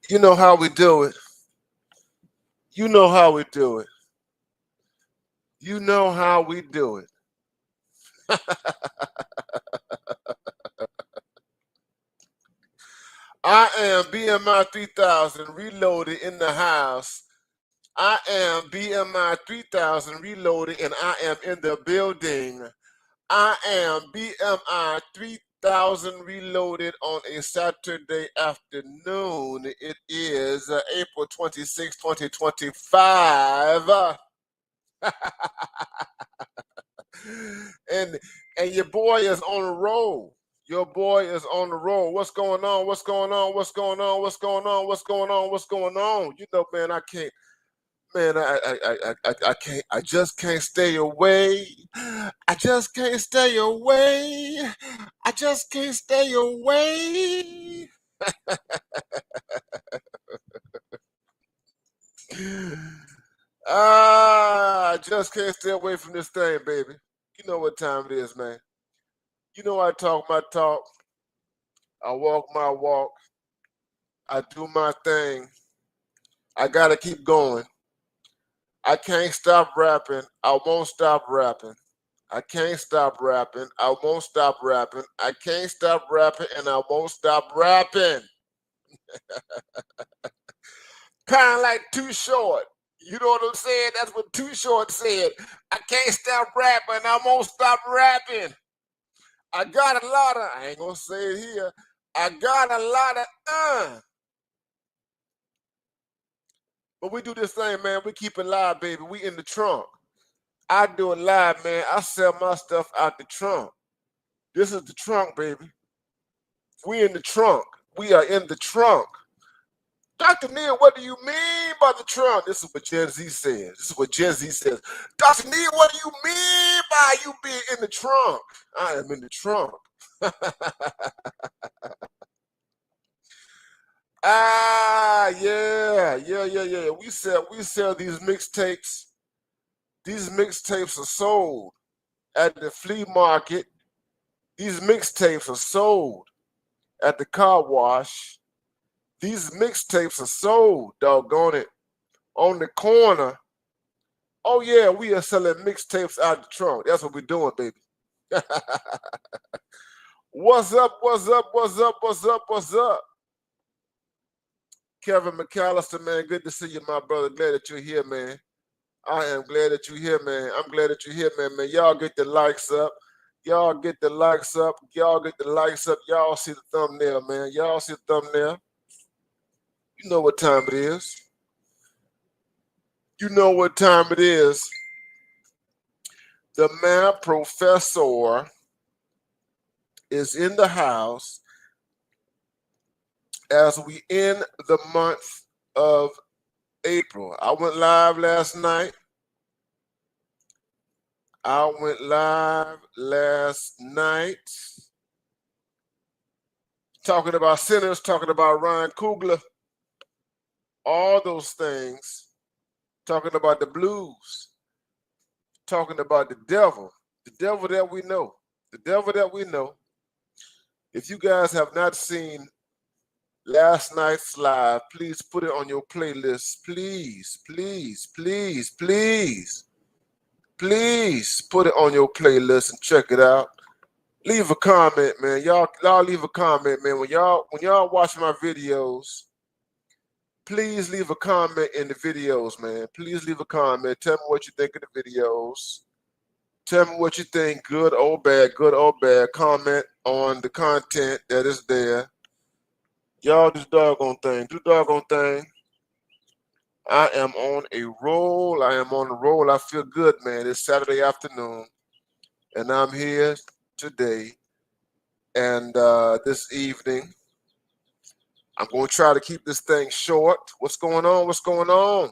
You know how we do it. You know how we do it. You know how we do it. I am BMI 3000 reloaded in the house. I am BMI 3000 reloaded and I am in the building. I am BMI 3000 reloaded on a Saturday afternoon. It is April 26, 2025. and and your boy is on the roll. Your boy is on the roll. What's going on? What's going on? What's going on? What's going on? What's going on? What's going on? You know, man, I can't. Man, I can't. I just can't stay away. I just can't stay away. I just can't stay away. I just can't stay away from this thing, baby. You know what time it is, man. You know I talk my talk. I walk my walk. I do my thing. I gotta keep going. I can't stop rapping. I won't stop rapping. I can't stop rapping. I won't stop rapping. I can't stop rapping and I won't stop rapping. Kind of like Too Short. You know what I'm saying? That's what Too Short said. I can't stop rapping. I won't stop rapping. I got a lot of, I ain't gonna say it here. I got a lot of, But we do this thing, man. We keep it live, baby. We in the trunk. I do it live, man. I sell my stuff out the trunk. This is the trunk, baby. We in the trunk. We are in the trunk. Dr. Neil, what do you mean by the trunk? This is what Gen Z says. This is what Gen Z says. Dr. Neil, what do you mean by you being in the trunk? I am in the trunk. Yeah. We sell these mixtapes. These mixtapes are sold at the flea market. These mixtapes are sold at the car wash. These mixtapes are sold, doggone it, on the corner. Oh yeah, we are selling mixtapes out the trunk. That's what we're doing, baby. What's up? What's up? What's up? What's up? What's up? Kevin McAllister, man, good to see you, my brother. Glad that you're here, man. I am glad that you're here, man. I'm glad that you're here, man. Y'all get the likes up. Y'all get the likes up. Y'all get the likes up. Y'all see the thumbnail, man. Y'all see the thumbnail. You know what time it is. You know what time it is. The man professor is in the house as we end the month of April. I went live last night. Talking about sinners, talking about Ryan Coogler, all those things, talking about the blues, talking about the devil that we know, the devil that we know. If you guys have not seen last night's live, please put it on your playlist. Please put it on your playlist and check it out. Leave a comment, man. Y'all leave a comment, man. When y'all watch my videos, please leave a comment in the videos, man. Please leave a comment. Tell me what you think of the videos. Tell me what you think, good or bad, good or bad. Comment on the content that is there. Y'all do the doggone thing. Do the doggone thing. I am on a roll. I am on a roll. I feel good, man. It's Saturday afternoon, and I'm here today and this evening. I'm going to try to keep this thing short. What's going on? What's going on?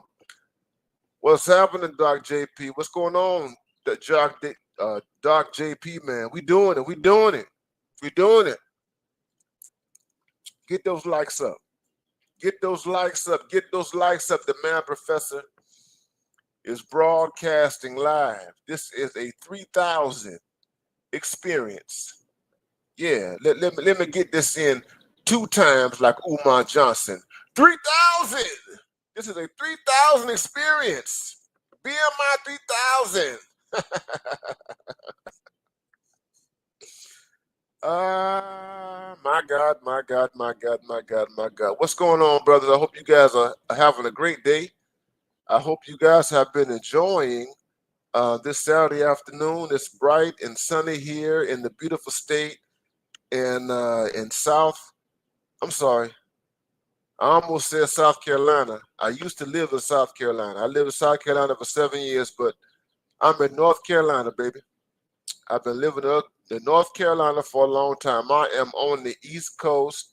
What's happening, Doc JP? What's going on, Doc JP, man? We doing it. We doing it. We doing it. Get those likes up. Get those likes up. Get those likes up. The man professor is broadcasting live. This is a 3,000 experience. Yeah, let me get this in 2 times like Umar Johnson. 3,000. This is a 3,000 experience. BMI 3,000. My God, my God, my God, my God, my God. What's going on, brothers? I hope you guys are having a great day. I hope you guys have been enjoying this Saturday afternoon. It's bright and sunny here in the beautiful state in South. I'm sorry. I almost said South Carolina. I used to live in South Carolina. I lived in South Carolina for 7 years, but I'm in North Carolina, baby. I've been living up in North Carolina for a long time. I am on the East Coast,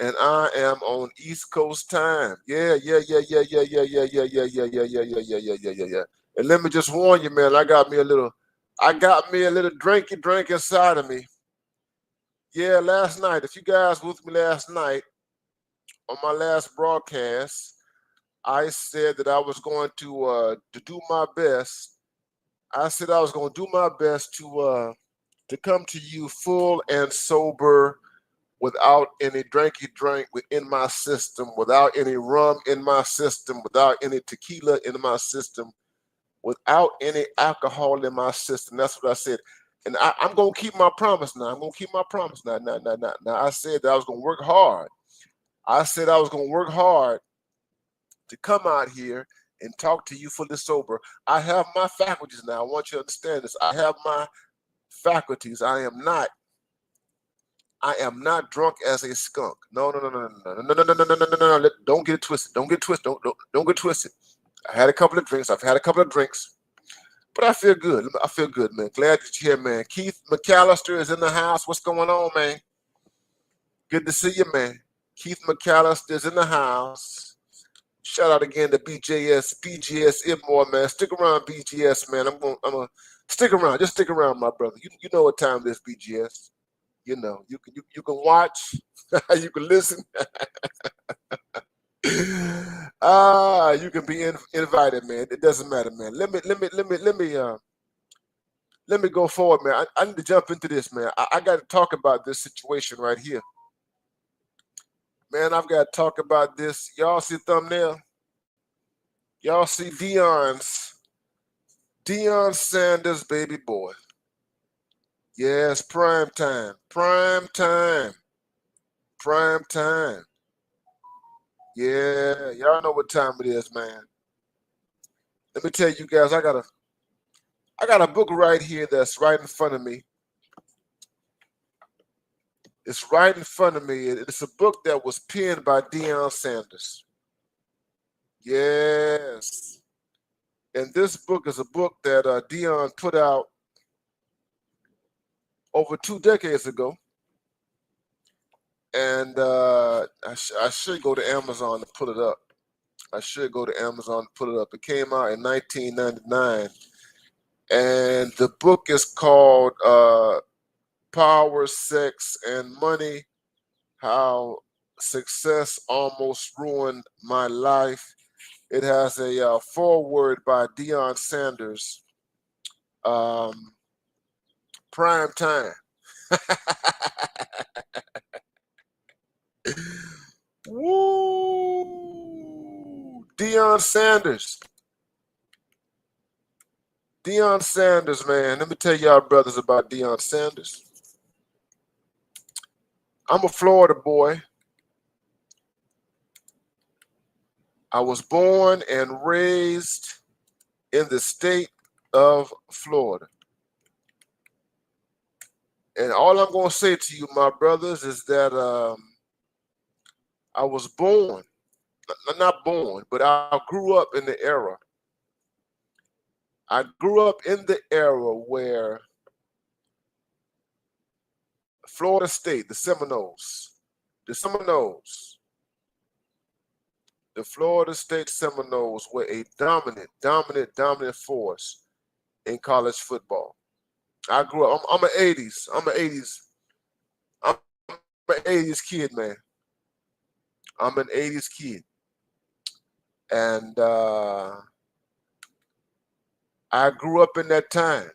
and I am on East Coast time. Yeah. And let me just warn you, man, I got me a little drink inside of me. Yeah, last night, if you guys were with me last night on my last broadcast, I said that I was going to do my best. I said I was going to do my best to come to you full and sober, without any drink in my system, without any rum in my system, without any tequila in my system, without any alcohol in my system. That's what I said. And I'm going to keep my promise now. I'm going to keep my promise now. Now, I said that I was going to work hard. I said I was going to work hard to come out here and talk to you fully sober. I have my faculties now. I want you to understand this. I have my faculties. I am not drunk as a skunk. No. Don't get it twisted. Don't get twisted. Don't get twisted. I had a couple of drinks. I've had a couple of drinks, but I feel good. I feel good, man. Glad that you're here, man. Keith McAllister is in the house. What's going on, man? Good to see you, man. Keith McAllister is in the house. Shout out again to BGS Ibmore, man. Stick around, BGS, man. I'm gonna stick around. Just stick around, my brother. You know what time it is, BGS. You know, you can watch, you can listen. You can be invited, man. It doesn't matter, man. Let me go forward, man. I need to jump into this, man. I got to talk about this situation right here, man. I've got to talk about this. Y'all see the thumbnail? Y'all see Deion Sanders, baby boy. Yes, prime time. Yeah, y'all know what time it is, man. Let me tell you guys, I got a book right here that's right in front of me. It's right in front of me. It's a book that was penned by Deion Sanders. Yes. And this book is a book that Deion put out over 2 decades ago. And I should go to Amazon to pull it up. It came out in 1999. And the book is called Power, Sex, and Money, How Success Almost Ruined My Life. It has a foreword by Deion Sanders. Prime time. Woo! Deion Sanders. Deion Sanders, man. Let me tell y'all brothers about Deion Sanders. I'm a Florida boy. I was born and raised in the state of Florida. And all I'm going to say to you, my brothers, is that I was born, not born, but I grew up in the era. I grew up in the era where Florida State, the Florida State Seminoles were a dominant force in college football. I grew up, I'm an 80s kid, man. I'm an 80s kid. And I grew up in that time.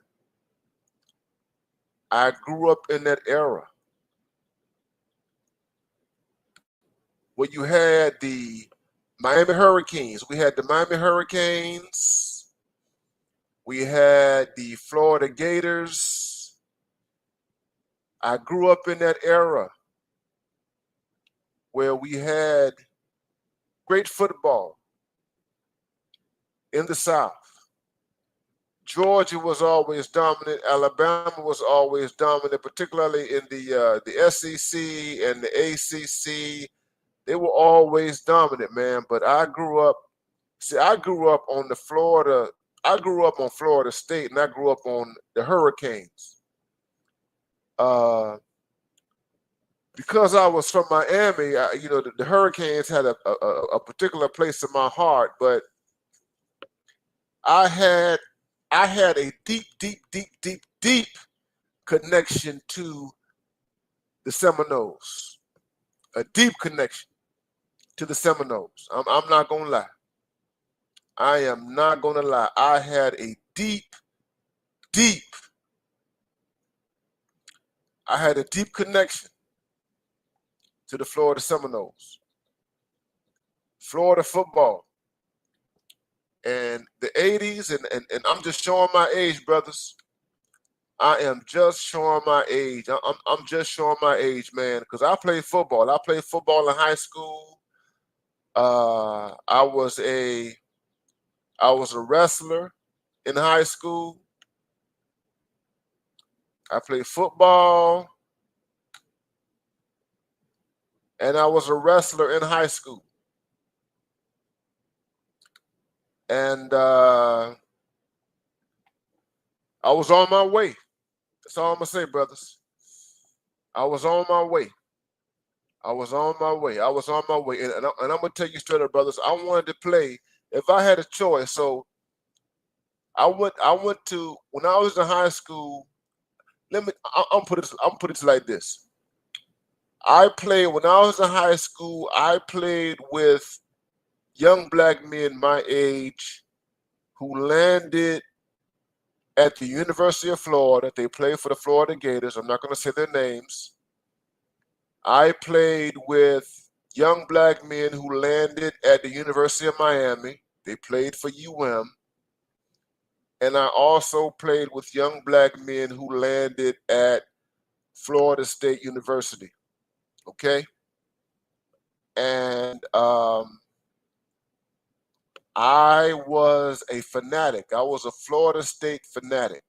I grew up in that era where you had the Miami Hurricanes. We had the Miami Hurricanes. We had the Florida Gators. I grew up in that era where we had great football in the South. Georgia was always dominant. Alabama was always dominant, particularly in the SEC and the ACC. They were always dominant, man. But I grew up on the Florida. I grew up on Florida State, and I grew up on the Hurricanes. Because I was from Miami, the Hurricanes had a particular place in my heart. But I had a deep connection to the Seminoles. A deep connection to the Seminoles. I'm not gonna lie. I am not gonna lie. I had a deep connection to the Florida Seminoles. Florida football. And the 80s, and I'm just showing my age, brothers. I am just showing my age. I'm just showing my age, man, because I played football. I played football in high school. I was a wrestler in high school. I played football, and I was a wrestler in high school. And I was on my way. That's all I'm gonna say, brothers. I was on my way. I was on my way. And I'm gonna tell you straight up, brothers. I wanted to play if I had a choice. So I went to when I was in high school. I'm put it like this. I played when I was in high school. I played with young black men my age who landed at the University of Florida. They played for the Florida Gators. I'm not going to say their names. I played with young black men who landed at the University of Miami. They played for UM. And I also played with young black men who landed at Florida State University. Okay? And I was a fanatic. I was a Florida State fanatic.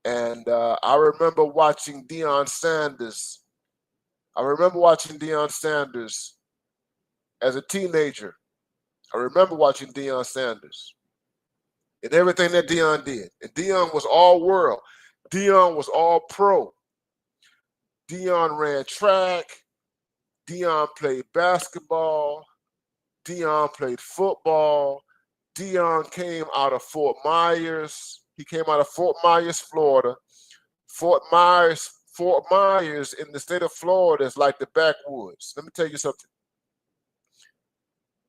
And I remember watching Deion Sanders. As a teenager. I remember watching Deion Sanders and everything that Deion did. And Deion was all world. Deion was all pro. Deion ran track. Deion played basketball. Deion played football. Deion came out of Fort Myers. He came out of Fort Myers, Florida. Fort Myers in the state of Florida is like the backwoods. Let me tell you something.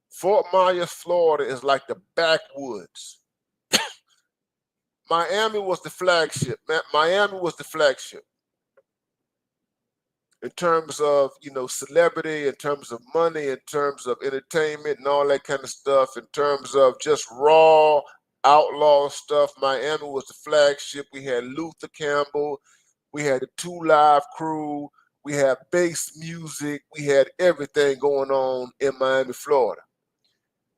Fort Myers, Florida is like the backwoods. Miami was the flagship. Miami was the flagship. In terms of, celebrity, in terms of money, in terms of entertainment and all that kind of stuff, in terms of just raw outlaw stuff, Miami was the flagship. We had Luther Campbell. We had the 2 Live Crew. We had bass music. We had everything going on in Miami, Florida.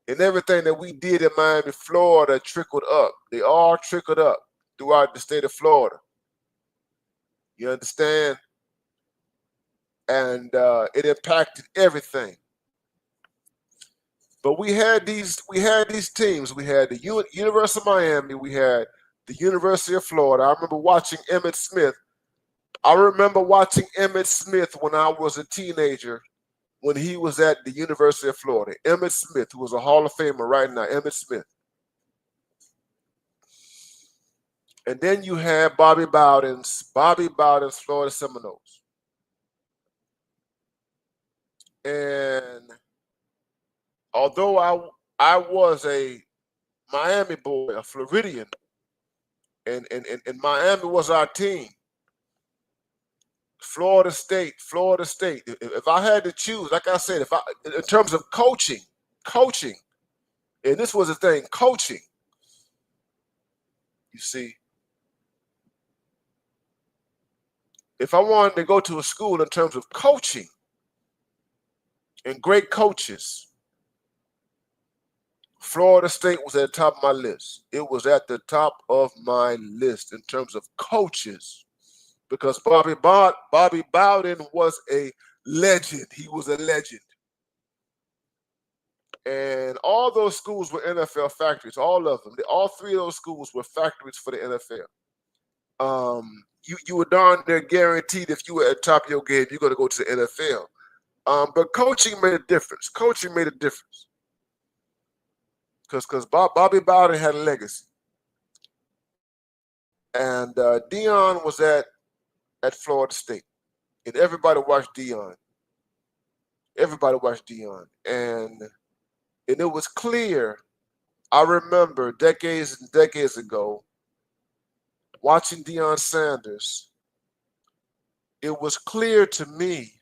And everything that we did in Miami, Florida trickled up. They all trickled up throughout the state of Florida. You understand? And it impacted everything. But we had these teams. We had the University of Miami. We had the University of Florida. I remember watching Emmitt Smith. When I was a teenager, when he was at the University of Florida. Emmitt Smith, who was a Hall of Famer right now. Emmitt Smith. And then you had Bobby Bowden's Florida Seminoles. And although I was a Miami boy, a Floridian, and Miami was our team, Florida State. If I had to choose, like I said, in terms of coaching, and this was the thing, coaching. You see, if I wanted to go to a school in terms of coaching and great coaches, Florida State was at the top of my list. It was at the top of my list in terms of coaches, because Bobby Bowden was a legend. He was a legend. And all those schools were NFL factories, all of them. All three of those schools were factories for the NFL. You were darn near guaranteed if you were at the top of your game, you're going to go to the NFL. But coaching made a difference. Because Bobby Bowden had a legacy. And Deion was at Florida State. And everybody watched Deion. And it was clear. I remember decades and decades ago watching Deion Sanders. It was clear to me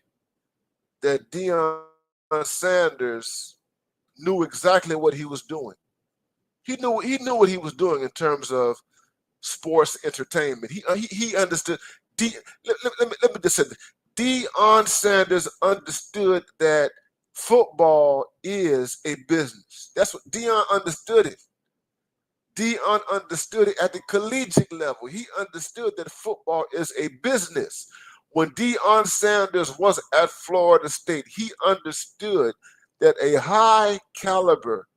that Deion Sanders knew exactly what he was doing. He knew what he was doing in terms of sports entertainment. He understood. Let me just say this. Deion Sanders understood that football is a business. That's what Deion understood it. Deion understood it at the collegiate level. He understood that football is a business. When Deion Sanders was at Florida State, he understood that a high caliber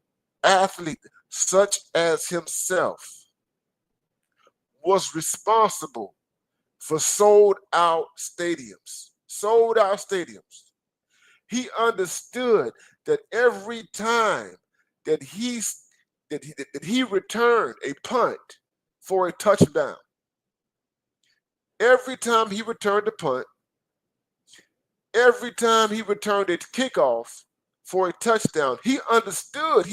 athlete such as himself was responsible for sold out stadiums. He understood that every time that he returned a punt for a touchdown, every time he returned a punt, every time he returned a kickoff for a touchdown, he understood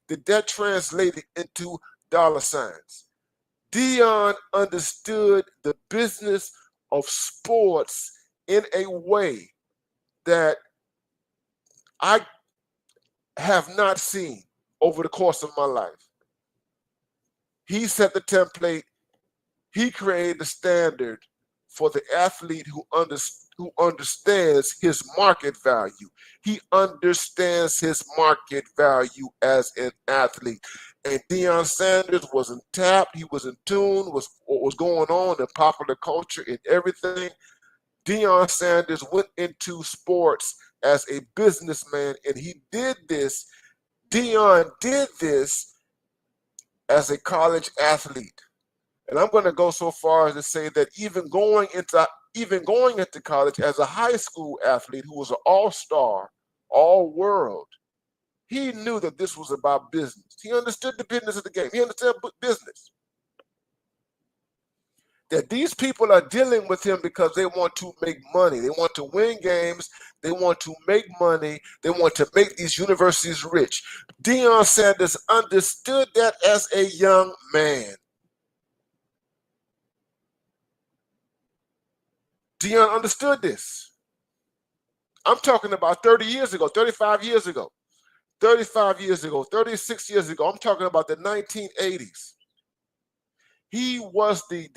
that translated into dollar signs. Deion understood the business of sports in a way that I have not seen over the course of my life. He set the template. He created the standard for the athlete who understands his market value. He understands his market value as an athlete. And Deion Sanders was in tap. He was in tune with what was going on in popular culture and everything. Deion Sanders went into sports as a businessman, and Deion did this as a college athlete. And I'm going to go so far as to say that even going into college as a high school athlete who was an all-star, all-world, he knew that this was about business. He understood the business of the game. He understood business. That these people are dealing with him because they want to make money. They want to win games. They want to make money. They want to make these universities rich. Deion Sanders understood that as a young man. Deion understood this. I'm talking about 30 years ago, 35 years ago, 35 years ago, 36 years ago. I'm talking about the 1980s. He was the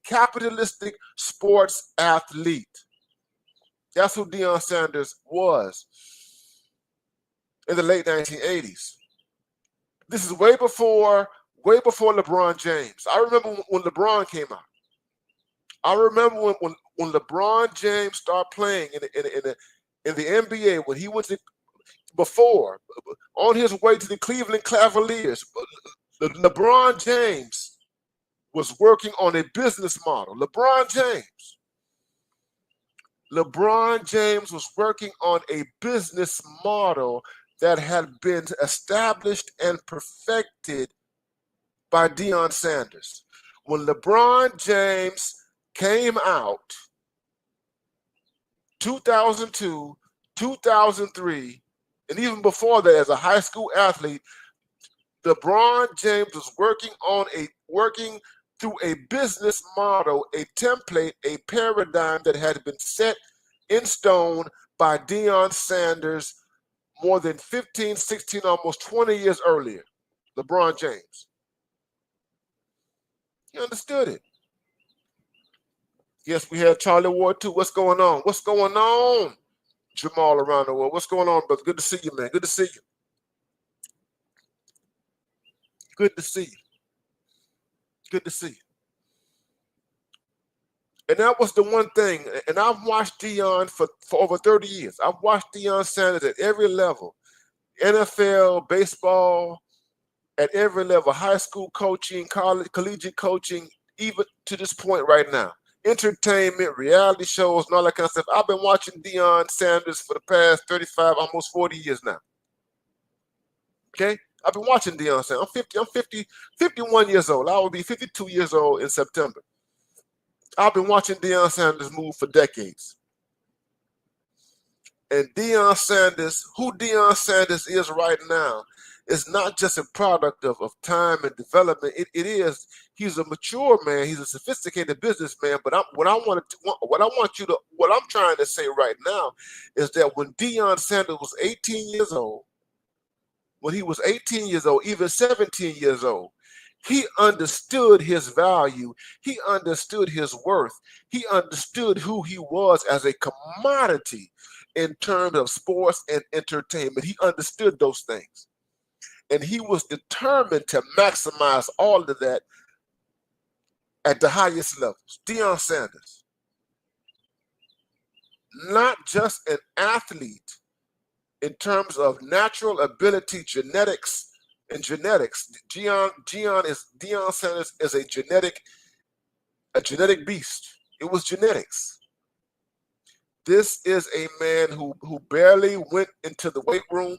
capitalistic sports athlete. That's who Deion Sanders was in the late 1980s. This is way before LeBron James. I remember when LeBron came out. I remember when LeBron James started playing in the NBA, when he went on his way to the Cleveland Cavaliers. LeBron James was working on a business model. LeBron James was working on a business model that had been established and perfected by Deion Sanders. When LeBron James came out, 2002, 2003, and even before that as a high school athlete, LeBron James was working through a business model, a template, a paradigm that had been set in stone by Deion Sanders more than 15, 16, almost 20 years earlier. LeBron James. He understood it. Yes, we had Charlie Ward too. What's going on? What's going on, Jamal, around the world? What's going on, brother? Good to see you, man. Good to see you. Good to see you. Good to see you. And that was the one thing. And I've watched Deion for over 30 years. I've watched Deion Sanders at every level. NFL, baseball, at every level. High school coaching, college, collegiate coaching, even to this point right now. Entertainment, reality shows, and all that kind of stuff. I've been watching Deion Sanders for the past 35, almost 40 years now. Okay? I've been watching Deion Sanders. I'm 51 years old. I will be 52 years old in September. I've been watching Deion Sanders move for decades. And Deion Sanders, who Deion Sanders is right now, is not just a product of time and development. He's a mature man. He's a sophisticated businessman. But what I'm trying to say right now is that when Deion Sanders was 18 years old, when he was 18 years old, even 17 years old, he understood his value. He understood his worth. He understood who he was as a commodity in terms of sports and entertainment. He understood those things. And he was determined to maximize all of that at the highest levels. Deion Sanders, not just an athlete in terms of natural ability, genetics, and genetics. Deion Sanders is a genetic beast. It was genetics. This is a man who barely went into the weight room.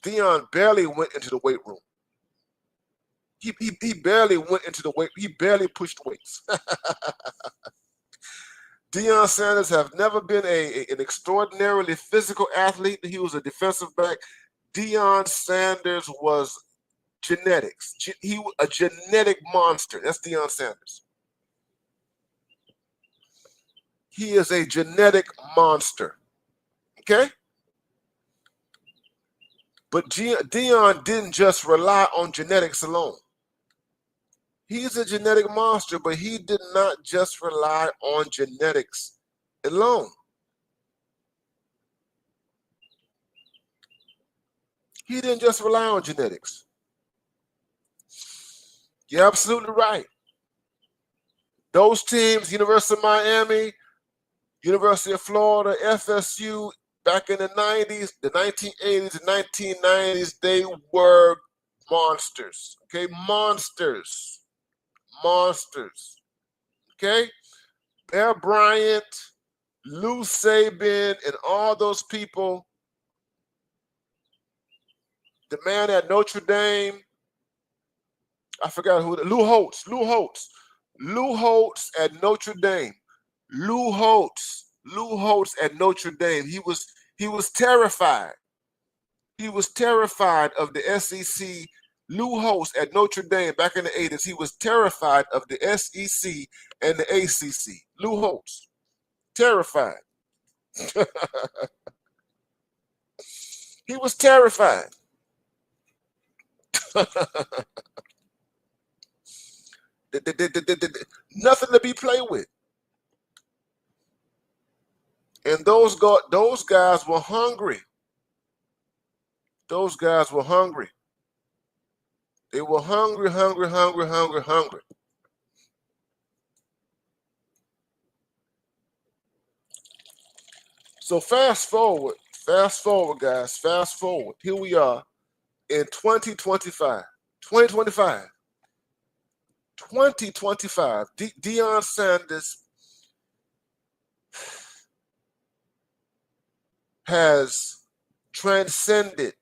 Deion barely went into the weight room. He barely went into the weight. He barely pushed weights. Deion Sanders have never been an extraordinarily physical athlete. He was a defensive back. Deion Sanders was genetics. He was a genetic monster. That's Deion Sanders. He is a genetic monster. Okay? But Deion didn't just rely on genetics alone. He's a genetic monster, but he did not just rely on genetics alone. He didn't just rely on genetics. You're absolutely right. Those teams, University of Miami, University of Florida, FSU, back in the 90s, the 1980s, and 1990s, they were monsters. Okay, monsters. Okay, Bear Bryant, Lou Saban, and all those people. The man at Notre Dame, I forgot who. Lou Holtz at Notre Dame. Lou Holtz at Notre Dame. He was terrified. He was terrified of the SEC. Lou Holtz at Notre Dame back in the 80s, he was terrified of the SEC and the ACC. Lou Holtz, terrified. He was terrified. Nothing to be played with. And those guys were hungry. Those guys were hungry. They were hungry. So fast forward, guys. Fast forward. Here we are in 2025. 2025. Deion Sanders has transcended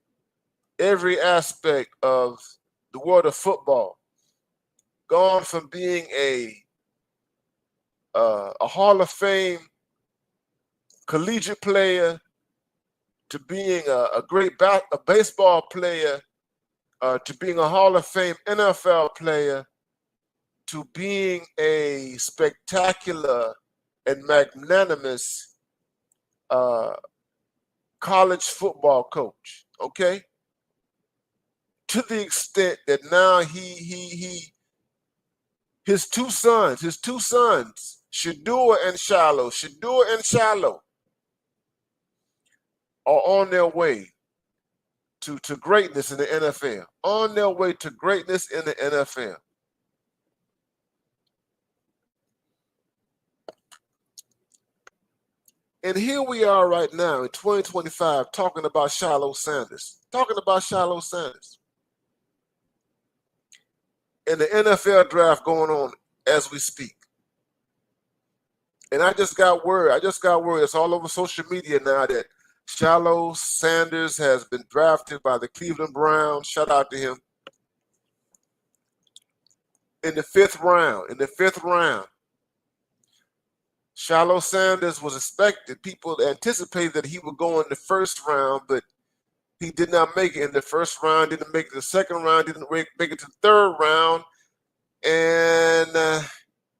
every aspect of the world of football, gone from being a Hall of Fame collegiate player to being a great baseball player, to being a Hall of Fame NFL player, to being a spectacular and magnanimous college football coach, okay? To the extent that now his two sons, Sheduer and Shiloh, are on their way to greatness in the NFL. On their way to greatness in the NFL. And here we are right now in 2025 talking about Shiloh Sanders. And the NFL draft going on as we speak. And I just got word. It's all over social media now that Shiloh Sanders has been drafted by the Cleveland Browns. Shout out to him. In the fifth round. Shiloh Sanders was expected. People anticipated that he would go in the first round, but he did not make it in the first round, didn't make it the second round, didn't make it to the third round, and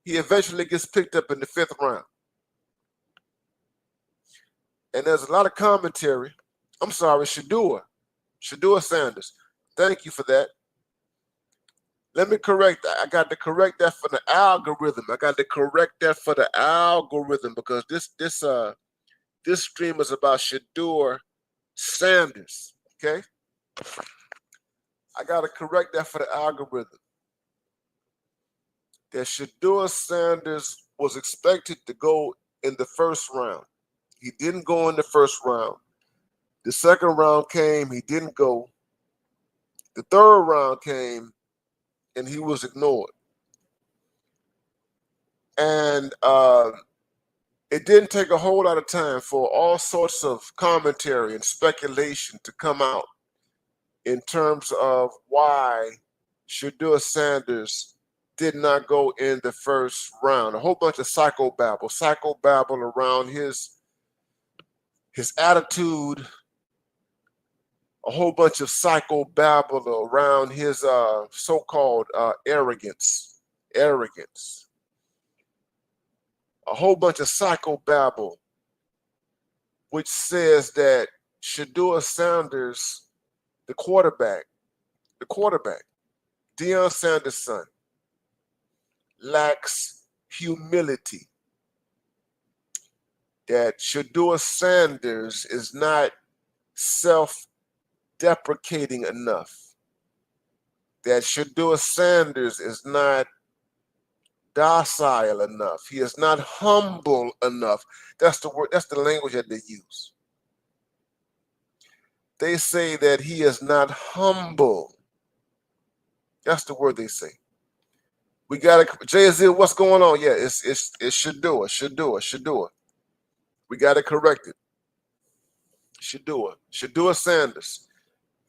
he eventually gets picked up in the fifth round. And there's a lot of commentary. I'm sorry, Sheduer Sanders. Thank you for that. Let me correct that. I got to correct that for the algorithm. Because this stream is about Sheduer Sanders. Okay? I got to correct that for the algorithm. That Sheduer Sanders was expected to go in the first round. He didn't go in the first round. The second round came, he didn't go. The third round came, and he was ignored. And it didn't take a whole lot of time for all sorts of commentary and speculation to come out in terms of why Sheduer Sanders did not go in the first round. A whole bunch of psychobabble around his attitude, a whole bunch of psychobabble around his so-called arrogance. A whole bunch of psychobabble, which says that Sheduer Sanders, the quarterback, Deion Sanders' son, lacks humility. That Sheduer Sanders is not self-deprecating enough. That Sheduer Sanders is not docile enough. He is not humble enough. That's the word. That's the language that they use. They say that he is not humble. That's the word they say. We got to Jay-Z, what's going on? Yeah, it's Sheduer. We got to correct it. Sheduer Sanders.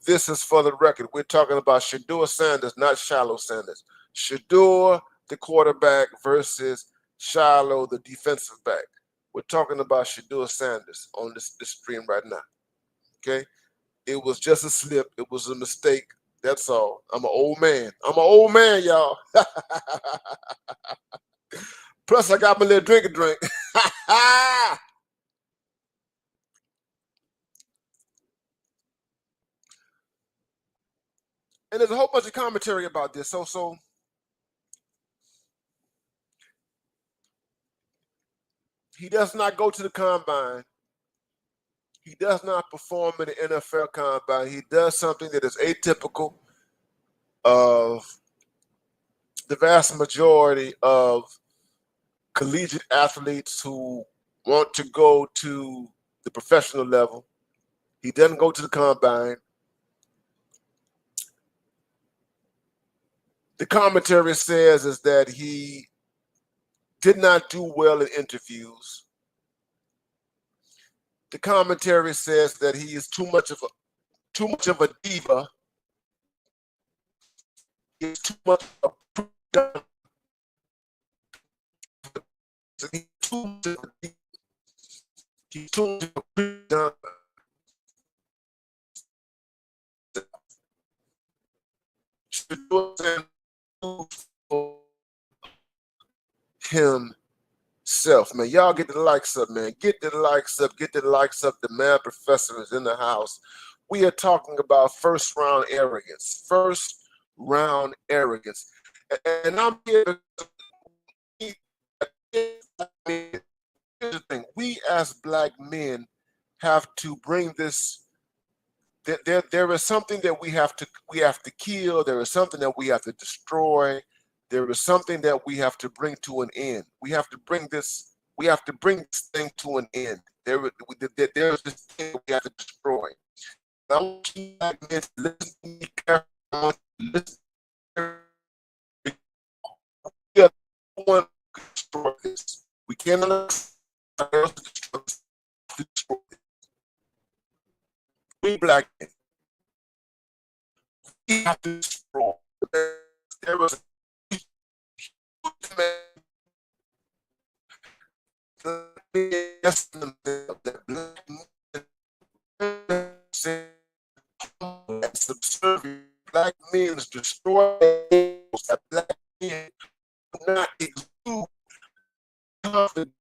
This is for the record. We're talking about Sheduer Sanders, not Shiloh Sanders. Sheduer, the quarterback, versus Shiloh, the defensive back. We're talking about Sheduer Sanders on this stream right now. Okay? It was just a slip. It was a mistake. That's all. I'm an old man, y'all. Plus, I got my little drink. And there's a whole bunch of commentary about this. So he does not go to the combine. He does not perform in the NFL combine. He does something that is atypical of the vast majority of collegiate athletes who want to go to the professional level. He doesn't go to the combine. The commentary says is that he did not do well in interviews. The commentary says that he is too much of a diva. He's too much of a himself, man. Y'all get the likes up, man. Get the likes up. Get the likes up. The man professor is in the house. We are talking about first round arrogance. First round arrogance. And I'm here to here's the thing. We as black men have to bring this. There is something that we have to kill. There is something that we have to destroy. There is something that we have to bring to an end. We have to bring this. We have to bring this thing to an end. There's this thing we have to destroy. I want you black men to listen to me carefully. I want you to listen. We are the one to destroy this. We cannot destroy this. We black men. We have to destroy. There was a huge man that black men and subservient black men destroy that black men do not exude confidence.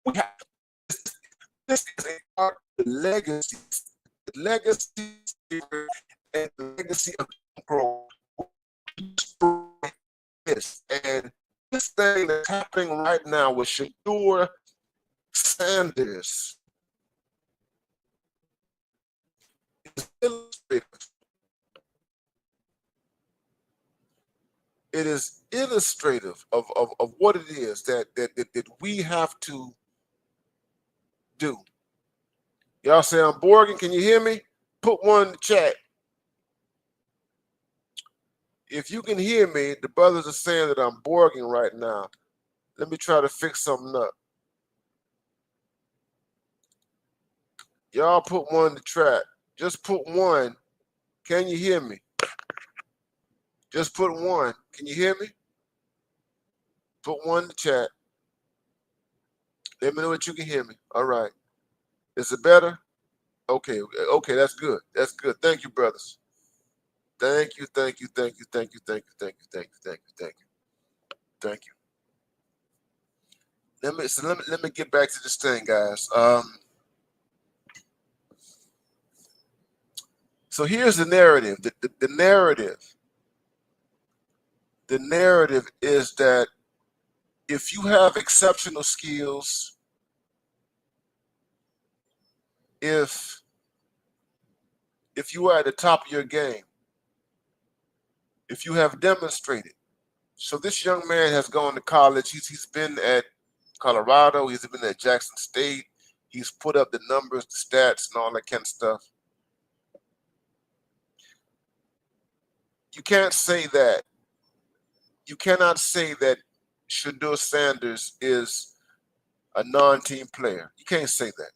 We have this is a part of the legacy and the legacy of growth. This and this thing that's happening right now with Sheduer Sanders is illustrative. It is illustrative of what it is that we have to do. Y'all say I'm Borging. Can you hear me? Put one in the chat. If you can hear me, the brothers are saying that I'm Borging right now. Let me try to fix something up. Y'all put one in the chat. Just put one. Can you hear me? Just put one. Can you hear me? Put one in the chat. Let me know that you can hear me. All right. Is it better? Okay. Okay, that's good. That's good. Thank you, brothers. Thank you, thank you, thank you, thank you, thank you, thank you, thank you, thank you, thank you, thank you. Let me get back to this thing, guys. So here's the narrative. The narrative is that if you have exceptional skills, if you are at the top of your game, if you have demonstrated. So this young man has gone to college. He's been at Colorado. He's been at Jackson State. He's put up the numbers, the stats, and all that kind of stuff. You can't say that. You cannot say that Sheduer Sanders is a non-team player. You can't say that.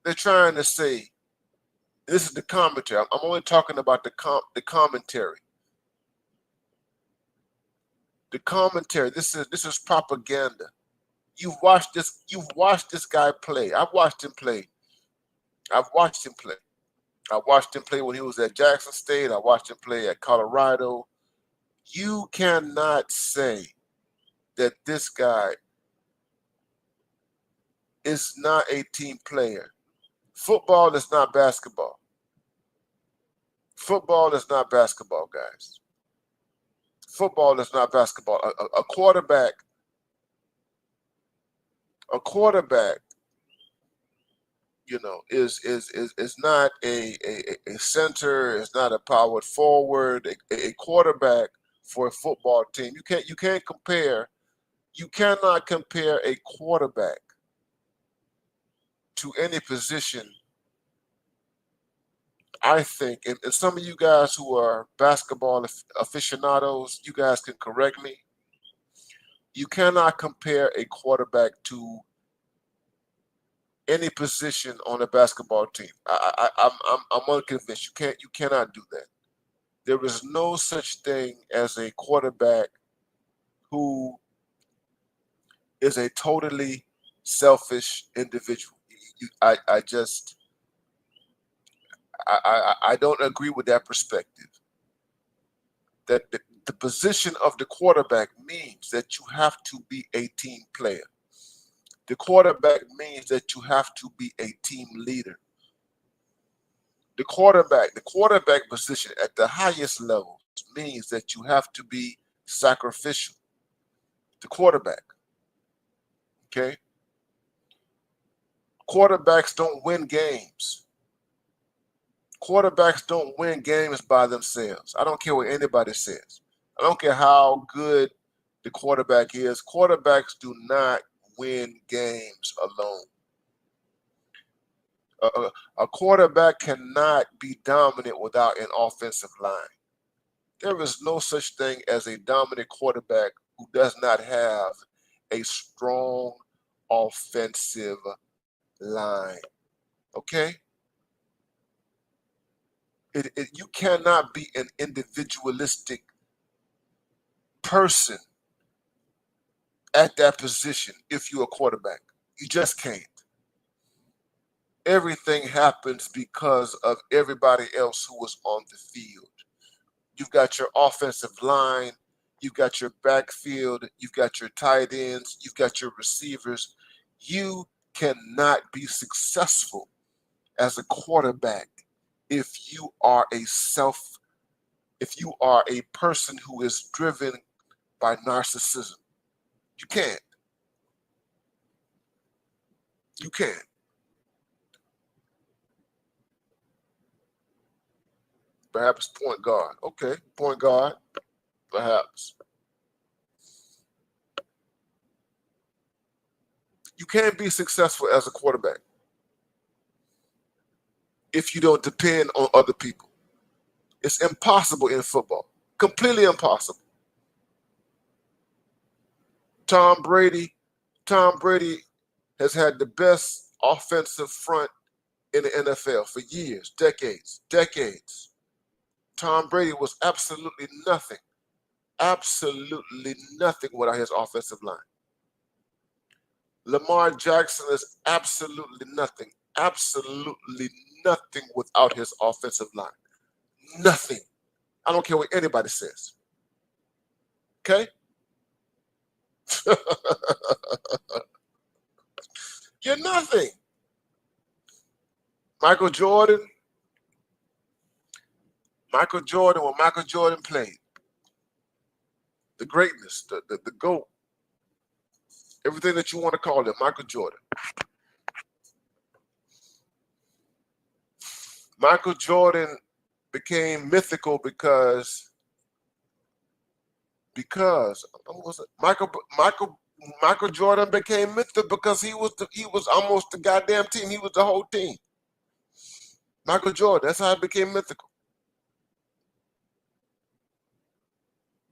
They're trying to say, this is the commentary. I'm only talking about the commentary. The commentary. This is propaganda. You've watched this guy play. I've watched him play. I watched him play when he was at Jackson State. I watched him play at Colorado. You cannot say that this guy is not a team player. Football is not basketball. Football is not basketball, guys. Football is not basketball. A quarterback, you know, is not a center, is not a powered forward. A quarterback for a football team. You cannot compare a quarterback to any position. I think, and some of you guys who are basketball aficionados, you guys can correct me. You cannot compare a quarterback to any position on a basketball team. I'm unconvinced. You cannot do that. There is no such thing as a quarterback who is a totally selfish individual. I don't agree with that perspective. That the position of the quarterback means that you have to be a team player. The quarterback means that you have to be a team leader. The quarterback position at the highest levels means that you have to be sacrificial. The quarterback, okay? Quarterbacks don't win games. Quarterbacks don't win games by themselves. I don't care what anybody says. I don't care how good the quarterback is. Quarterbacks do not win games alone. A quarterback cannot be dominant without an offensive line. There is no such thing as a dominant quarterback who does not have a strong offensive line. Okay? You cannot be an individualistic person at that position if you're a quarterback. You just can't. Everything happens because of everybody else who was on the field. You've got your offensive line, you've got your backfield, you've got your tight ends, you've got your receivers. You cannot be successful as a quarterback if you are a person who is driven by narcissism. You can't. You can't. Perhaps point guard. Okay, point guard. Perhaps. You can't be successful as a quarterback if you don't depend on other people. It's impossible in football. Completely impossible. Tom Brady has had the best offensive front in the NFL for years, decades. Tom Brady was absolutely nothing without his offensive line. Lamar Jackson is absolutely nothing without his offensive line. Nothing. I don't care what anybody says. Okay? You're nothing. Michael Jordan, when Michael Jordan played, the greatness, the GOAT, everything that you want to call him, Michael Jordan. Michael Jordan became mythical because Michael Jordan became mythical because he was almost the goddamn team. He was the whole team. Michael Jordan, that's how it became mythical.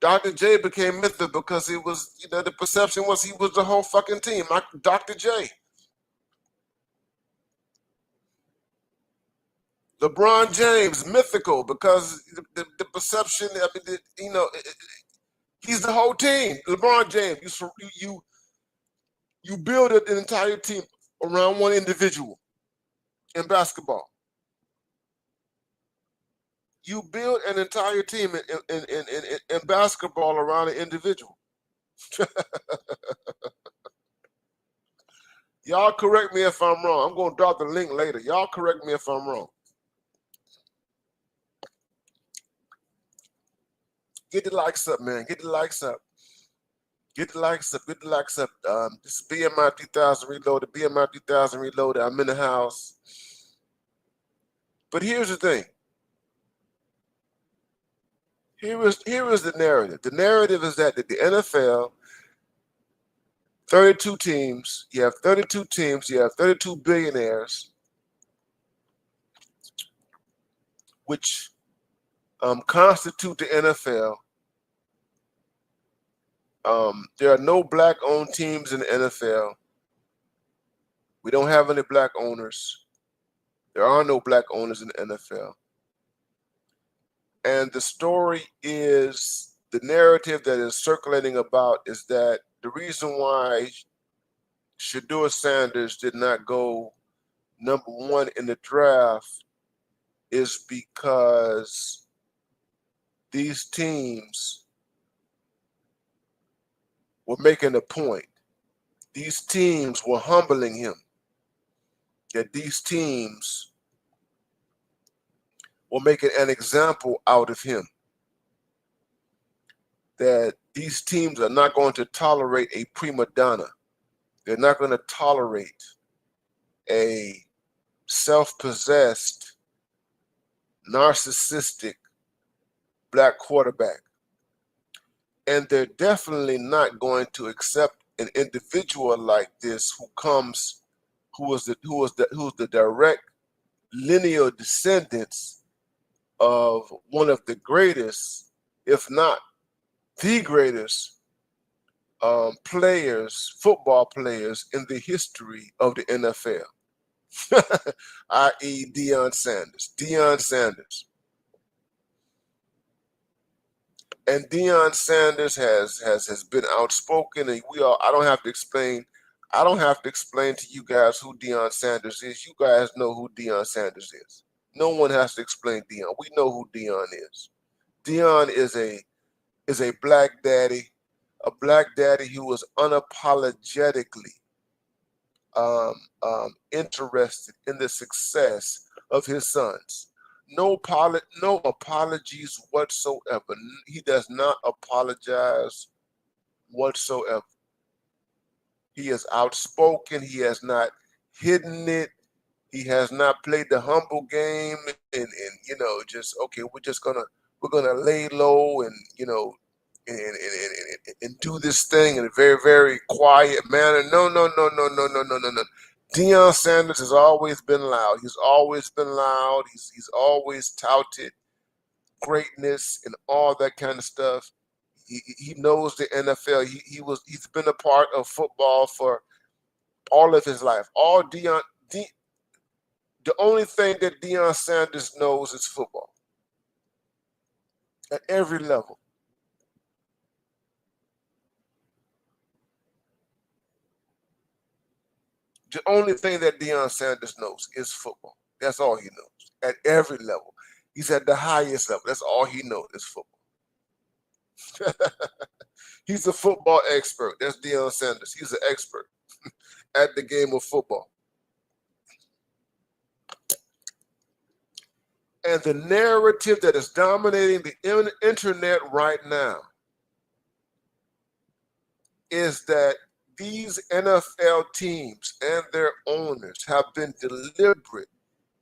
Dr. J became mythical because he was, the perception was he was the whole fucking team. Dr. J. LeBron James, mythical because the perception, he's the whole team. LeBron James, you build an entire team around one individual in basketball. You build an entire team in basketball around an individual. Y'all correct me if I'm wrong. I'm going to drop the link later. Y'all correct me if I'm wrong. Get the likes up, man. Get the likes up. Get the likes up. Get the likes up. This is BMI 3000 Reloaded. BMI 3000 Reloaded. I'm in the house. But here's the thing. Here is the narrative. The narrative is that the NFL, 32 teams, you have 32 teams, you have 32 billionaires, which constitute the NFL. There are no black-owned teams in the NFL. We don't have any black owners. There are no black owners in the NFL. And the story is, the narrative that is circulating about is that the reason why Sheduer Sanders did not go number one in the draft is because these teams were making a point. These teams were humbling him. That these teams were making an example out of him. That these teams are not going to tolerate a prima donna. They're not going to tolerate a self-possessed, narcissistic black quarterback. And they're definitely not going to accept an individual like this who's the direct lineal descendants of one of the greatest, if not the greatest football players in the history of the NFL, i.e. Deion Sanders. Deion Sanders. And Deion Sanders has been outspoken, and I don't have to explain to you guys who Deion Sanders is. You guys know who Deion Sanders is. No one has to explain Deion. We know who Deion is. Deion is a black daddy, who was unapologetically interested in the success of his sons. No apologies whatsoever. He does not apologize whatsoever. He is outspoken. He has not hidden it. He has not played the humble game and just okay. We're gonna lay low and and do this thing in a very, very quiet manner. No. Deion Sanders has always been loud. He's always been loud. He's always touted greatness and all that kind of stuff. He knows the NFL. He's been a part of football for all of his life. The only thing that Deion Sanders knows is football at every level. The only thing that Deion Sanders knows is football. That's all he knows at every level. He's at the highest level. That's all he knows is football. He's a football expert. That's Deion Sanders. He's an expert at the game of football. And the narrative that is dominating the internet right now is that these NFL teams and their owners have been deliberate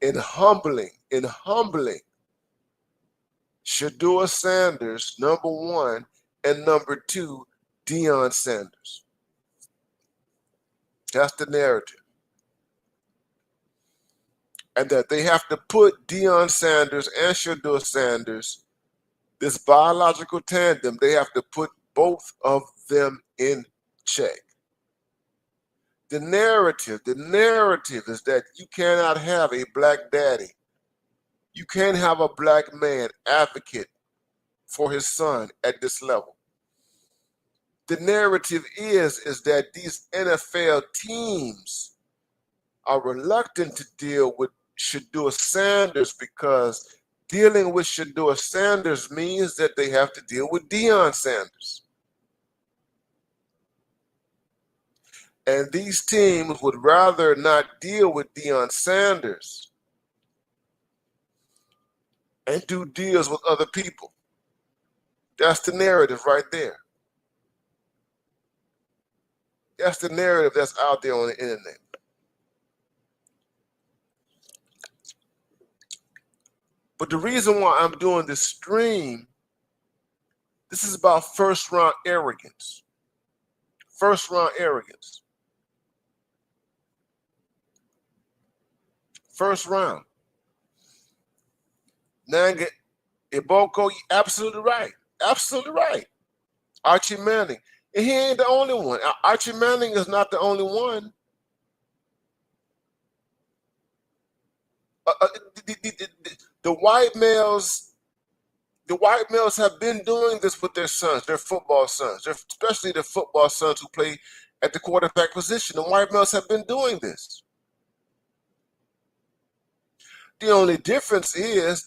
in humbling Sheduer Sanders, number one, and number two, Deion Sanders. That's the narrative. And that they have to put Deion Sanders and Sheduer Sanders, this biological tandem, they have to put both of them in check. The narrative is that you cannot have a black daddy. You can't have a black man advocate for his son at this level. The narrative is that these NFL teams are reluctant to deal with Sheduer Sanders because dealing with Sheduer Sanders means that they have to deal with Deion Sanders. And these teams would rather not deal with Deion Sanders and do deals with other people. That's the narrative right there. That's the narrative that's out there on the internet. But the reason why I'm doing this stream, this is about first round arrogance. First round arrogance. First round. Nanga Iboko, absolutely right. Absolutely right. Archie Manning. And he ain't the only one. Archie Manning is not the only one. The white males have been doing this with their sons, their football sons, especially the football sons who play at the quarterback position. The white males have been doing this. The only difference is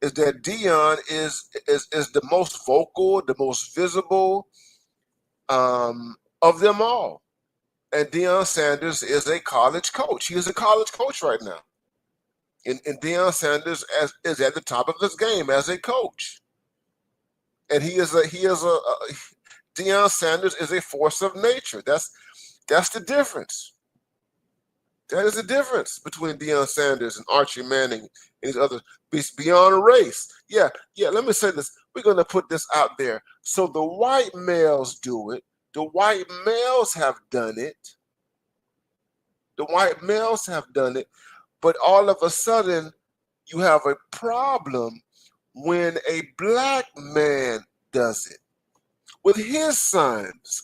that Deion is the most vocal, the most visible of them all. And Deion Sanders is a college coach. He is a college coach right now. And Deion Sanders is at the top of his game as a coach. And Deion Sanders is a force of nature. That's the difference. That is the difference between Deion Sanders and Archie Manning and these others. Beyond race. Yeah, let me say this. We're going to put this out there. So the white males do it. The white males have done it. The white males have done it. But all of a sudden, you have a problem when a black man does it with his sons.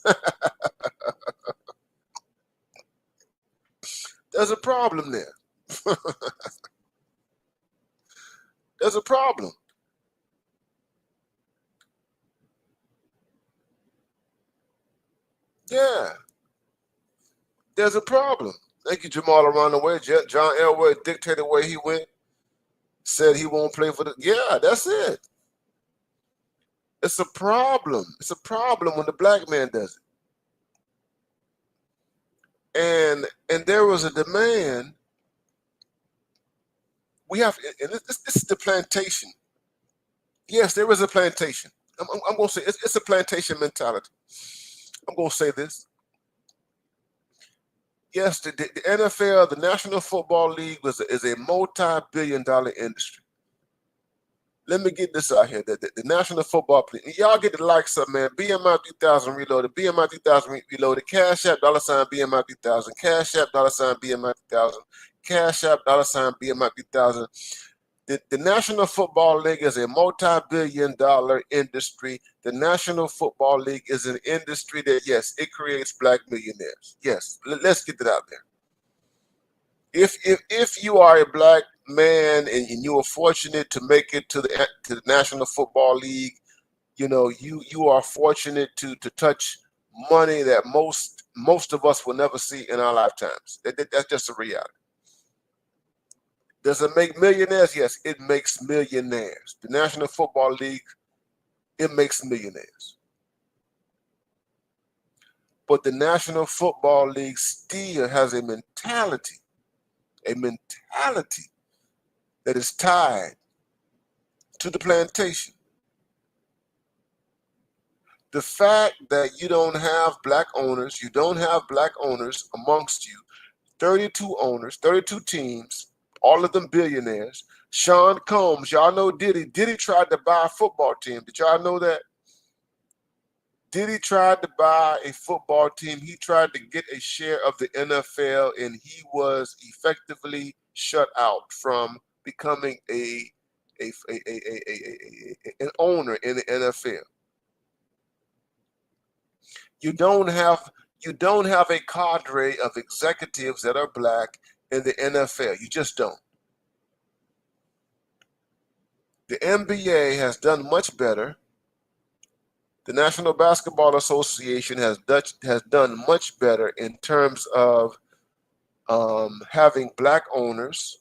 There's a problem there. There's a problem. Yeah. There's a problem. Thank you, Jamal, around the way. John Elway dictated where he went. Said he won't play for the... Yeah, that's it. It's a problem. It's a problem when the black man does it. And there was a demand. We have... And this is the plantation. Yes, there is a plantation. I'm going to say it's a plantation mentality. I'm going to say this. Yes, the NFL, the National Football League, is a multi-billion-dollar industry. Let me get this out here. The National Football League. Y'all get the likes of, man. BMI 3000 Reloaded. BMI 3000 Reloaded. Cash App, $ BMI 3000. Cash App, $ BMI 3000. Cash App, $ BMI 3000. The National Football League is a multi-billion-dollar industry. The National Football League is an industry that, yes, it creates black millionaires. Yes, let's get that out there. If you are a black man and you are fortunate to make it to the National Football League, you are fortunate to touch money that most of us will never see in our lifetimes. That's just a reality. Does it make millionaires? Yes, it makes millionaires. The National Football League, it makes millionaires. But the National Football League still has a mentality that is tied to the plantation. The fact that you don't have black owners amongst you, 32 owners, 32 teams, all of them billionaires. Sean Combs, y'all know Diddy. Diddy tried to buy a football team. Did y'all know that? Diddy tried to buy a football team. He tried to get a share of the NFL, and he was effectively shut out from becoming an owner in the NFL. You don't have a cadre of executives that are black in the NFL. You just don't. The NBA has done much better. The National Basketball Association has done much better in terms of having black owners.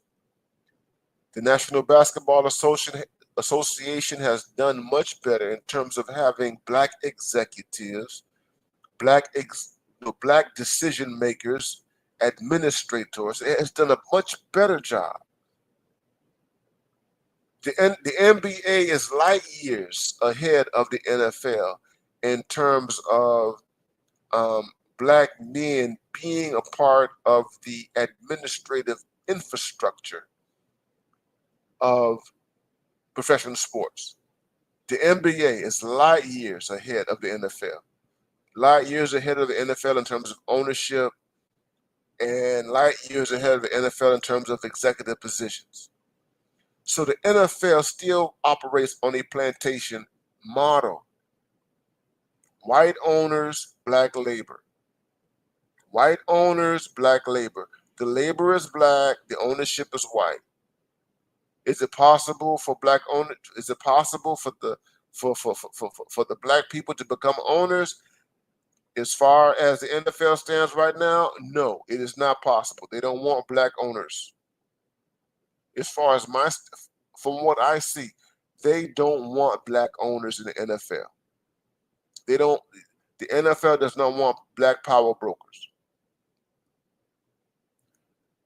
The National Basketball Association has done much better in terms of having black executives, black decision makers, administrators. It has done a much better job. The NBA is light years ahead of the NFL in terms of black men being a part of the administrative infrastructure of professional sports. The NBA is light years ahead of the NFL. Light years ahead of the NFL in terms of ownership, and light years ahead of the NFL in terms of executive positions. So the NFL still operates on a plantation model. White owners, black labor. White owners, black labor. The labor is black, the ownership is white. Is it possible for black owners? Is it possible for the black people to become owners? As far as the NFL stands right now, no, it is not possible. They don't want black owners. as far as from what I see, they don't want black owners in the NFL. They don't. The NFL does not want black power brokers.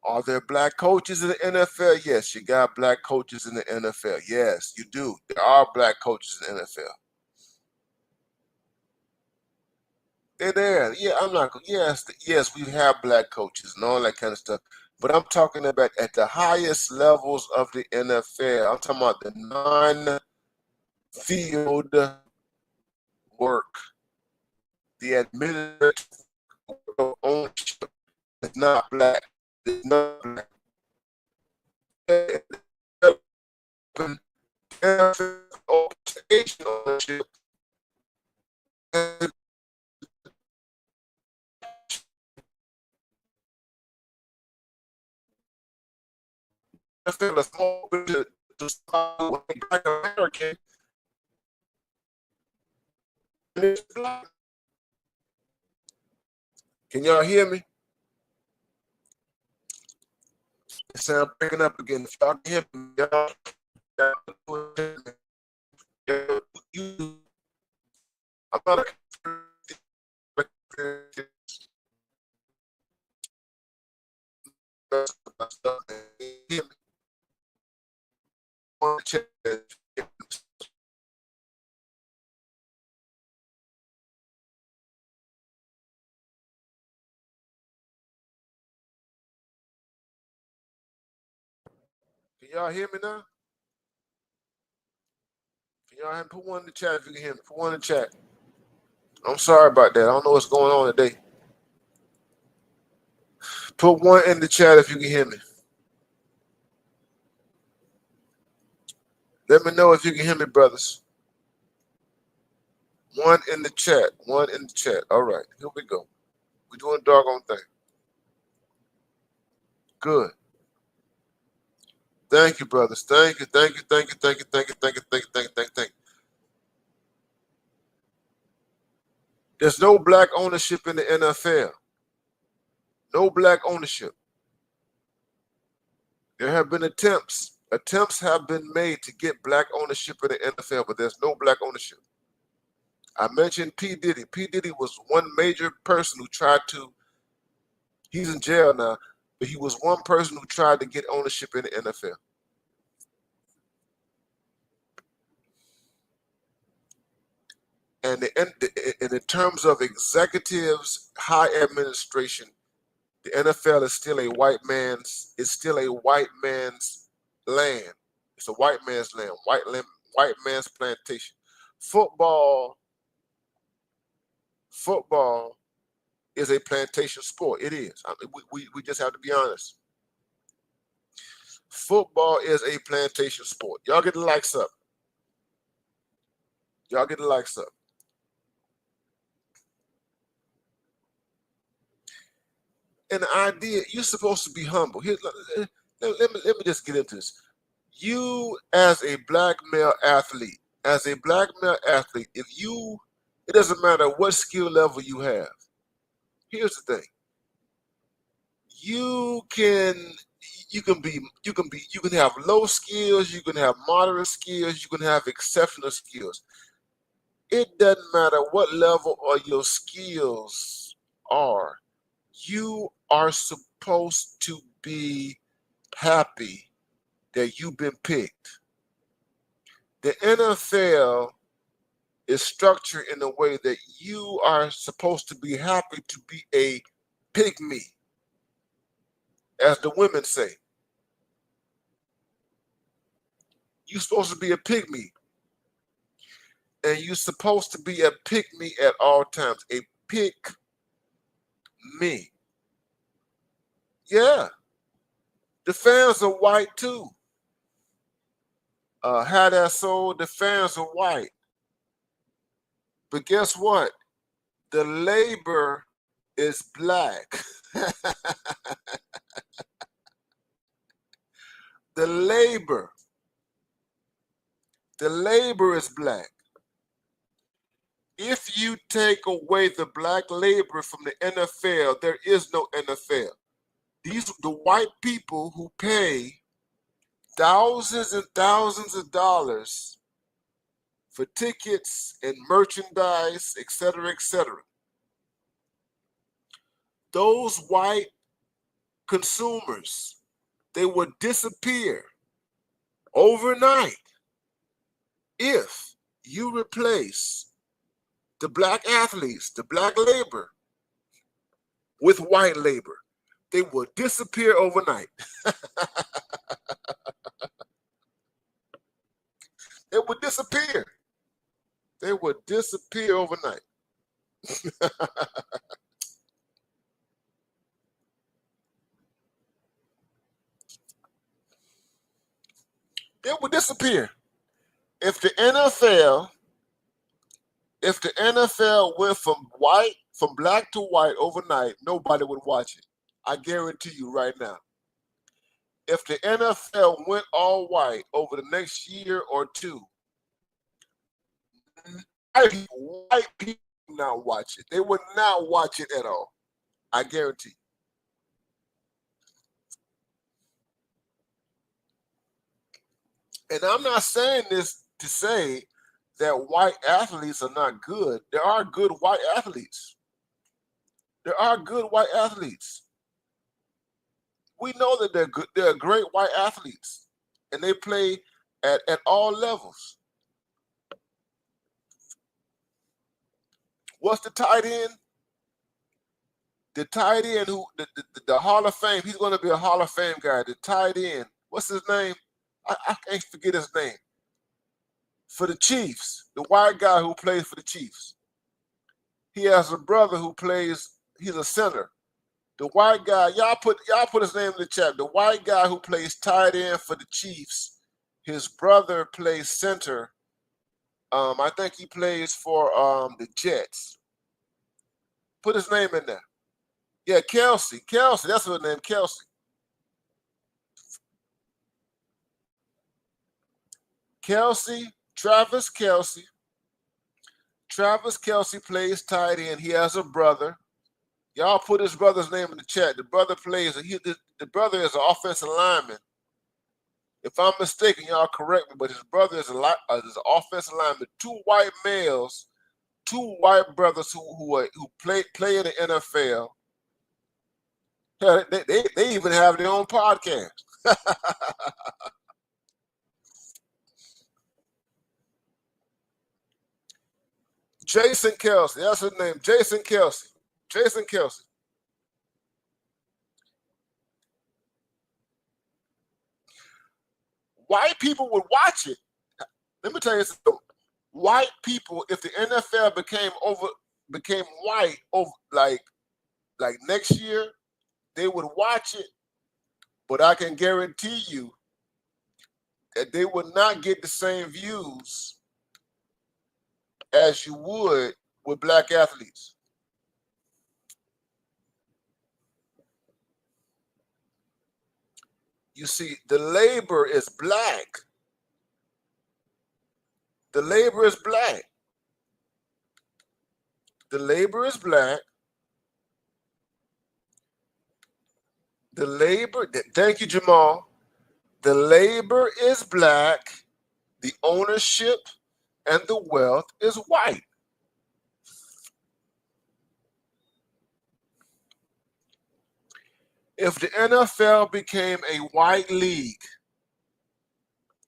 Are there black coaches in the NFL? Yes, you got black coaches in the NFL. Yes, you do. There are black coaches in the NFL. They're there. Yeah, I'm not. Yes, yes, we have black coaches and all that kind of stuff. But I'm talking about at the highest levels of the NFL. I'm talking about the non-field work, the administrative ownership is not black. It's not black. Ownership. I feel a small bit to start with Black American. Can y'all hear me? It sounds breaking up again. If y'all can hear me, I'm not Can y'all hear me now? Can y'all hear me? Put one in the chat if you can hear me. Put one in the chat. I'm sorry about that. I don't know what's going on today. Put one in the chat if you can hear me. Let me know if you can hear me, brothers. One in the chat. One in the chat. All right. Here we go. We're doing a doggone thing. Good. Thank you, brothers. Thank you. Thank you. Thank you. Thank you. Thank you. Thank you. Thank you. Thank you. Thank you. Thank you. There's no black ownership in the NFL. No black ownership. There have been attempts. Attempts have been made to get black ownership in the NFL, but there's no black ownership. I mentioned P. Diddy. P. Diddy was one major person who tried to, he's in jail now, but he was one person who tried to get ownership in the NFL. And in terms of executives, high administration, the NFL is still a white man's. It's still a white man's land. It's a white man's land. White man's plantation. Football is a plantation sport. It is. I mean, we just have to be honest. Football is a plantation sport. Y'all get the likes up. Y'all get the likes up. And the idea, you're supposed to be humble. Here, let me just get into this. You as a black male athlete, it doesn't matter what skill level you have. Here's the thing. You can have low skills, you can have moderate skills, you can have exceptional skills. It doesn't matter what level of your skills are. You are supposed to be happy that you've been picked. The NFL is structured in a way that you are supposed to be happy to be a pygmy, as the women say. You're supposed to be a pygmy. And you're supposed to be a pygmy at all times. A pick me. Yeah. The fans are white too. How that sold, the fans are white. But guess what? The labor is black. The labor is black. If you take away the black labor from the NFL, there is no NFL. The white people who pay thousands and thousands of dollars for tickets and merchandise, etc., etc. Those white consumers, they would disappear overnight if you replace the black athletes, the black labor, with white labor. They will disappear overnight. They would disappear. They would disappear overnight. They would disappear. If the NFL went from black to white overnight, nobody would watch it. I guarantee you right now. If the NFL went all white over the next year or two, white people would not watch it. They would not watch it at all. I guarantee. And I'm not saying this to say that white athletes are not good. There are good white athletes. There are good white athletes. We know that they're good. They're great white athletes, and they play at all levels. What's the tight end? The tight end who the Hall of Fame. He's going to be a Hall of Fame guy. The tight end. What's his name? I can't forget his name. For the Chiefs, the white guy who plays for the Chiefs. He has a brother who plays. He's a center. The white guy, y'all put his name in the chat. The white guy who plays tight end for the Chiefs, his brother plays center. I think he plays for the Jets. Put his name in there. Yeah, Kelsey, that's his name, Kelsey. Travis Kelsey. Travis Kelsey plays tight end. He has a brother. Y'all put his brother's name in the chat. The brother plays. The brother is an offensive lineman. If I'm mistaken, y'all correct me. But his brother is an offensive lineman. Two white males, two white brothers who play in the NFL. Hell, they even have their own podcast. Jason Kelsey. That's his name. Jason Kelsey. Jason Kelsey. White people would watch it. Let me tell you something. White people, if the NFL became white over like next year, they would watch it. But I can guarantee you that they would not get the same views as you would with black athletes. You see, the labor is black. The labor is black. The labor is black. The labor, thank you, Jamal. The labor is black. The ownership and the wealth is white. If the NFL became a white league,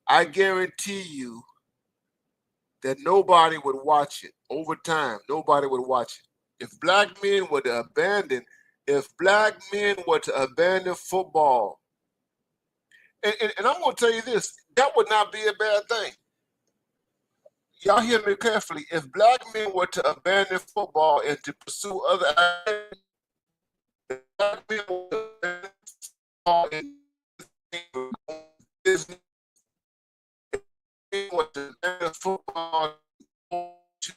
I guarantee you that nobody would watch it. Over time, nobody would watch it. If black men were to abandon football, and I'm going to tell you this, that would not be a bad thing. Y'all hear me carefully. If black men were to abandon football and to pursue other activities, black men were to abandon football and business, were to abandon football to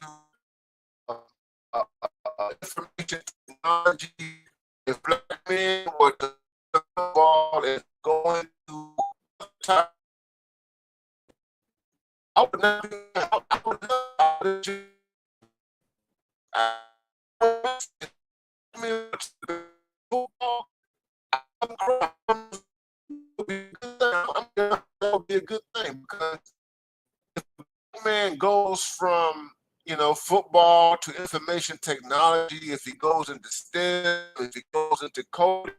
information technology, if black men were to football and going to time, I would not be. I would not be. Football. I'm know, football to information technology, if he goes into STEM, if he goes into coding,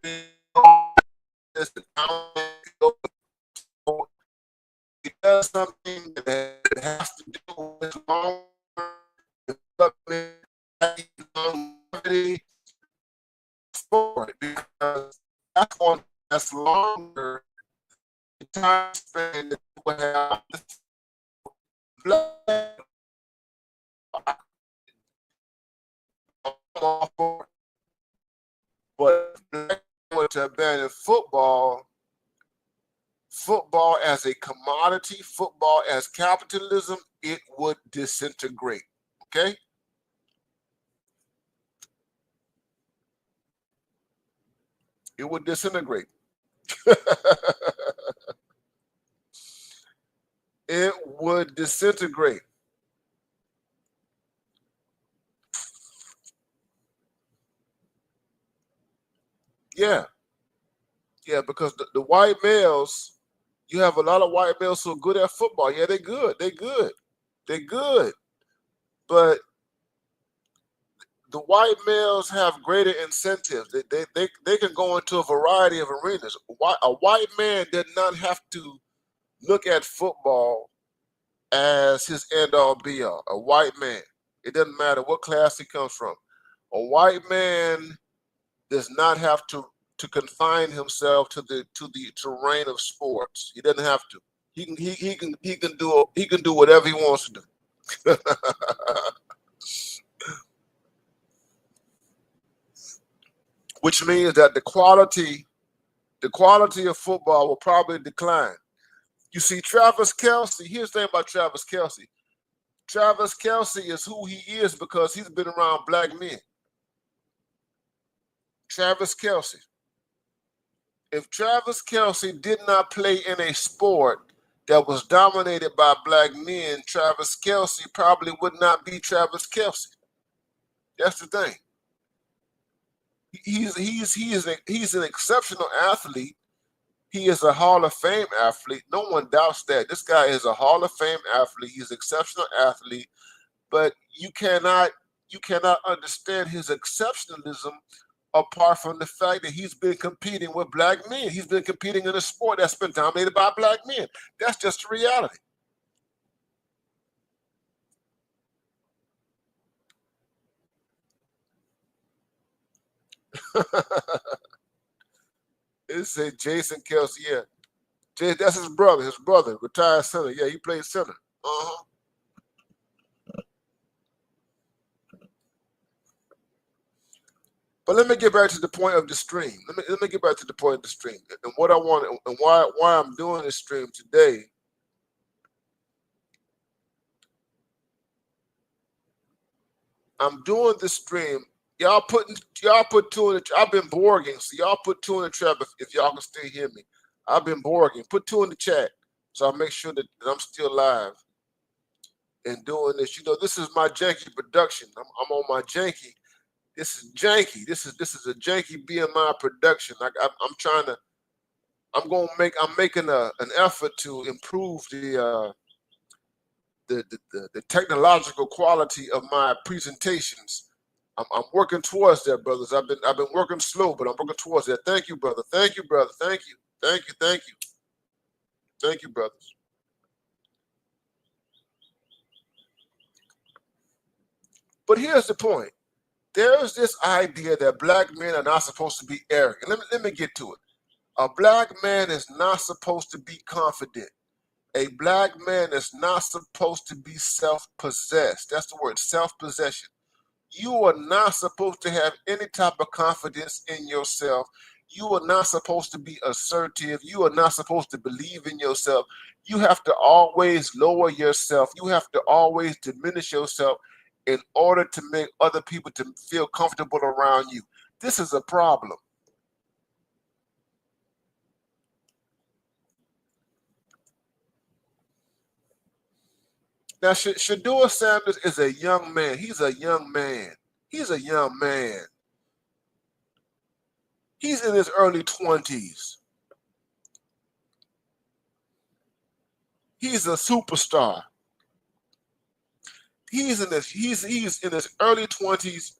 he does something that has to do with long development, longevity for it, because that's longer time span that you will have. But to abandon football as a commodity, football as capitalism, it would disintegrate. Okay? It would disintegrate. It would disintegrate. Yeah. Yeah, because the white males, you have a lot of white males who are good at football. Yeah, they're good. They're good. They're good. But the white males have greater incentives. They can go into a variety of arenas. A white man did not have to look at football as his end-all be-all. A white man. It doesn't matter what class he comes from. A white man does not have to confine himself to the terrain of sports. He doesn't have to. He can do whatever he wants to do. Which means that the quality of football will probably decline. You see, Travis Kelce, here's the thing about Travis Kelce. Travis Kelce is who he is because he's been around black men. Travis Kelce. If Travis Kelce did not play in a sport that was dominated by black men, Travis Kelce probably would not be Travis Kelce. That's the thing. He's an exceptional athlete. He is a Hall of Fame athlete. No one doubts that. This guy is a Hall of Fame athlete. He's an exceptional athlete, but you cannot understand his exceptionalism apart from the fact that he's been competing with black men. He's been competing in a sport that's been dominated by black men. That's just the reality. It said Jason Kelce, yeah. That's his brother, retired center. Yeah, he played center. Uh-huh. But let me get back to the point of the stream. Let me get back to the point of the stream and what I want and why I'm doing this stream today. I'm doing this stream. Y'all put two in the. I've been borging, so y'all put two in the chat if y'all can still hear me. I've been borging. Put two in the chat so I make sure that I'm still live and doing this. You know, this is my janky production. I'm on my janky. This is janky. This is a janky BMI production. I'm trying to. I'm making an effort to improve the technological quality of my presentations. I'm working towards that, brothers. I've been working slow, but I'm working towards that. Thank you, brother. Thank you, brother. Thank you. Thank you. Thank you. Thank you, brothers. But here's the point. There's this idea that black men are not supposed to be arrogant. Let me get to it. A black man is not supposed to be confident. A black man is not supposed to be self-possessed. That's the word, self-possession. You are not supposed to have any type of confidence in yourself. You are not supposed to be assertive. You are not supposed to believe in yourself. You have to always lower yourself. You have to always diminish yourself in order to make other people to feel comfortable around you. This is a problem. Now, Sheduer Sanders is a young man. He's a young man. He's a young man. He's in his early 20s. He's a superstar. He's in his early 20s.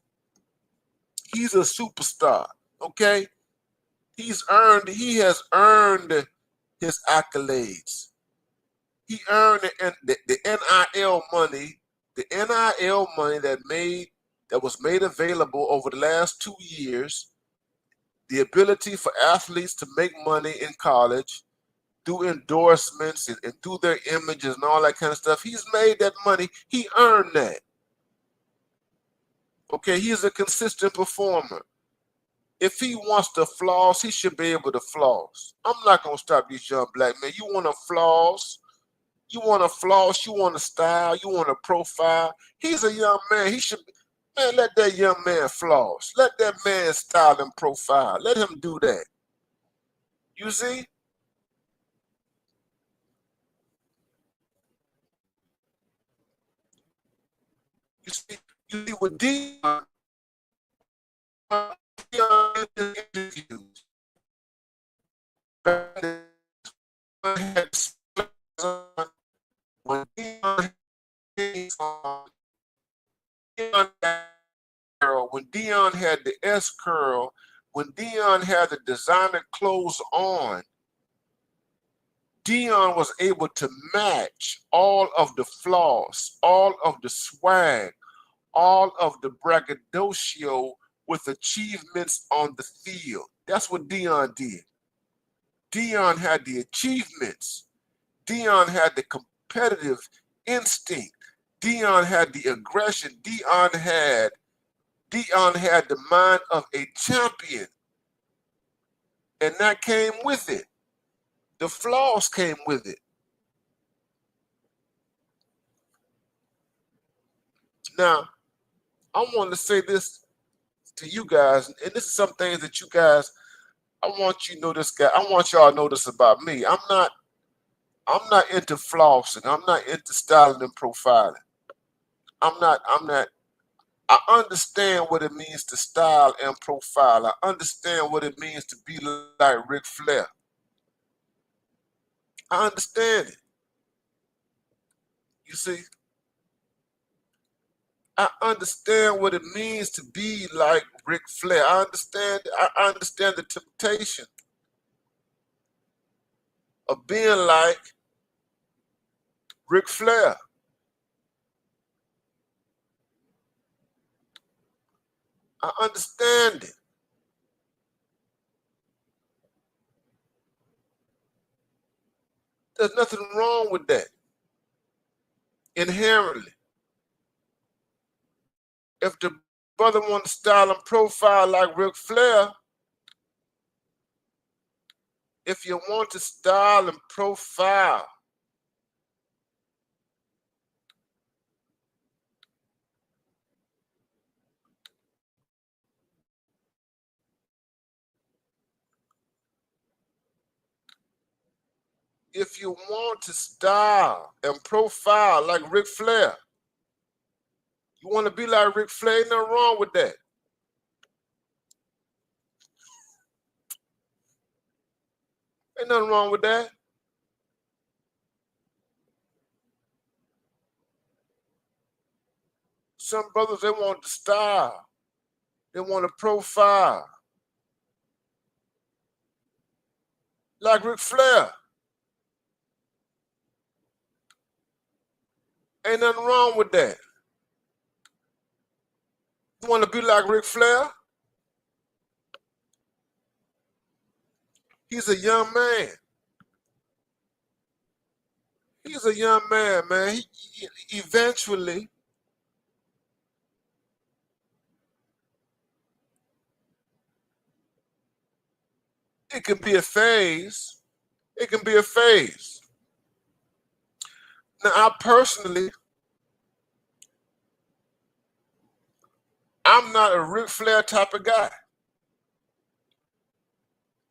He's a superstar. Okay, he has earned his accolades. He earned the NIL money, that was made available over the last 2 years. The ability for athletes to make money in college through endorsements and through their images and all that kind of stuff. He's made that money. He earned that. Okay, he's a consistent performer. If he wants to floss, he should be able to floss. I'm not going to stop these young black men. You want to floss? You want to floss? You want to style? You want to profile? He's a young man. He should, man, let that young man floss. Let that man style and profile. Let him do that. You see? You see what Deion interviews. When Deion had the S curl, when Deion had the designer clothes on, Deion was able to match all of the flaws, all of the swag, all of the braggadocio with achievements on the field. That's what Deion did. Deion had the achievements. Deion had the competitive instinct. Deion had the aggression. Deion had the mind of a champion. And that came with it. The flaws came with it. Now, I want to say this to you guys, and this is some things that you guys, I want you to know this guy. I want y'all to know this about me. I'm not into flossing. I'm not into styling and profiling. I understand what it means to style and profile. I understand what it means to be like Ric Flair. I understand it. You see, I understand what it means to be like Ric Flair. I understand the temptation of being like Ric Flair. I understand it. There's nothing wrong with that inherently. If the brother wants to style and profile like Ric Flair, if you want to style and profile if you want to style and profile like Ric Flair, you want to be like Ric Flair, ain't nothing wrong with that. Ain't nothing wrong with that. Some brothers, they want to style. They want to profile like Ric Flair. Ain't nothing wrong with that. You want to be like Ric Flair? He's a young man. He's a young man, man. He eventually, it can be a phase. It can be a phase. Now, I'm not a Ric Flair type of guy.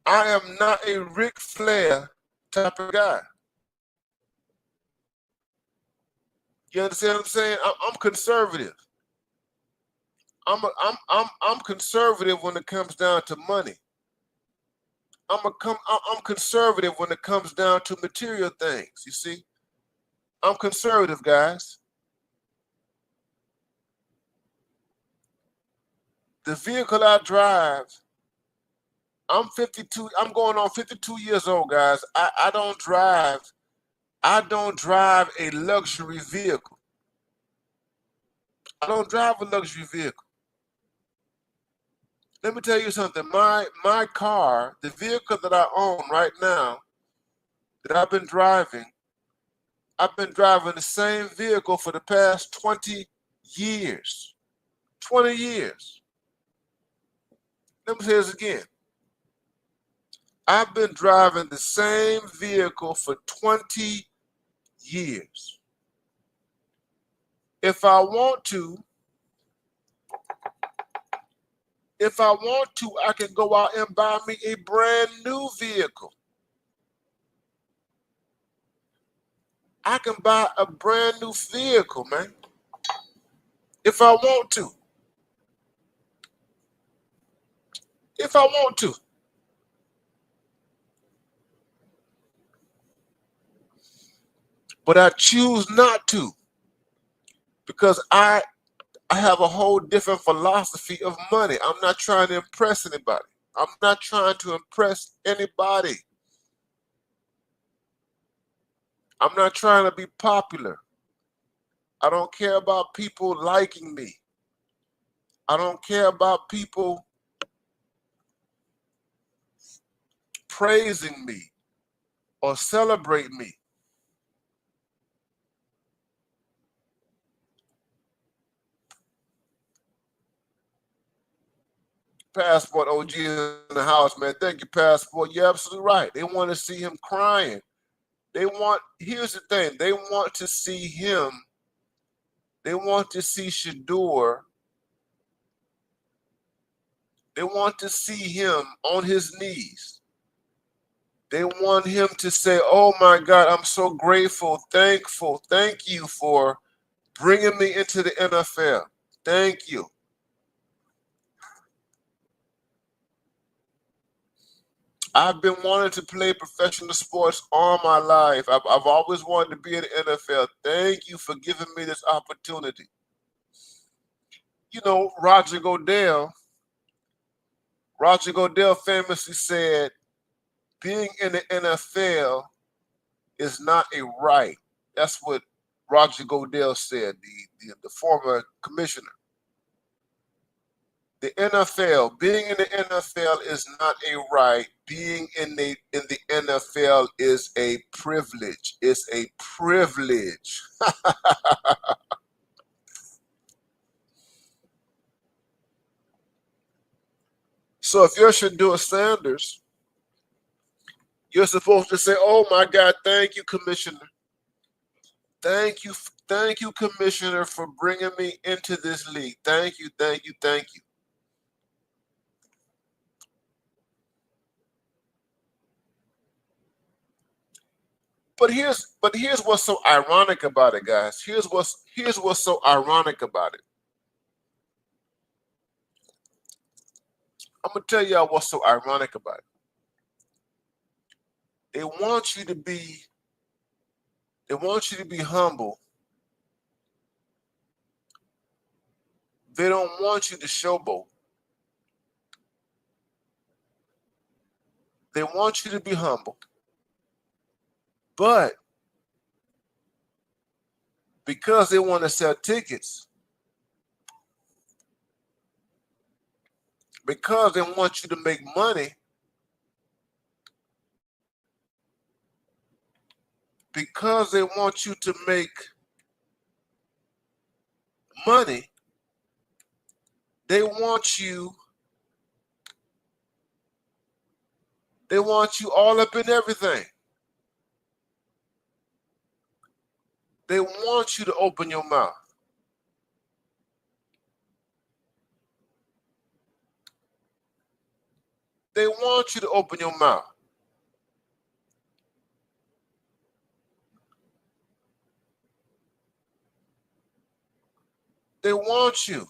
I am not a Ric Flair type of guy. You understand what I'm saying? I'm conservative. I'm conservative when it comes down to money. I'm conservative when it comes down to material things. You see, I'm conservative, guys. The vehicle I drive, I'm 52. I'm going on 52 years old, guys. I don't drive a luxury vehicle. I don't drive a luxury vehicle. Let me tell you something. My car, the vehicle that I own right now, that I've been driving the same vehicle for the past 20 years. 20 years. Let me say this again. I've been driving the same vehicle for 20 years. If I want to, I can go out and buy me a brand new vehicle. I can buy a brand new vehicle, man. If I want to. If I want to. But I choose not to, because I have a whole different philosophy of money. I'm not trying to impress anybody. I'm not trying to impress anybody. I'm not trying to be popular. I don't care about people liking me. I don't care about people praising me or celebrating me. Passport OG in the house, man. Thank you, Passport. You're absolutely right. They want to see him crying. Here's the thing, they want to see him, they want to see Sheduer, they want to see him on his knees. They want him to say, oh my God, I'm so grateful, thankful, thank you for bringing me into the NFL. Thank you. I've been wanting to play professional sports all my life. I've always wanted to be in the NFL. Thank you for giving me this opportunity. You know, Roger Goodell famously said, being in the NFL is not a right. That's what Roger Goodell said, the former commissioner. The NFL, being in the NFL is not a right. Being in the NFL is a privilege. It's a privilege. So if you're Deion Sanders, you're supposed to say, oh my God, thank you, Commissioner. Thank you, Commissioner, for bringing me into this league. Thank you, thank you, thank you. But here's what's so ironic about it, guys. Here's what's so ironic about it. I'm gonna tell y'all what's so ironic about it. They want you to be humble. They don't want you to showboat. They want you to be humble. But because they want to sell tickets, because they want you to make money, because they want you to make money, they want you all up in everything. They want you to open your mouth. They want you to open your mouth. They want you.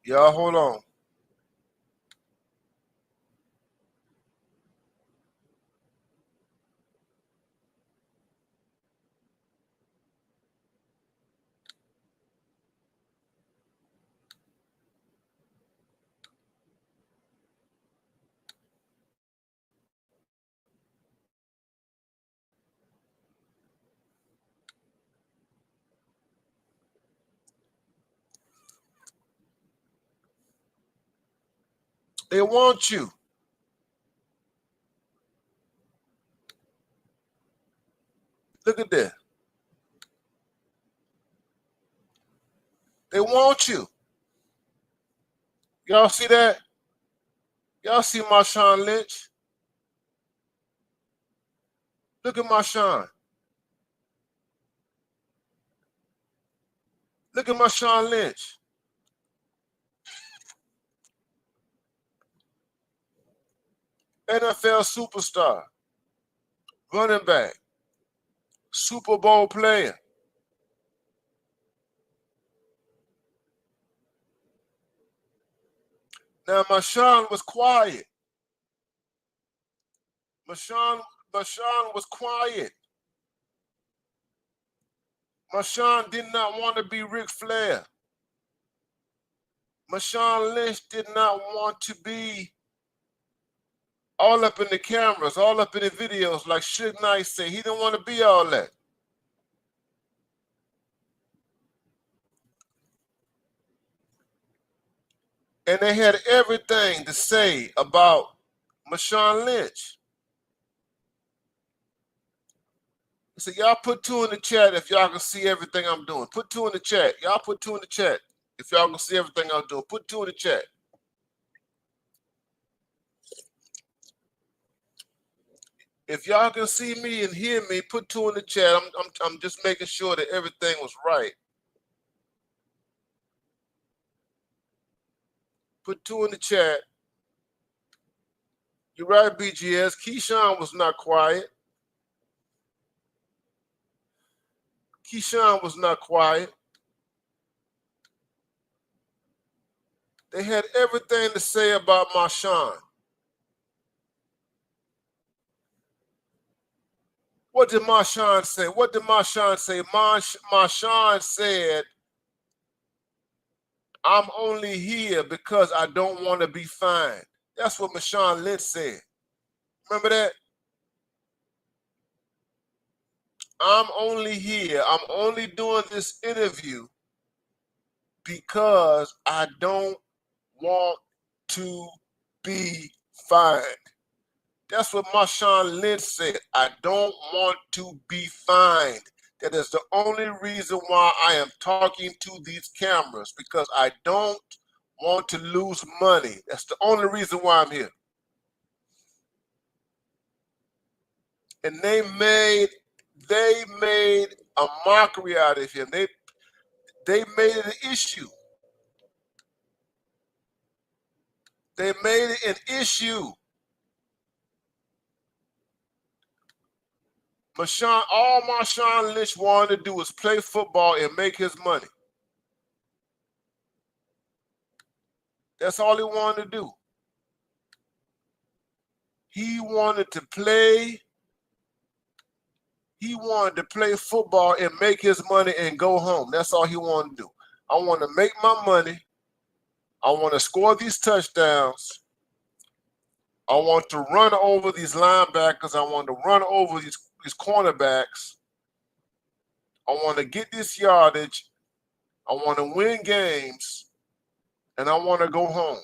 Y'all hold on. They want you. Look at that. They want you. Y'all see that? Y'all see Marshawn Lynch? Look at Marshawn. Look at Marshawn Lynch. NFL superstar. Running back. Super Bowl player. Now Marshawn was quiet. Marshawn was quiet. Marshawn did not want to be Ric Flair. Marshawn Lynch did not want to be all up in the cameras, all up in the videos, like Suge Knight said. He didn't want to be all that. And they had everything to say about Marshawn Lynch. So y'all put 2 in the chat if y'all can see everything I'm doing. Put 2 in the chat. Y'all put 2 in the chat if y'all can see everything I'm doing. Put 2 in the chat. If y'all can see me and hear me, put 2 in the chat. I'm just making sure that everything was right. Put 2 in the chat. You're right, BGS. Keyshawn was not quiet. Keyshawn was not quiet. They had everything to say about Marshawn. What did Marshawn say? What did Marshawn say? Marshawn said, I'm only here because I don't want to be fined. That's what Marshawn Lynch said. Remember that? I'm only here. I'm only doing this interview because I don't want to be fined. That's what Marshawn Lynch said. I don't want to be fined. That is the only reason why I am talking to these cameras, because I don't want to lose money. That's the only reason why I'm here. And they made a mockery out of him. They made it an issue. They made it an issue. All Marshawn Lynch wanted to do was play football and make his money. That's all he wanted to do. He wanted to play football and make his money and go home. That's all he wanted to do. I want to make my money. I want to score these touchdowns. I want to run over these linebackers. I want to run over these cornerbacks. I want to get this yardage. I want to win games. And I want to go home.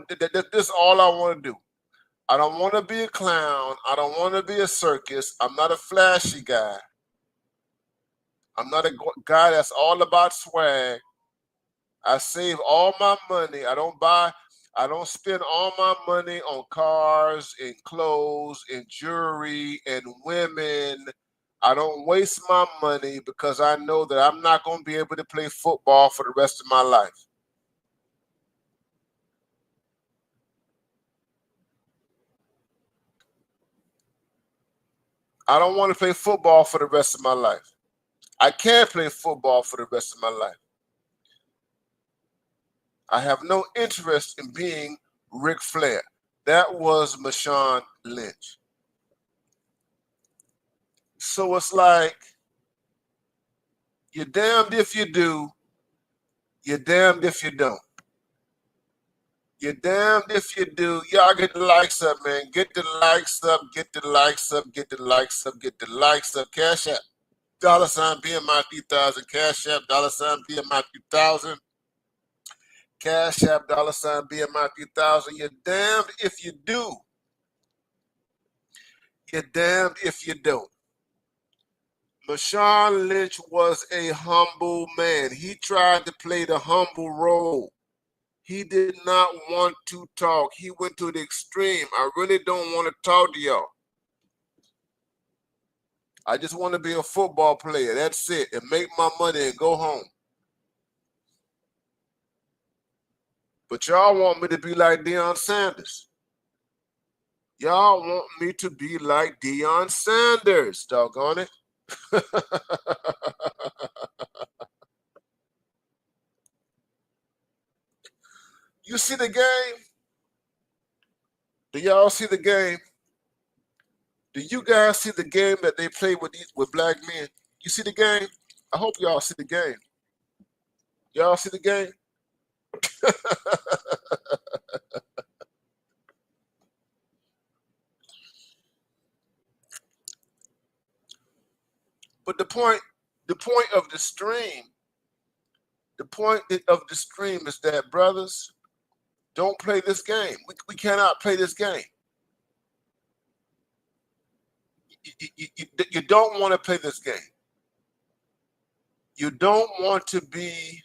This is all I want to do. I don't want to be a clown. I don't want to be a circus. I'm not a flashy guy. I'm not a guy that's all about swag. I save all my money. I don't spend all my money on cars and clothes and jewelry and women. I don't waste my money because I know that I'm not going to be able to play football for the rest of my life. I don't want to play football for the rest of my life. I can't play football for the rest of my life. I have no interest in being Ric Flair. That was Marshawn Lynch. So it's like, you're damned if you do, you're damned if you don't. You're damned if you do. Y'all get the likes up, man. Get the likes up, get the likes up, get the likes up, get the likes up. Cash App. $ BMI 3000. Cash App, $ BMI 3000. Cash App, $ BMI 3000. You're damned if you do. You're damned if you don't. Marshawn Lynch was a humble man. He tried to play the humble role. He did not want to talk. He went to the extreme. I really don't want to talk to y'all. I just want to be a football player. That's it. And make my money and go home. But y'all want me to be like Deion Sanders. Y'all want me to be like Deion Sanders. Doggone it. You see the game? Do y'all see the game? Do you guys see the game that they play with black men? You see the game? I hope y'all see the game. Y'all see the game? But the point of the stream is that, brothers, don't play this game. We cannot play this game. You don't want to play this game. You don't want to be,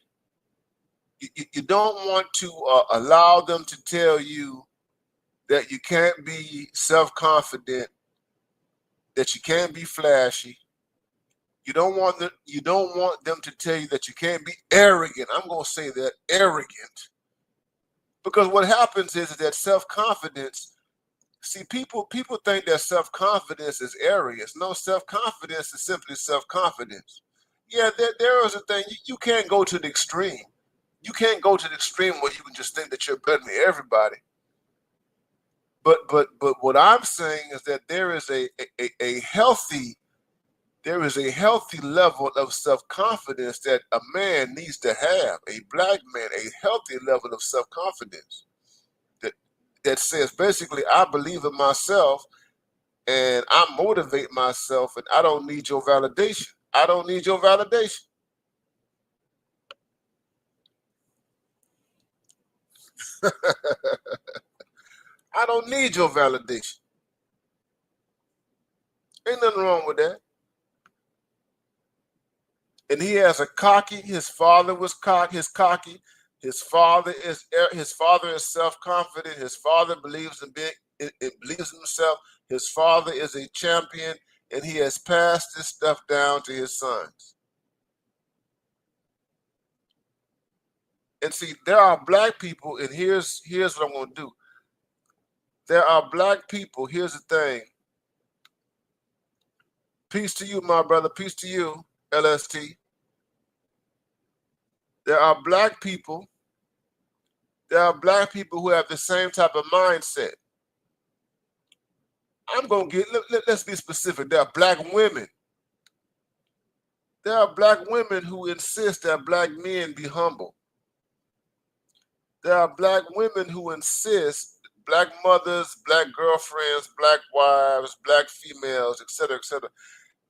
you don't want to allow them to tell you that you can't be self-confident, that you can't be flashy. You don't want them to tell you that you can't be arrogant. I'm going to say that, arrogant. Because what happens is that self-confidence, see, people think that self-confidence is arrogance. No, self-confidence is simply self-confidence. Yeah, there is a thing. You can't go to the extreme. You can't go to the extreme where you can just think that you're better than everybody. But what I'm saying is that there is a healthy level of self-confidence that a man needs to have. A black man, a healthy level of self-confidence that says basically, I believe in myself and I motivate myself and I don't need your validation. I don't need your validation. I don't need your validation. Ain't nothing wrong with that. And he has a cocky, his father was cocky, his father is self-confident, his father believes believes in himself, his father is a champion, and he has passed this stuff down to his sons. And see, there are black people, and here's what I'm going to do. There are black people, here's the thing. Peace to you, my brother, peace to you, LST. There are black people who have the same type of mindset. I'm going to let's be specific. There are black women. There are black women who insist that black men be humble. There are black women who insist, black mothers, black girlfriends, black wives, black females, etc., etc.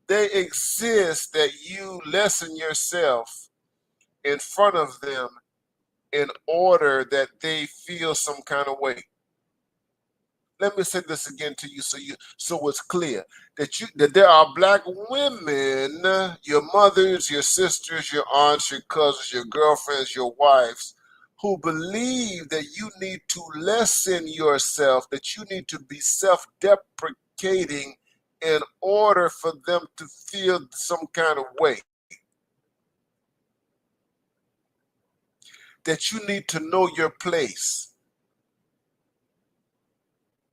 They insist that you lessen yourself in front of them in order that they feel some kind of way. Let me say this again to you so it's clear that there are black women, your mothers, your sisters, your aunts, your cousins, your girlfriends, your wives, who believe that you need to lessen yourself, that you need to be self-deprecating in order for them to feel some kind of way. That you need to know your place.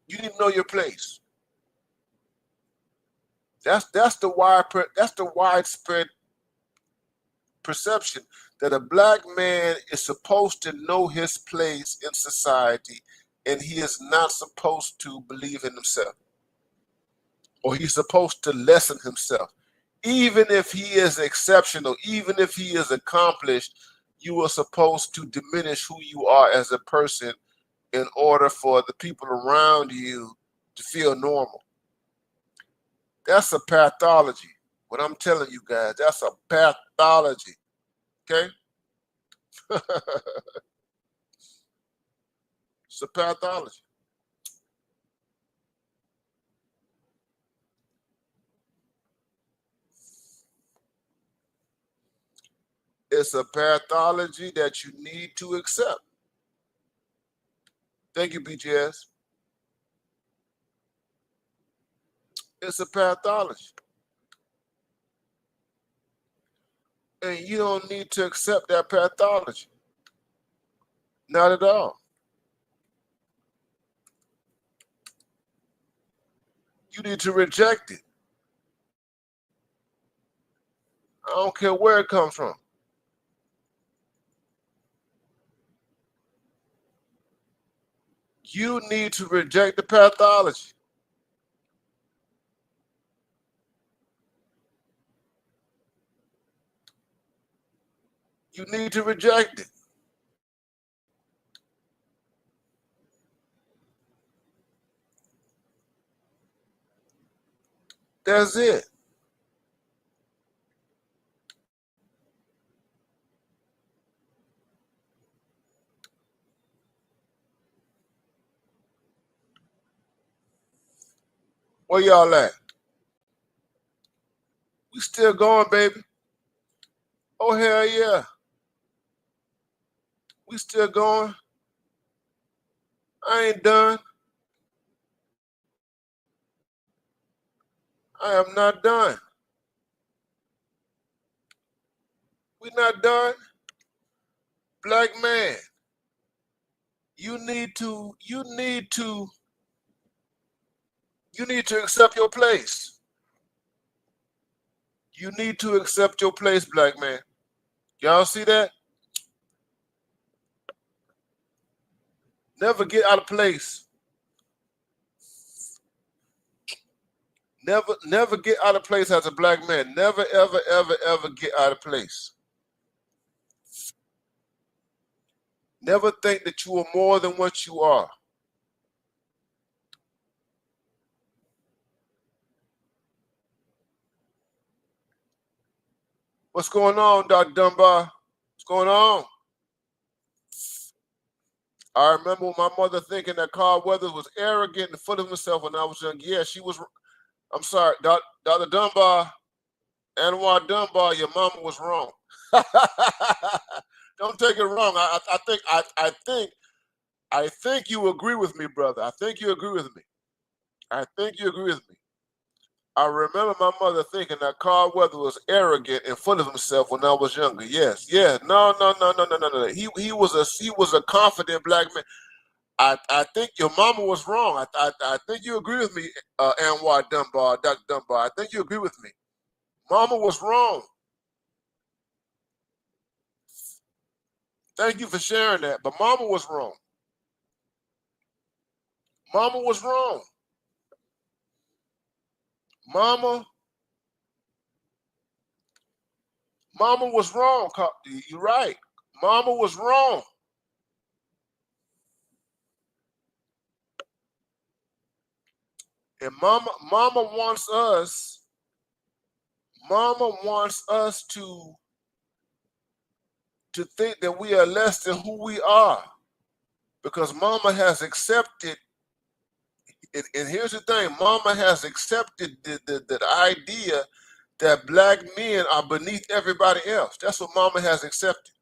You need to know your place. That's the widespread perception that a black man is supposed to know his place in society, and he is not supposed to believe in himself, or he's supposed to lessen himself. Even if he is exceptional, even if he is accomplished, you are supposed to diminish who you are as a person in order for the people around you to feel normal. That's a pathology. What I'm telling you guys, that's a pathology. Okay? It's a pathology. It's a pathology that you need to accept. Thank you, BGS. It's a pathology. And you don't need to accept that pathology. Not at all. You need to reject it. I don't care where it comes from. You need to reject the pathology. You need to reject it. That's it. Where y'all at? We still going, baby. Oh, hell yeah. We still going. I ain't done. I am not done. We not done. Black man, you need to accept your place. You need to accept your place, black man. Y'all see that? Never get out of place. Never get out of place as a black man. Never, ever, ever, ever get out of place. Never think that you are more than what you are. What's going on, Dr. Dunbar? What's going on? I remember my mother thinking that Carl Weathers was arrogant and full of himself when I was young. Yeah, she was. I'm sorry, Dr. Dunbar, Anwar Dunbar, your mama was wrong. Don't take it wrong. I think you agree with me, brother. I think you agree with me. I think you agree with me. I remember my mother thinking that Carl Weathers was arrogant and full of himself when I was younger. Yes, yeah. No. He was a confident black man. I think your mama was wrong. I think you agree with me, Anwar Dunbar, Dr. Dunbar. I think you agree with me. Mama was wrong. Thank you for sharing that. But mama was wrong. Mama was wrong. Mama was wrong. You're right. Mama was wrong. And mama wants us to think that we are less than who we are, because mama has accepted, and here's the thing, mama has accepted the idea that black men are beneath everybody else. That's what mama has accepted.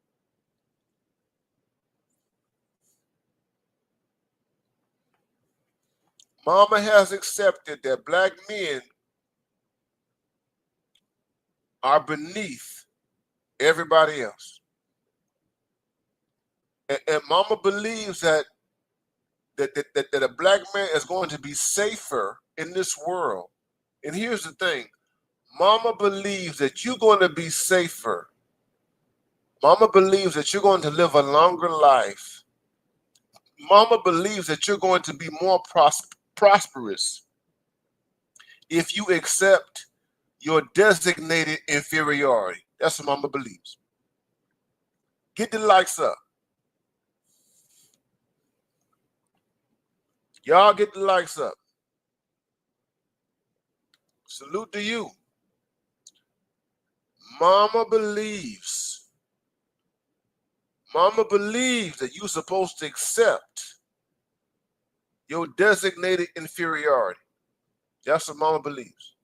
Mama has accepted that black men are beneath everybody else. And mama believes that a black man is going to be safer in this world. And here's the thing, mama believes that you're going to be safer. Mama believes that you're going to live a longer life. Mama believes that you're going to be more prosperous if you accept your designated inferiority. That's what Mama believes. Get the likes up. Y'all get the likes up. Salute to you. Mama believes that you're supposed to accept your designated inferiority. That's what Mama believes.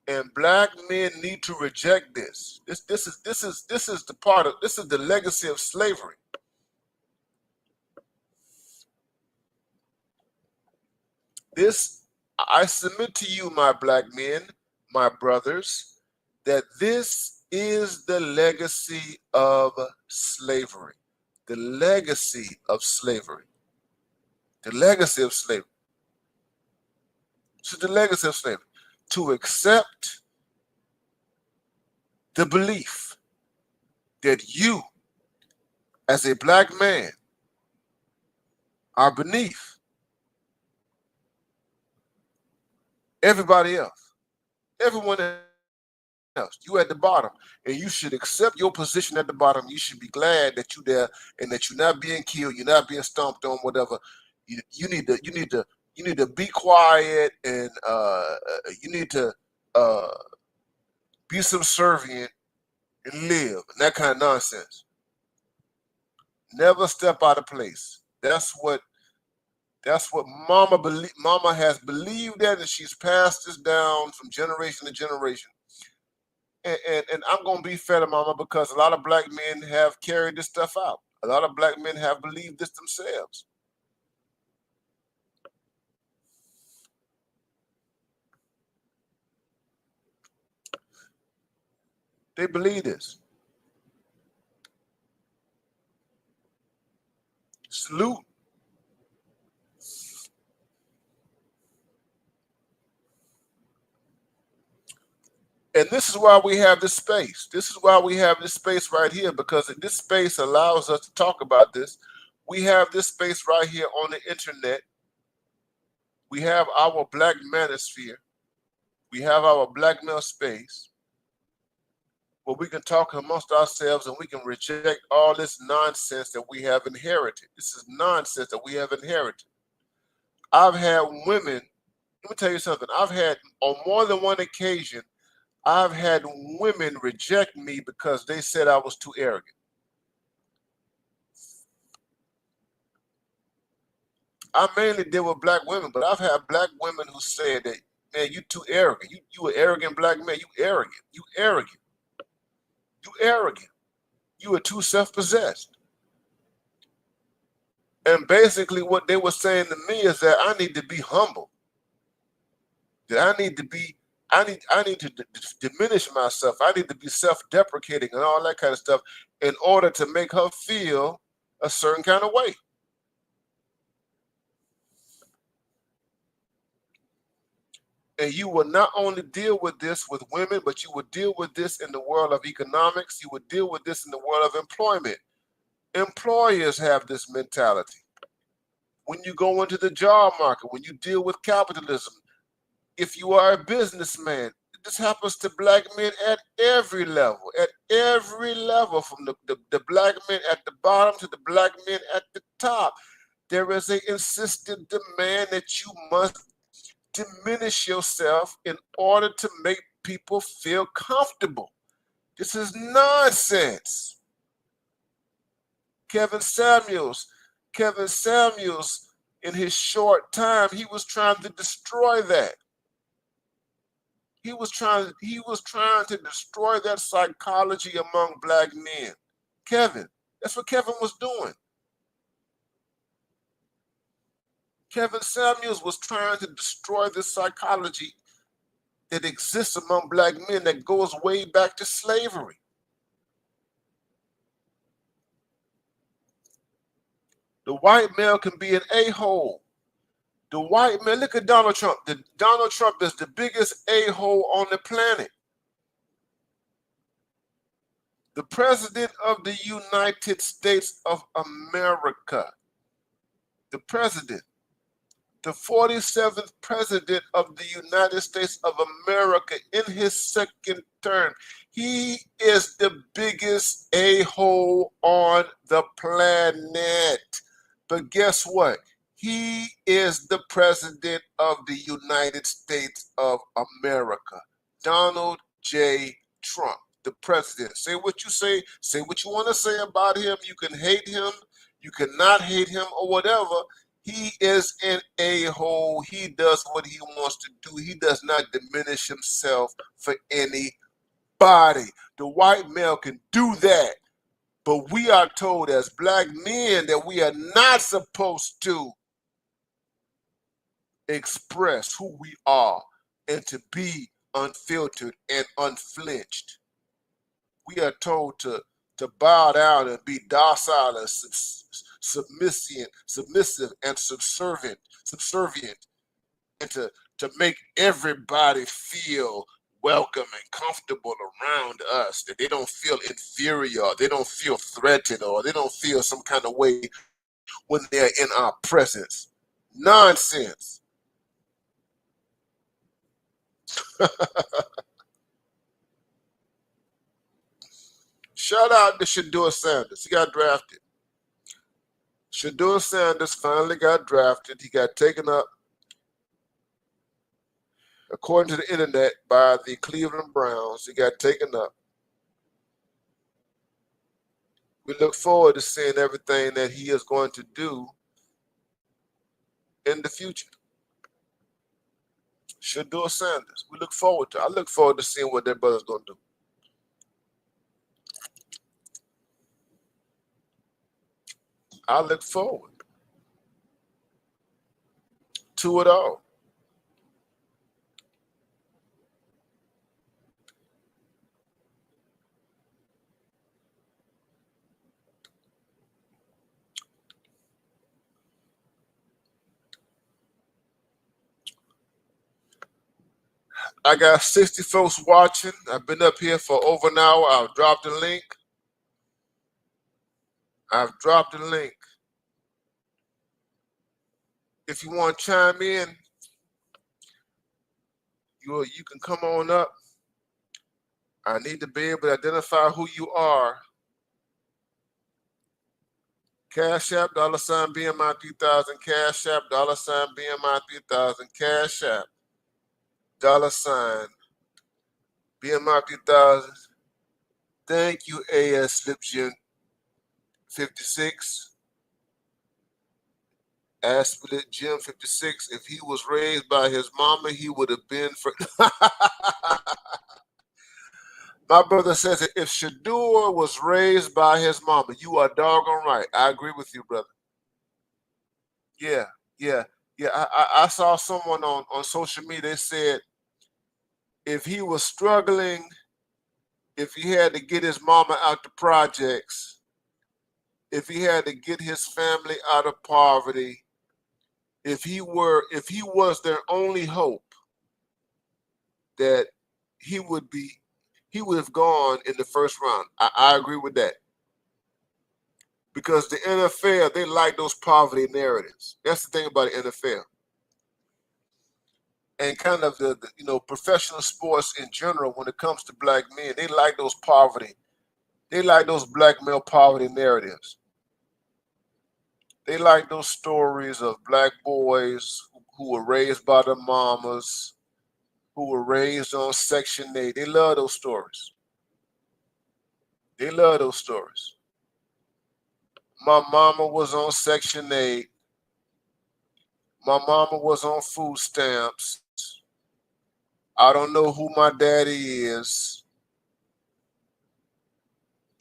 And black men need to reject this. This is the legacy of slavery. This, I submit to you, my black men, my brothers, that this is the legacy of slavery. The legacy of slavery. The legacy of slavery. So the legacy of slavery. To accept the belief that you, as a black man, are beneath everybody else, everyone else. You at the bottom, and you should accept your position at the bottom. You should be glad that you're there and that you're not being killed, you're not being stomped on, whatever. You need to be quiet, and you need to be subservient and live, and that kind of nonsense. Never step out of place. That's what Mama has believed that, and she's passed this down from generation to generation. And I'm gonna be fair to Mama, because a lot of black men have carried this stuff out. A lot of black men have believed this themselves. They believe this. Salute. And this is why we have this space. This is why we have this space right here, because this space allows us to talk about this. We have this space right here on the internet. We have our black manosphere. We have our black male space where we can talk amongst ourselves, and we can reject all this nonsense that we have inherited. This is nonsense that we have inherited. I've had women, let me tell you something. I've had, on more than one occasion, I've had women reject me because they said I was too arrogant. I mainly deal with black women, but I've had black women who said that, man, you too arrogant. You an arrogant black man. You arrogant. You arrogant. You arrogant. You are too self-possessed. And basically what they were saying to me is that I need to be humble. That I need to diminish myself. I need to be self-deprecating and all that kind of stuff in order to make her feel a certain kind of way. And you will not only deal with this with women, but you will deal with this in the world of economics. You will deal with this in the world of employment. Employers have this mentality. When you go into the job market, when you deal with capitalism, if you are a businessman, this happens to black men at every level, from the black men at the bottom to the black men at the top. There is an insistent demand that you must diminish yourself in order to make people feel comfortable. This is nonsense. Kevin Samuels, in his short time, he was trying to destroy that. He was trying to destroy that psychology among black men. Kevin, that's what Kevin was doing. Kevin Samuels was trying to destroy this psychology that exists among black men that goes way back to slavery. The white male can be an a-hole. The white man, look at Donald Trump. Donald Trump is the biggest a-hole on the planet. The president of the United States of America. The president. The 47th president of the United States of America in his second term. He is the biggest a-hole on the planet. But guess what? He is the president of the United States of America. Donald J. Trump, the president. Say what you say what you want to say about him. You can hate him, you cannot hate him or whatever. He is an a-hole. He does what he wants to do. He does not diminish himself for anybody. The white male can do that. But we are told as black men that we are not supposed to express who we are and to be unfiltered and unflinched. We are told to bow down and be docile and submissive and subservient, and to make everybody feel welcome and comfortable around us, that they don't feel inferior, they don't feel threatened, or they don't feel some kind of way when they're in our presence. Nonsense. Shout out to Sheduer Sanders. He got drafted. Sheduer Sanders finally got drafted. He got taken up, according to the internet, by the Cleveland Browns. He got taken up. We look forward to seeing everything that he is going to do in the future. Sheduer Sanders. I look forward to seeing what that brother's going to do. I look forward to it all. I got 60 folks watching. I've been up here for over an hour. I've dropped the link. If you want to chime in, you can come on up. I need to be able to identify who you are. Cash App, $ BMI 3000. Cash App, $ BMI 3000. Cash App, $ BMI 3000. Thank you, AS Slipgen 56. Asplit Jim 56. If he was raised by his mama, he would have been for. My brother says that if Sheduer was raised by his mama, you are doggone right. I agree with you, brother. Yeah. I saw someone on social media. They said if he was struggling, if he had to get his mama out the projects, if he had to get his family out of poverty, if he was their only hope, that he would have gone in the first round. I agree with that. Because the NFL, they like those poverty narratives. That's the thing about the NFL. And kind of the professional sports in general, when it comes to black men, they like those poverty. They like those black male poverty narratives. They like those stories of black boys who were raised by their mamas, who were raised on Section 8. They love those stories. My mama was on Section 8. My mama was on food stamps. I don't know who my daddy is.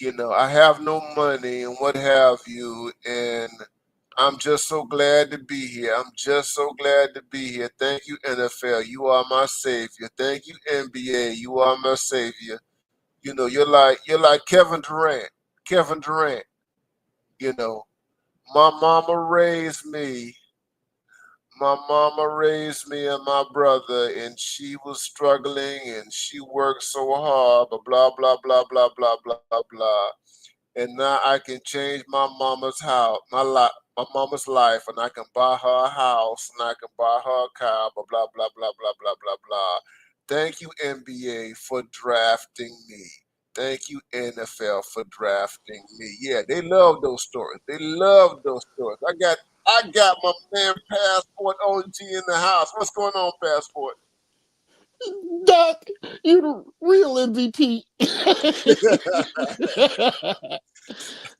I have no money and what have you. And I'm just so glad to be here. Thank you, NFL. You are my savior. Thank you, NBA. You are my savior. You're like Kevin Durant. My mama raised me. my mama raised me and my brother, and she was struggling, and she worked so hard, but blah blah blah blah blah blah blah. And now I can change my mama's house, my mama's life, and I can buy her a house, and I can buy her a car, blah blah blah blah blah blah blah blah. Thank you NBA for drafting me. Thank you NFL for drafting me. Yeah, they love those stories. They love those stories. I got my man Passport OG in the house. What's going on, Passport? Doc, you the real MVP.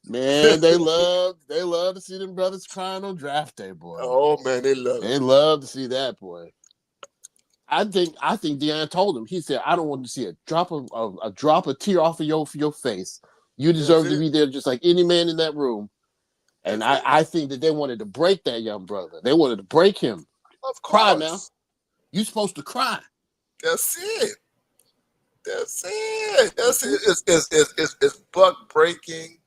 Man, they love to see them brothers crying on draft day, boy. Oh man, they love They it. love to see that, boy. I think Deion told him. He said, "I don't want to see a drop of tear off of your face. You That's deserve to it. be there just like any man in that room." And That's it. I think that they wanted to break that young brother. They wanted to break him. Of Cry now. course. You supposed to cry. That's it. That's it. That's Mm-hmm. it. It's buck breaking.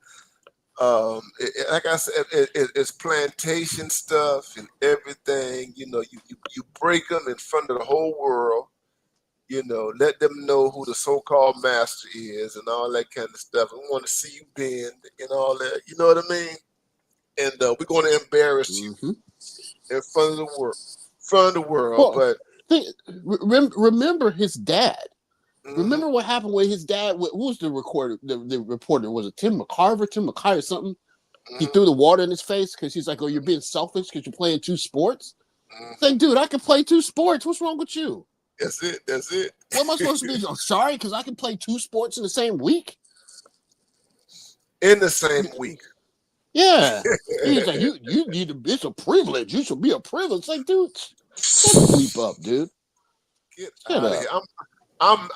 Like I said, it's plantation stuff and everything. You know, you break them in front of the whole world. You know, let them know who the so-called master is and all that kind of stuff. We want to see you bend and all that. You know what I mean? And we're going to embarrass you Mm-hmm. in front of the world. Front of the world, Well, but remember his dad. mm-hmm, Remember what happened with his dad? Who was the recorder? The reporter, was it Tim McCarver or something? He mm-hmm, threw the water in his face because he's like, "Oh, you're being selfish because you're playing two sports." It's mm-hmm. like, dude, I can play two sports. What's wrong with you? That's it. That's it. What am I supposed to be? I'm sorry because I can play two sports in the same week. In the same week. Yeah, he's like, you need to. It's a privilege. You should be a privilege. It's like, dude, shut the bleep up, dude. Get Shut out of here. up.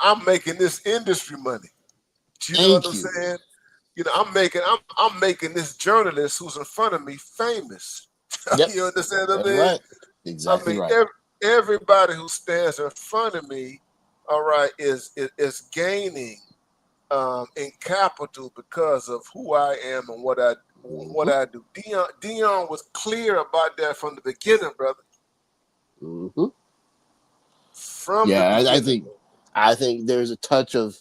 I'm making this industry money. You know what Thank I'm you. saying? You know, I'm making this journalist who's in front of me famous. Yep, You understand what I that's mean? right. I Exactly mean, right. everybody who stands in front of me, all right, is gaining in capital because of who I am and what Mm-hmm. I do. Deion was clear about that from the beginning, brother. Mm-hmm. From the Yeah, beginning, I think there's a touch of.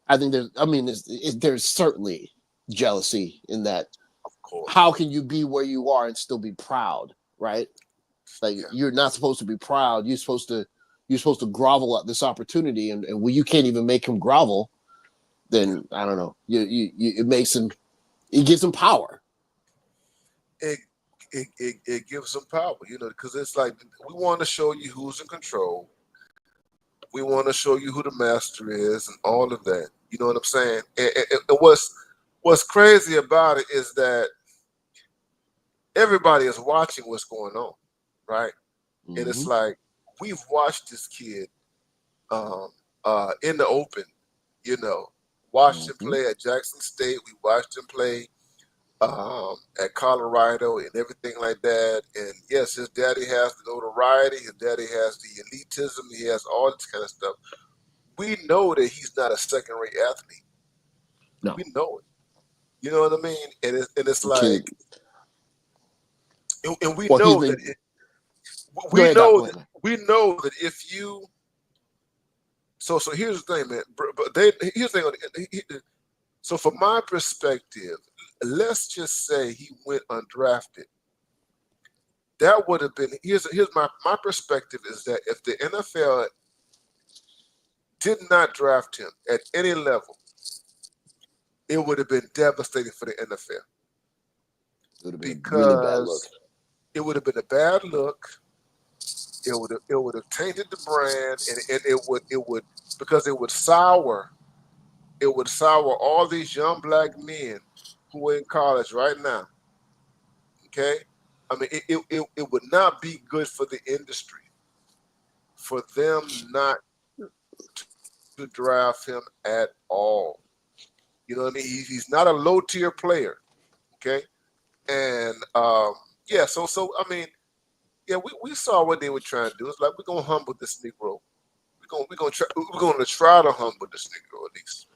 I think there's. I mean, there's certainly jealousy in that. of course. How can you be where you are and still be proud, right? Like Yeah. you're not supposed to be proud. You're supposed to grovel at this opportunity, and when you can't even make him grovel, Yeah. then I don't know. It makes him. It gives him power. It it gives them power, you know, because it's like we want to show you who's in control. We want to show you who the master is and all of that. You know what I'm saying? And what's crazy about it is that everybody is watching what's going on, right? And it's Mm-hmm. like we've watched this kid um, in the open, you know, watched him Mm-hmm. play at Jackson State. We watched him play at Colorado and everything like that. And yes, his daddy has the notoriety. His daddy has the elitism. He has all this kind of stuff. We know that he's not a second-rate athlete. No, We know it. You know what I mean? And it's kid. like, and we Well, he's know that been. Go we ahead, Doc. know Go that ahead. we know that if you so here's the thing, man. But here's the thing. So from my perspective, let's just say he went undrafted. That would have been here's my perspective is that if the NFL did not draft him at any level, it would have been devastating for the NFL It would have been a really bad look. because it would have been a bad look. It would have tainted the brand, and it would because it would sour all these young black men who are in college right now. Okay, I mean it would not be good for the industry for them not to draft him at all. You know what I mean? He's not a low tier player. Okay, and yeah, so I mean, yeah, we saw what they were trying to do. It's like we're gonna humble this Negro. We're gonna try to humble this Negro at least.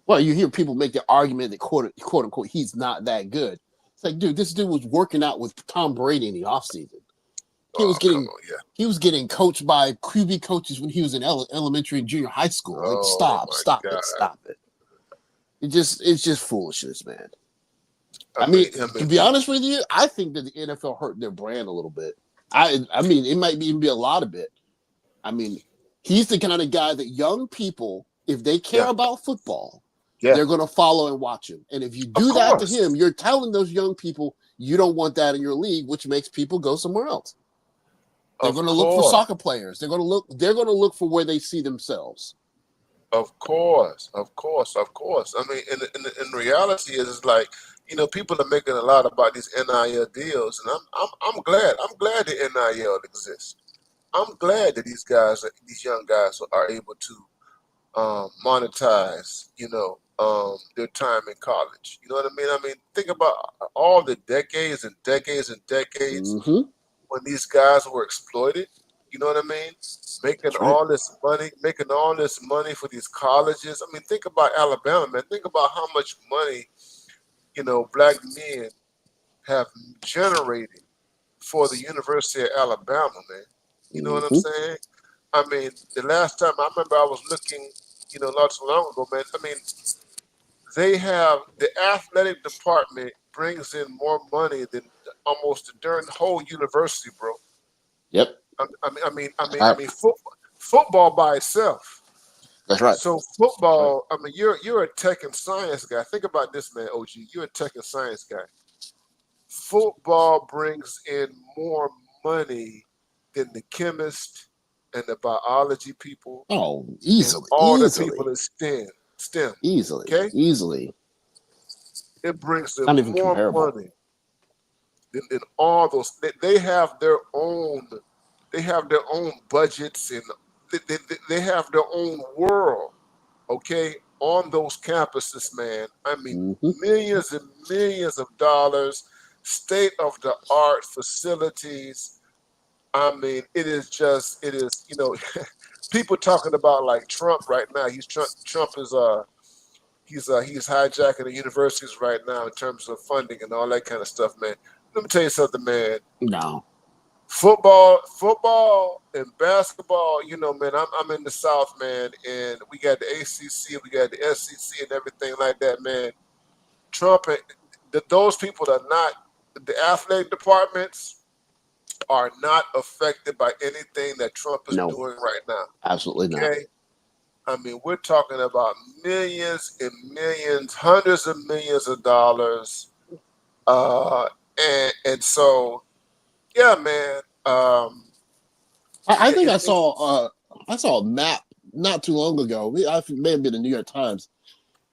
Well, you hear people make the argument that quote unquote he's not that good. It's like, dude, this dude was working out with Tom Brady in the offseason. He was Oh, come getting on, yeah. he was getting coached by QB coaches when he was in elementary and junior high school. Like, Oh stop my it. It's just foolishness, man. God. I mean, I to mean, be honest with you, I think that the NFL hurt their brand a little bit. I mean, it might even be a lot of it. I mean, he's the kind of guy that young people, if they care yeah, about football, yeah. they're going to follow and watch him. And if you Of do that to course, him, you're telling those young people you don't want that in your league, which makes people go somewhere else. They're of going to look for course, soccer players. They're going to look for where they see themselves. of course, of course, of course. I mean, in reality, is like, people are making a lot about these NIL deals, and I'm glad. I'm glad the NIL exists. I'm glad that these young guys are able to monetize, their time in college. You know what I mean? I mean, think about all the decades and decades and decades Mm-hmm. when these guys were exploited. You know what I mean? Making That's right. all this money for these colleges. I mean, think about Alabama, man. Think about how much money, black men have generated for the University of Alabama, man. You know what I'm Mm-hmm. saying? I mean, the last time I remember I was looking, not so long ago, man. I mean, the athletic department brings in more money than almost during the whole university, bro. Yep. I mean, football by itself. That's right. So That's right. football. I mean, you're a tech and science guy. Think about this, man. OG, you're a tech and science guy. Football brings in more money than the chemist and the biology people Oh, and easily, all the people easily, in STEM. easily, Okay, easily. it brings them Not even more comparable. money than all those. They have their own. They have their own budgets and they have their own world. Okay, on those campuses, man. I mean, Mm-hmm. millions and millions of dollars, state of the art facilities. I mean, it is, people talking about like Trump right now. Trump is he's hijacking the universities right now in terms of funding and all that kind of stuff, man. Let me tell you something, man. No. Football and basketball, man, I'm in the South, man, and we got the ACC, we got the SEC and everything like that, man. Trump, those people are not, the athletic departments are not affected by anything that Trump is No. doing right now. Absolutely not. Okay? I mean, we're talking about millions and millions, hundreds of millions of dollars. Uh, and so, yeah, man. I think It, I saw a map not too long ago. I think it may have been the New York Times.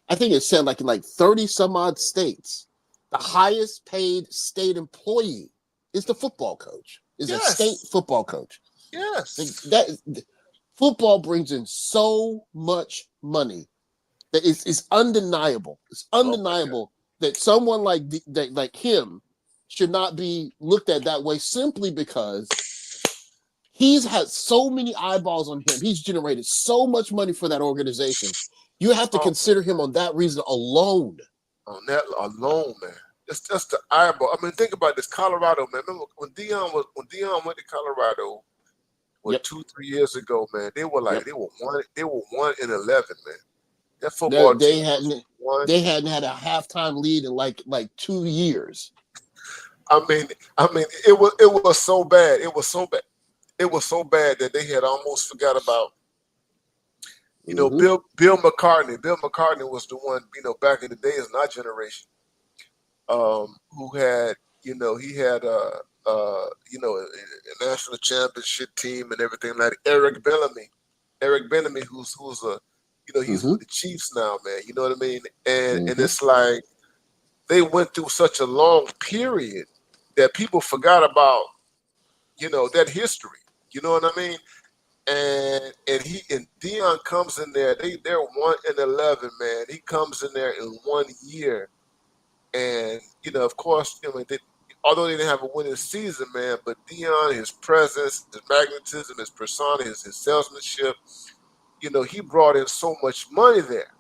I think it said like in like 30 some odd states, the highest paid state employee is the football coach. Is a state yes, football coach. Like yes. football brings in so much money that it's undeniable. It's Oh my God. undeniable that someone like him should not be looked at that way simply because he's had so many eyeballs on him. He's generated so much money for that organization. You have to Oh my consider him God. on that reason alone. On that alone, man. It's just the eyeball. I mean, think about this. Colorado, man. Remember when Dion went to Colorado, Yep. 2-3 years ago, man? They were like Yep. they were 1-11, man. That They, football they team was hadn't one. they hadn't had a halftime lead in like 2 years. I mean, it was so bad. It was so bad. It was so bad that they had almost forgot about. Mm-hmm. Bill McCartney. Bill McCartney was the one, back in the days in our generation, who had, he had a national championship team and everything like that. Eric Bellamy, who's a, he's Mm-hmm. with the Chiefs now, man. You know what I mean? And Mm-hmm. it's like they went through such a long period that people forgot about, that history. You know what I mean? And Dion comes in there. They're 1-11, man. He comes in there in 1 year, and of course, although they didn't have a winning season, man, but Dion, his presence, his magnetism, his persona, his salesmanship, he brought in so much money there.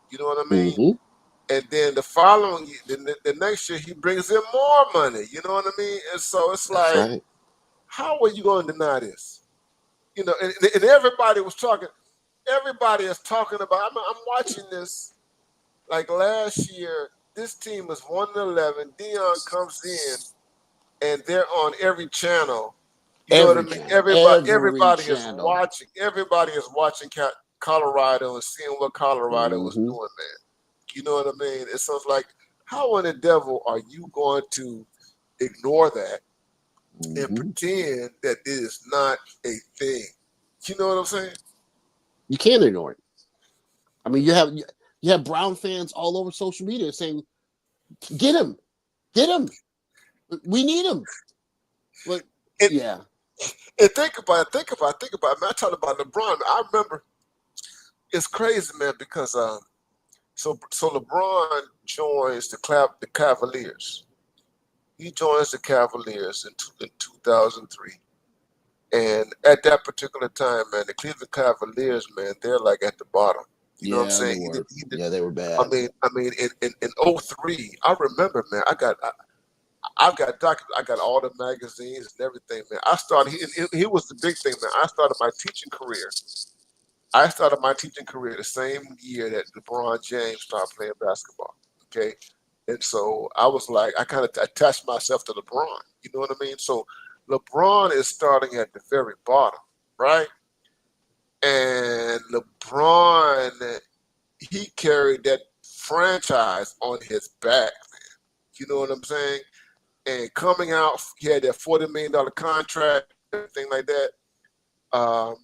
You know what I mean? Mm-hmm. And then the following year, the next year, he brings in more money. You know what I mean? And so it's That's like, right. How are you going to deny this? You know, and everybody was talking. Everybody is talking about. I'm watching this. Like last year, this team was 1-11. Deion comes in, and they're on every channel. You know what I Every mean? channel, Everybody, every everybody is channel. watching. Everybody is watching Colorado and seeing what Colorado was Mm-hmm. doing, man. You know what I mean? It sounds like, how in the devil are you going to ignore that and Mm-hmm. pretend that it is not a thing? You know what I'm saying? You can't ignore it. I mean, you have Brown fans all over social media saying, "Get him, get him. We need him." But And, yeah, and think about it. Man, I talked about LeBron. I remember it's crazy, man, because so LeBron joins the Cavaliers. He joins the Cavaliers in 2003. And at that particular time, man, the Cleveland Cavaliers, man, they're like at the bottom. You know what I'm yeah, they saying? were. He did. Yeah, they were I bad. mean, in '03, I remember, man. I've got documents. I got all the magazines and everything, man. I started. He was the big thing, man. I started my teaching career. I started my teaching career the same year that LeBron James started playing basketball. Okay, and so I was like, I kind of attached myself to LeBron. You know what I mean? So LeBron is starting at the very bottom, right? And LeBron, he carried that franchise on his back. You know what I'm saying? And coming out, he had that $40 million contract, everything like that. Um,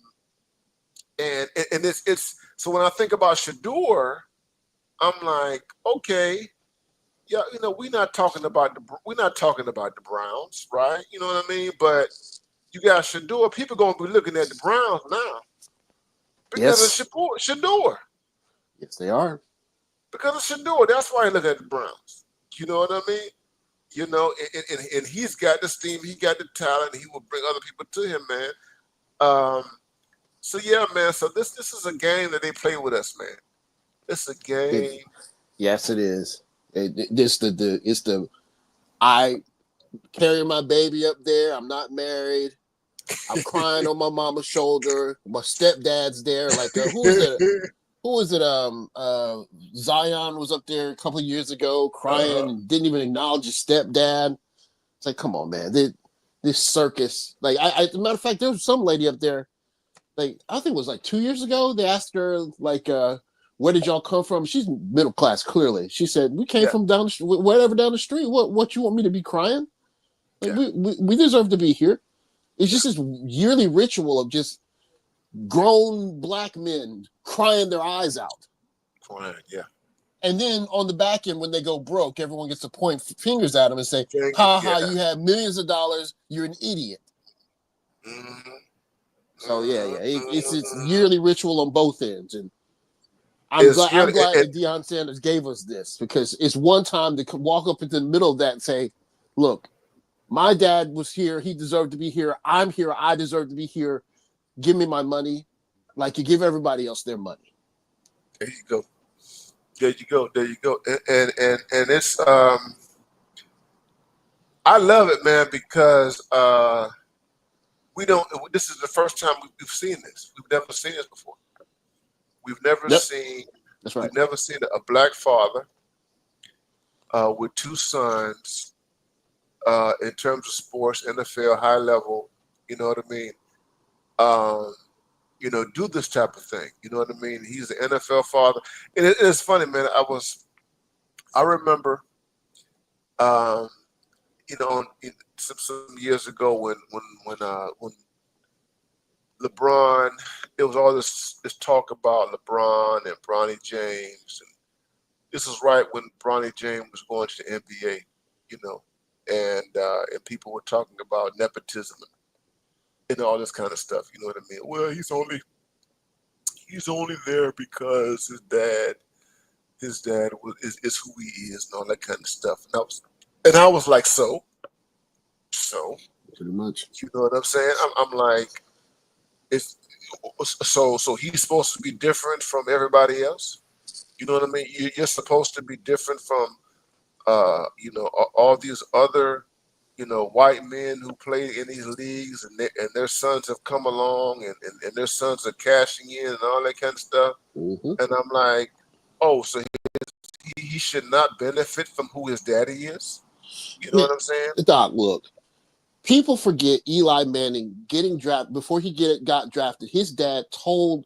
and it's so when I think about Sheduer, I'm like, okay, yeah, you know, we're not talking about the Browns, right? You know what I mean? But you got Sheduer. People gonna be looking at the Browns now because of Yes, Sheduer. yes, they are. Because of Sheduer. That's why I look at the Browns. You know what I mean? You know, and he's got the steam, he got the talent, he will bring other people to him, man. Um, so yeah, man. So this is a game that they play with us, man. It's a It, game. yes, it is. This the it's the I carry my baby up there. I'm not married. I'm crying on my mama's shoulder. My stepdad's there. Like who is it? Who is it? Zion was up there a couple of years ago crying uh, and didn't even acknowledge his stepdad. It's like, come on, man. This circus. Like, as a matter of fact, there was some lady up there. Like, I think it was like 2 years ago. They asked her, like, where did y'all come from? She's middle class, clearly. She said, we came yeah, from whatever down the street. What you want me to be crying? Like, yeah, we deserve to be here. It's yeah. just this yearly ritual of just grown black men crying their eyes out. Yeah. And then on the back end, when they go broke, everyone gets to point fingers at them and say, ha Yeah. ha, you have millions of dollars. You're an idiot. Mm-hmm. So yeah. It's Mm-hmm. yearly ritual on both ends. And I'm It's glad I'm really glad that Deion Sanders gave us this because it's one time to walk up into the middle of that and say, look, my dad was here. He deserved to be here. I'm here. I deserve to be here. Give me my money like you give everybody else their money. there you go. There you go. There you go. And it's I love it, man, because we don't. This is the first time we've seen this. We've never seen this before. We've never Yep, seen that's right. we've never seen a black father with two sons in terms of sports, NFL, high level. You know what I mean? Um, you know, do this type of thing. You know what I mean? He's the NFL father, and it's funny, man. I remember, um, you know, some years ago when LeBron, there was all this talk about LeBron and Bronny James, and this was right when Bronny James was going to the NBA, you know, and people were talking about nepotism and all this kind of stuff. You know what I mean? Well, he's only there because his dad is who he is and all that kind of stuff. And I was like, so Pretty much. you know what I'm saying? I'm like, it's so he's supposed to be different from everybody else. You know what I mean? You're supposed to be different from you know all these other white men who play in these leagues, and their sons have come along, and their sons are cashing in and all that kind of stuff. Mm-hmm. And I'm like, oh, so he should not benefit from who his daddy is. You know what I'm saying? Doc, look, people forget Eli Manning getting drafted before he got drafted. His dad told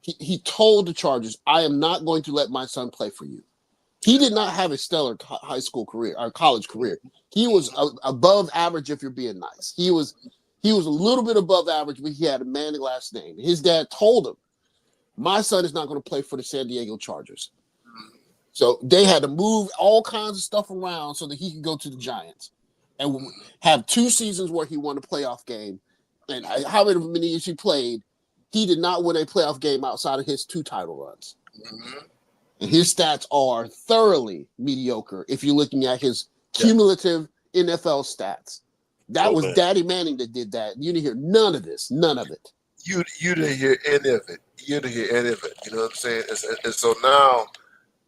he told the Chargers, "I am not going to let my son play for you." He did not have a stellar high school career or college career. He was above average if you're being nice. He was a little bit above average, but he had a Manning last name. His dad told him, "My son is not going to play for the San Diego Chargers." So they had to move all kinds of stuff around so that he could go to the Giants and have 2 seasons where he won a playoff game. And however many years he played, he did not win a playoff game outside of his 2 title runs. Mm-hmm. And his stats are thoroughly mediocre if you're looking at his cumulative NFL stats. That was Daddy Manning that did that. You didn't hear none of this. None of it. You didn't hear any of it. You didn't hear any of it. You know what I'm saying? And so now,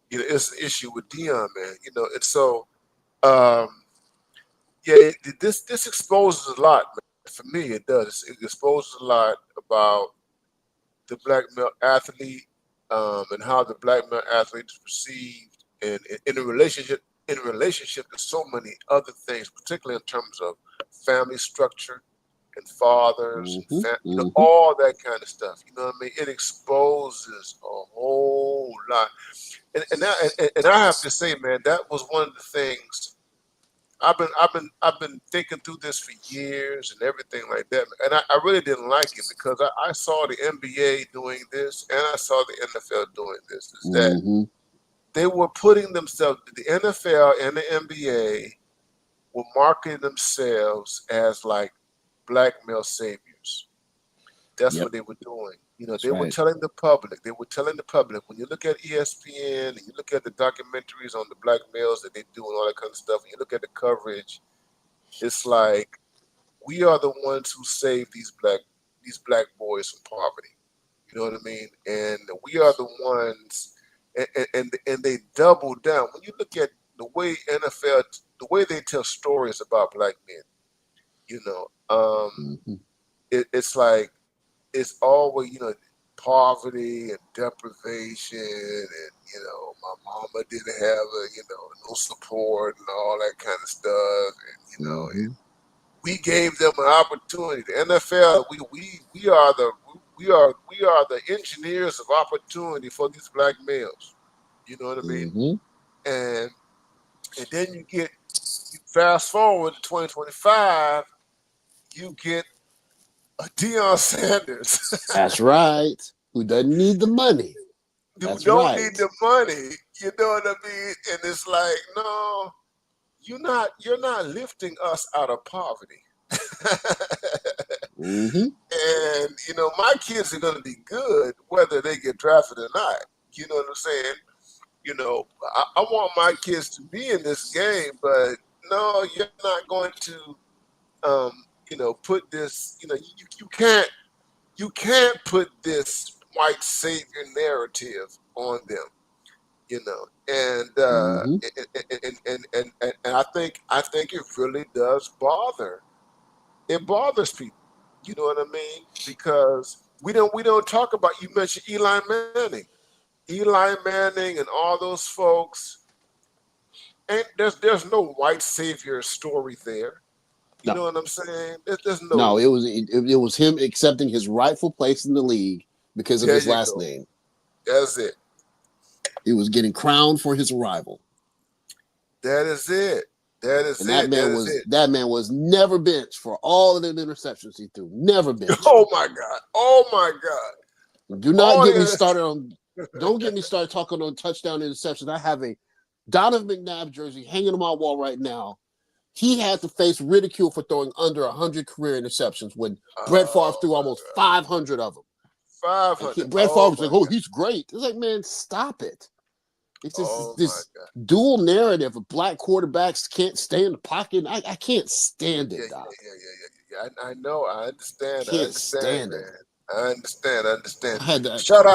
it's an issue with Deion, man. And so, this exposes a lot, man. For me, it does. It exposes a lot about the black male athlete, and how the black male athlete is perceived, and in a relationship. In relationship to so many other things, particularly in terms of family structure and fathers, and all that kind of stuff. You know what I mean? It exposes a whole lot. And I have to say, man, that was one of the things I've been thinking through this for years and everything like that. And I really didn't like it because I saw the NBA doing this and I saw the NFL doing this. Is that they were putting themselves, the NFL and the NBA were marketing themselves as like black male saviors. That's what they were doing. They were telling the public. When you look at ESPN and you look at the documentaries on the black males that they do and all that kind of stuff, and you look at the coverage, it's like we are the ones who save these black boys from poverty. You know what I mean? And we are the ones, and they double down. When you look at the way NFL, the way they tell stories about black men, it's like it's always poverty and deprivation, and my mama didn't have no support and all that kind of stuff, and and we gave them an opportunity. The NFL, we are the engineers of opportunity for these black males. You know what I mean? And then you fast forward to 2025, you get a Deion Sanders. That's right. Who doesn't need the money? Who don't need the money. You know what I mean? And it's like, no, you're not lifting us out of poverty. And my kids are gonna be good whether they get drafted or not. You know what I'm saying? I want my kids to be in this game, but no, you're not going to put this, you can't put this white savior narrative on them, and I think it really does bother. It bothers people. You know what I mean? Because we don't talk about. You mentioned Eli Manning, and all those folks. And there's no white savior story there. You know what I'm saying? There's no. No, it was him accepting his rightful place in the league because of his last name. That's it. He was getting crowned for his arrival. That is it. That man was never benched for all of them interceptions he threw. Never benched. Oh my God. Do not get me started on. Don't get me started talking on touchdown interceptions. I have a Donovan McNabb jersey hanging on my wall right now. He had to face ridicule for throwing under 100 career interceptions when Brett Favre threw almost 500 of them. 500. Brett Favre was like, "Oh, he's great." It's like, man, stop it. It's just this dual narrative of black quarterbacks can't stay in the pocket. I can't stand it, Doc. Yeah. I know. I understand. Can't stand it. I understand. I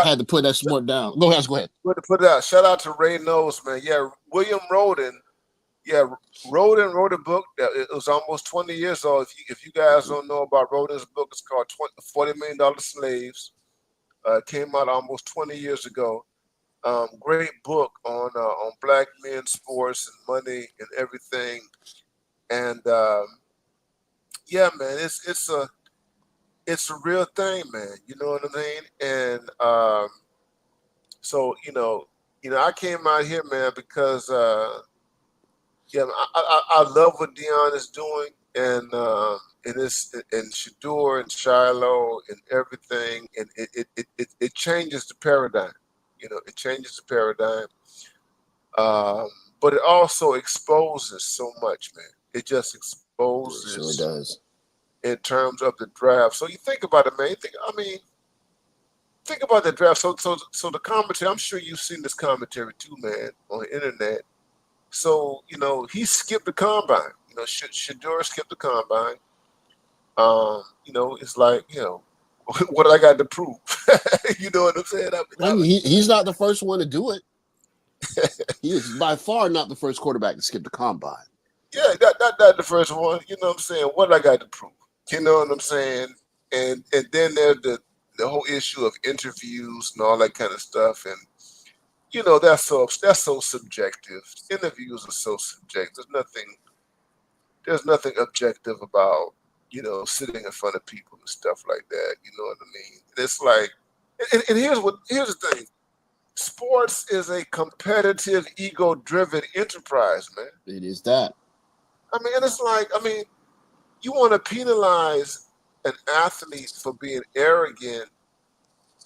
had to put that sport down. Go ahead. Put it out. Shout out to Ray Knowles, man. Yeah, William Roden Yeah, Roden wrote a book that it was almost 20 years old. If you guys don't know about Roden's book, it's called $40 Million Slaves. Came out almost 20 years ago. Great book on black men, sports, and money and everything. And yeah, man, it's a real thing, man. You know what I mean? And so I came out here, man, because yeah, I love what Deion is doing, and it's and Sheduer and Shiloh and everything, and it changes the paradigm. It changes the paradigm, um, but it also exposes so much, man. It just It sure exposes does. in terms of the draft. So you think about it, man. Think about the draft. So the commentary. I'm sure you've seen this commentary too, man, on the internet. So he skipped the combine. Shador skipped the combine. It's like what I got to prove. You know what I'm saying? He's not the first one to do it. He is by far not the first quarterback to skip the combine. Yeah, not the first one. You know what I'm saying? What I got to prove. You know what I'm saying? And then there's the whole issue of interviews and all that kind of stuff. And that's so subjective. Interviews are so subjective. There's nothing objective about sitting in front of people and stuff like that. You know what I mean? It's like, and here's the thing. Sports is a competitive, ego-driven enterprise, man. It is that. And it's like, you want to penalize an athlete for being arrogant,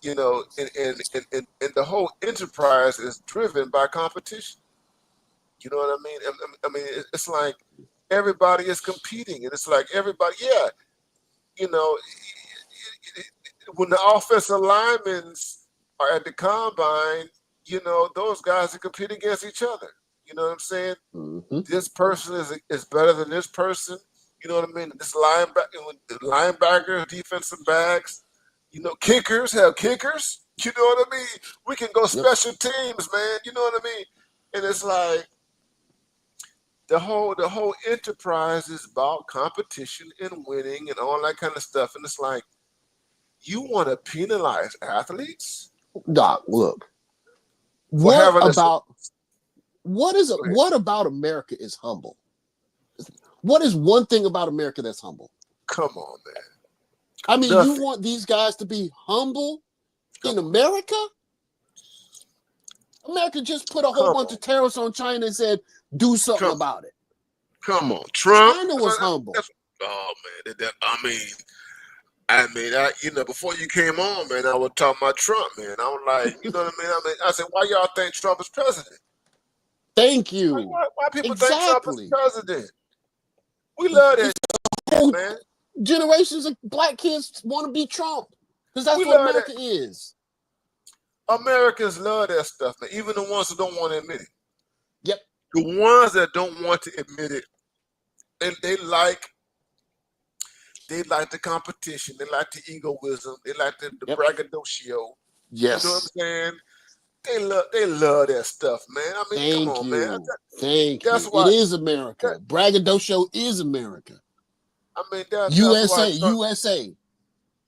and the whole enterprise is driven by competition. You know what I mean? It's like everybody is competing, and it's like everybody, yeah, you know, when the offensive linemen are at the combine, those guys are competing against each other. You know what I'm saying? Mm-hmm. This person is better than this person. You know what I mean? This linebacker, defensive backs, kickers have kickers. You know what I mean? We can go special teams, man. You know what I mean? And it's like the whole enterprise is about competition and winning and all that kind of stuff. And it's like, you want to penalize athletes? Doc, look. What about America is humble? What is one thing about America that's humble? Come on, man. You want these guys to be humble in America? America just put a whole bunch of tariffs on China and said, do something about it. Come on, Trump. China was humble. Oh man, before you came on, man, I was talking about Trump, man. I was like, you know what I mean? I said, why y'all think Trump is president? Thank you. Like, why people think Trump is president? We love that shit, man. Generations of black kids want to be Trump because that's what America is. Americans love that stuff, man. Even the ones who don't want to admit it. Yep. The ones that don't want to admit it, and they like the competition. They like the egoism. They like the braggadocio. Yes. You know what I'm saying? They love that stuff, man. Come on, man. Thank you. It is America. Braggadocio is America.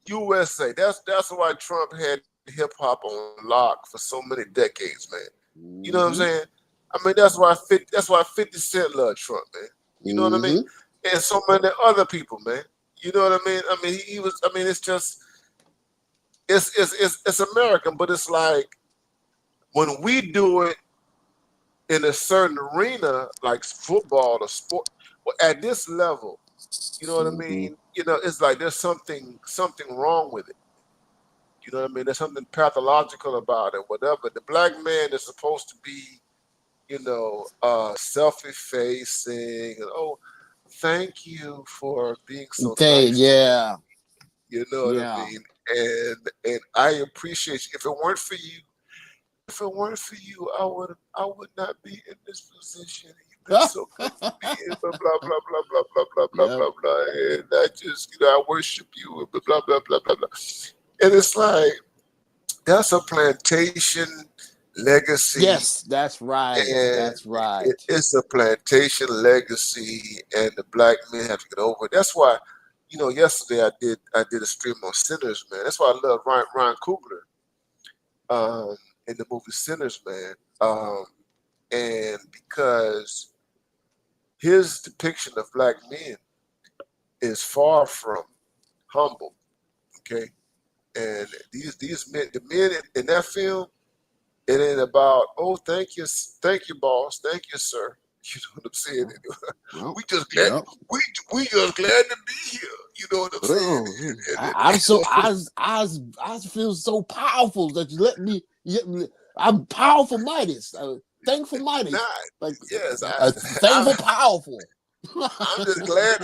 USA. That's why Trump had hip hop on lock for so many decades, man. You know what I'm saying? That's why 50 Cent loved Trump, man. You know what I mean? And so many other people, man. You know what I mean? He was. It's just, it's American, but it's like when we do it in a certain arena, like football or sport, at this level, you know what I mean? It's like there's something wrong with it. You know what I mean? There's something pathological about it, whatever. The black man is supposed to be, self-effacing, and thank you for being so nice. Yeah. You know what I mean? And I appreciate you. If it weren't for you, I would not be in this position. You've been so good to me, and blah blah blah blah blah blah blah blah blah blah. And I just, I worship you, and blah blah blah blah blah blah. And it's like, that's a plantation legacy. Yes, that's right. And That's right. it's a plantation legacy, and the black men have to get over it. That's why, yesterday I did a stream on Sinners, man. That's why I love Ryan Coogler in the movie Sinners, man. And because his depiction of black men is far from humble, okay? And these men, the men in that film, it ain't about, oh, thank you, boss, thank you, sir. You know what I'm saying? Well, we just glad yep. we just glad to be here. You know what I'm saying? I feel so powerful that you let me. I'm powerful Midas, thankful Midas, Nah, like yes, thankful powerful. I'm just glad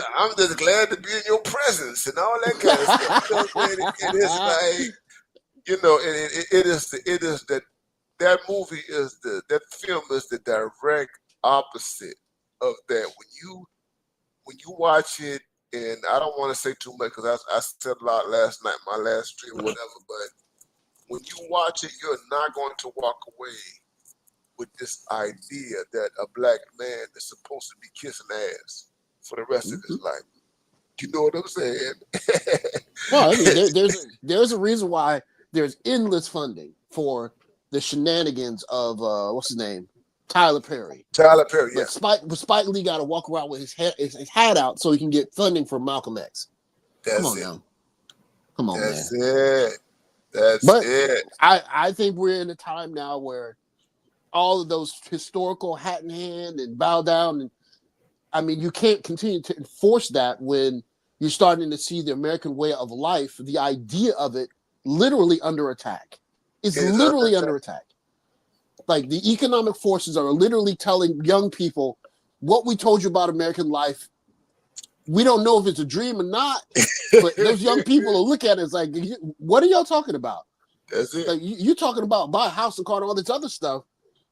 to be in your presence and all that kind of stuff. You know what I'm saying? It is like, it is that movie is that film is the direct opposite of that. When you watch it, and I don't want to say too much because I said a lot last night, my last stream, or whatever. But when you watch it, you're not going to walk away with this idea that a black man is supposed to be kissing ass for the rest of his life. You know what I'm saying? Well, I mean, there's a reason why there's endless funding for the shenanigans of what's his name, Tyler Perry. Tyler Perry, yeah. But Spike Lee got to walk around with his hat out so he can get funding from Malcolm X. Come on now. Come on, That's man. That's it. I think we're in a time now where all of those historical hat in hand and bow down, and I mean, you can't continue to enforce that when you're starting to see the American way of life, the idea of it, literally under attack. It's literally under attack. Like the economic forces are literally telling young people what we told you about American life. We don't know if it's a dream or not, but those young people will look at it as like, what are y'all talking about? That's it. Like you're talking about buy a house and car and all this other stuff.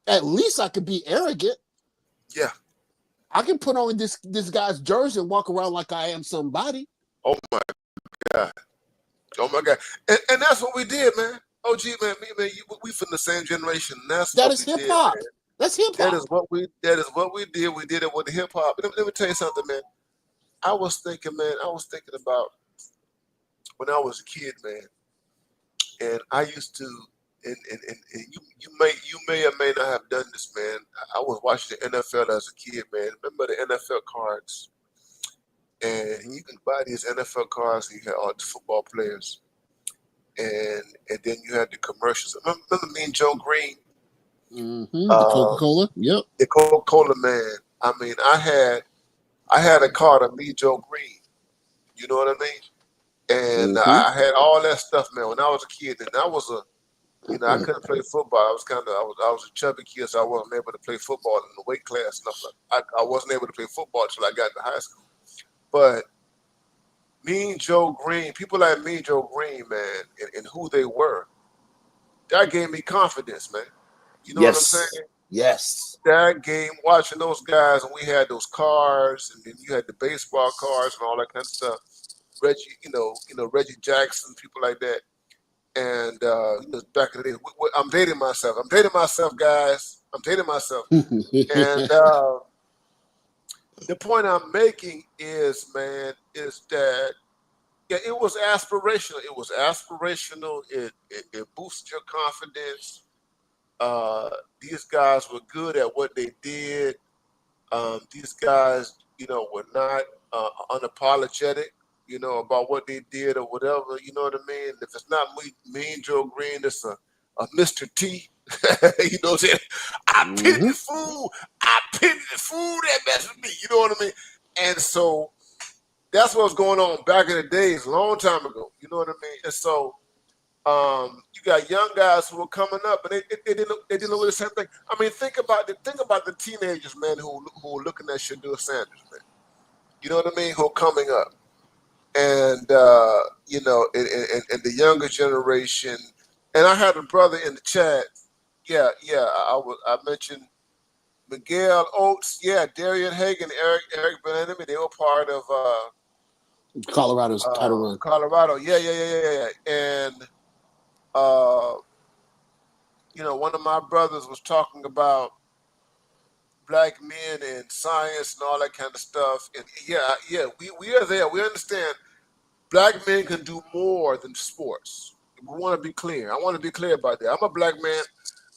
At least I could be arrogant. Yeah. I can put on this guy's jersey and walk around like I am somebody. Oh my God. Oh my God. And that's what we did, man. OG, man, we from the same generation. That is hip hop. That's hip hop. That is what we did. We did it with the hip hop. Let me tell you something, man. I was thinking about when I was a kid, man. And I used to, and you may or may not have done this, man. I was watching the NFL as a kid, man. Remember the NFL cards? And you can buy these NFL cards, and you had all the football players, and then you had the commercials. Remember me and Joe Green? Mm-hmm. The Coca-Cola, yep. The Coca-Cola, man. I mean, I had a card of me, Joe Green. You know what I mean? And I had all that stuff, man. When I was a kid, and I couldn't play football. I was a chubby kid, so I wasn't able to play football in the weight class. Stuff like I wasn't able to play football until I got to high school. But me and Joe Green, people like me and Joe Green, man, and who they were, that gave me confidence, man. You know what I'm saying? Yes. That game, watching those guys, and we had those cars, and then you had the baseball cards and all that kind of stuff. Reggie, Reggie Jackson, people like that. And back in the day, I'm dating myself. Guys. I'm dating myself. And the point I'm making is, man, is that it was aspirational. It was aspirational. It boosted your confidence. These guys were good at what they did. These guys, were not unapologetic, about what they did or whatever. You know what I mean? If it's not me and Joe Green, it's a Mr. T. You know what I'm saying? I pity the fool. That mess with me. You know what I mean? And so that's what was going on back in the days, a long time ago. You know what I mean? And so you got young guys who are coming up, and they didn't know the same thing. I mean, think about the teenagers, man, who are looking at Sheduer Sanders, man. You know what I mean? Who are coming up, and and the younger generation. And I had a brother in the chat. Yeah. I mentioned Miguel Oates. Yeah, Darian Hagan, Eric Benenemy. They were part of Colorado's title run. Colorado. Yeah. And one one of my brothers was talking about black men and science and all that kind of stuff. And yeah, we are there. We understand black men can do more than sports. We want to be clear. I want to be clear about that. I'm a black man.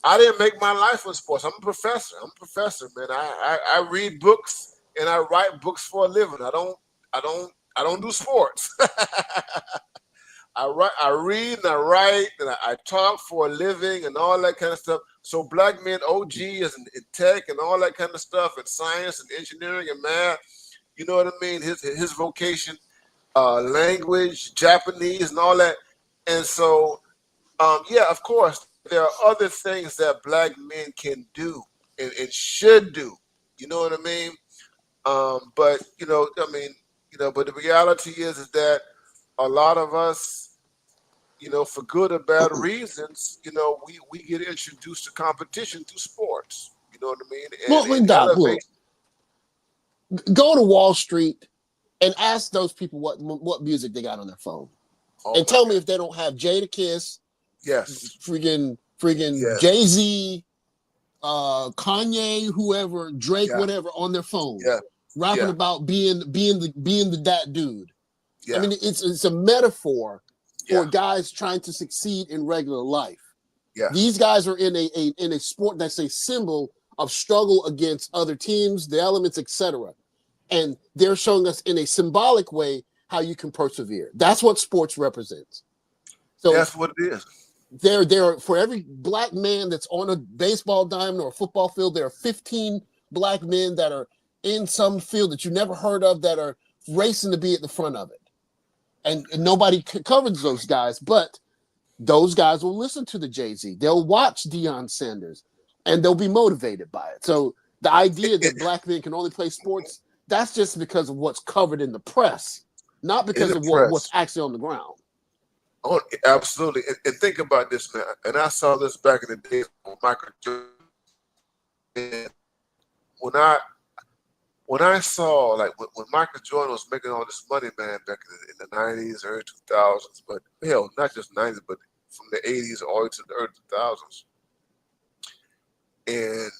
I didn't make my life in sports. I'm a professor. Man. I read books and I write books for a living. I don't do sports. I read and I write and I talk for a living and all that kind of stuff. So black men, OG is in tech and all that kind of stuff, and science and engineering and math. You know what I mean? His vocation, language, Japanese and all that. And so, yeah, of course, there are other things that black men can do and should do. You know what I mean? But but the reality is that a lot of us, for good or bad reasons, we get introduced to competition through sports. You know what I mean? And Doc, elevation. Go to Wall Street and ask those people what music they got on their phone, and tell me if they don't have Jadakiss, yes, freaking yes. Jay-Z, Kanye, whoever, Drake, whatever, on their phone, rapping about being that dude. I mean, it's a metaphor for guys trying to succeed in regular life. These guys are in a sport that's a symbol of struggle against other teams, the elements, etc. And they're showing us in a symbolic way how you can persevere. That's what sports represents. So that's what it is. There for every black man that's on a baseball diamond or a football field, there are 15 black men that are in some field that you never heard of that are racing to be at the front of it. And nobody covers those guys, but those guys will listen to the Jay-Z. They'll watch Deion Sanders, and they'll be motivated by it. So the idea that black men can only play sports, that's just because of what's covered in the press, not because of what's actually on the ground. Oh, absolutely. And think about this, man. And I saw this back in the days with Michael Jordan. And when I saw, like, when Michael Jordan was making all this money, man, back in the 90s, early 2000s, but hell, not just 90s, but from the 80s all the way to the early 2000s, and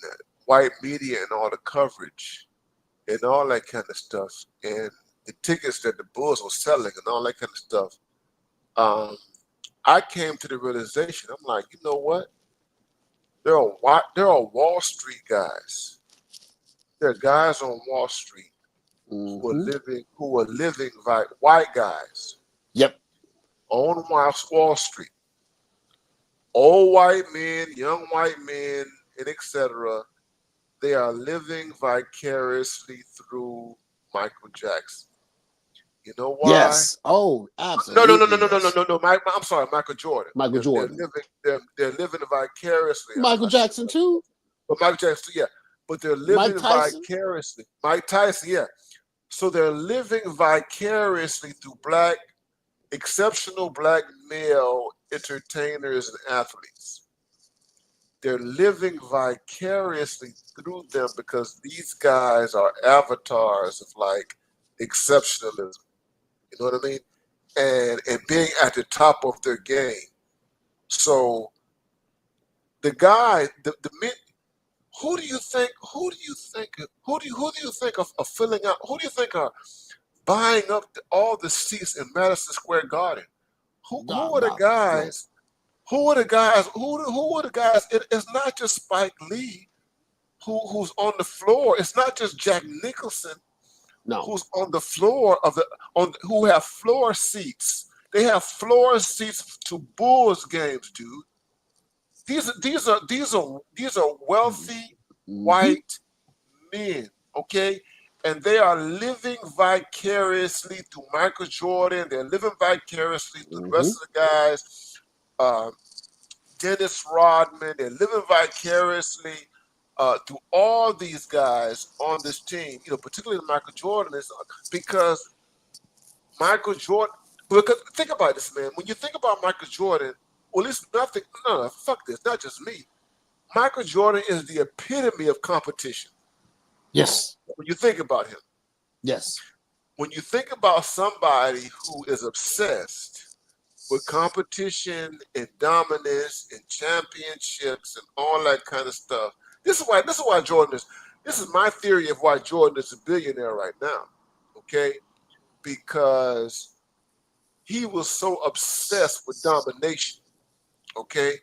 white media and all the coverage and all that kind of stuff, and the tickets that the Bulls were selling and all that kind of stuff, I came to the realization, I'm like, you know what? There are Wall Street guys. There are guys on Wall Street who are living like white guys. Yep. On Wall Street. Old white men, young white men, and etc. They are living vicariously through Michael Jackson. You know why? Yes. Oh, absolutely. No. I'm sorry, Michael Jordan. Jordan. They're living vicariously. Michael Jackson too. But Michael Jackson, yeah. But they're living vicariously. Mike Tyson, yeah. So they're living vicariously through exceptional black male entertainers and athletes. They're living vicariously through them because these guys are avatars of like exceptionalism. You know what I mean? And being at the top of their game. So the guy, the men, who do you think of filling out? Who do you think are buying up all the seats in Madison Square Garden? Who are the guys? Who are the guys? It's not just Spike Lee, who's on the floor. It's not just Jack Nicholson. No. Who's on the floor who have floor seats. They have floor seats to Bulls games, dude. These are wealthy white men, okay? And they are living vicariously through Michael Jordan. They're living vicariously through the rest of the guys. Dennis Rodman. They're living vicariously through all these guys on this team, particularly Michael Jordan, is because Michael Jordan. Because think about this, man. When you think about Michael Jordan, well, it's nothing. No, fuck this. Not just me. Michael Jordan is the epitome of competition. Yes. When you think about him. Yes. When you think about somebody who is obsessed with competition and dominance and championships and all that kind of stuff. This is why Jordan is. This is my theory of why Jordan is a billionaire right now. Okay, because he was so obsessed with domination. Okay,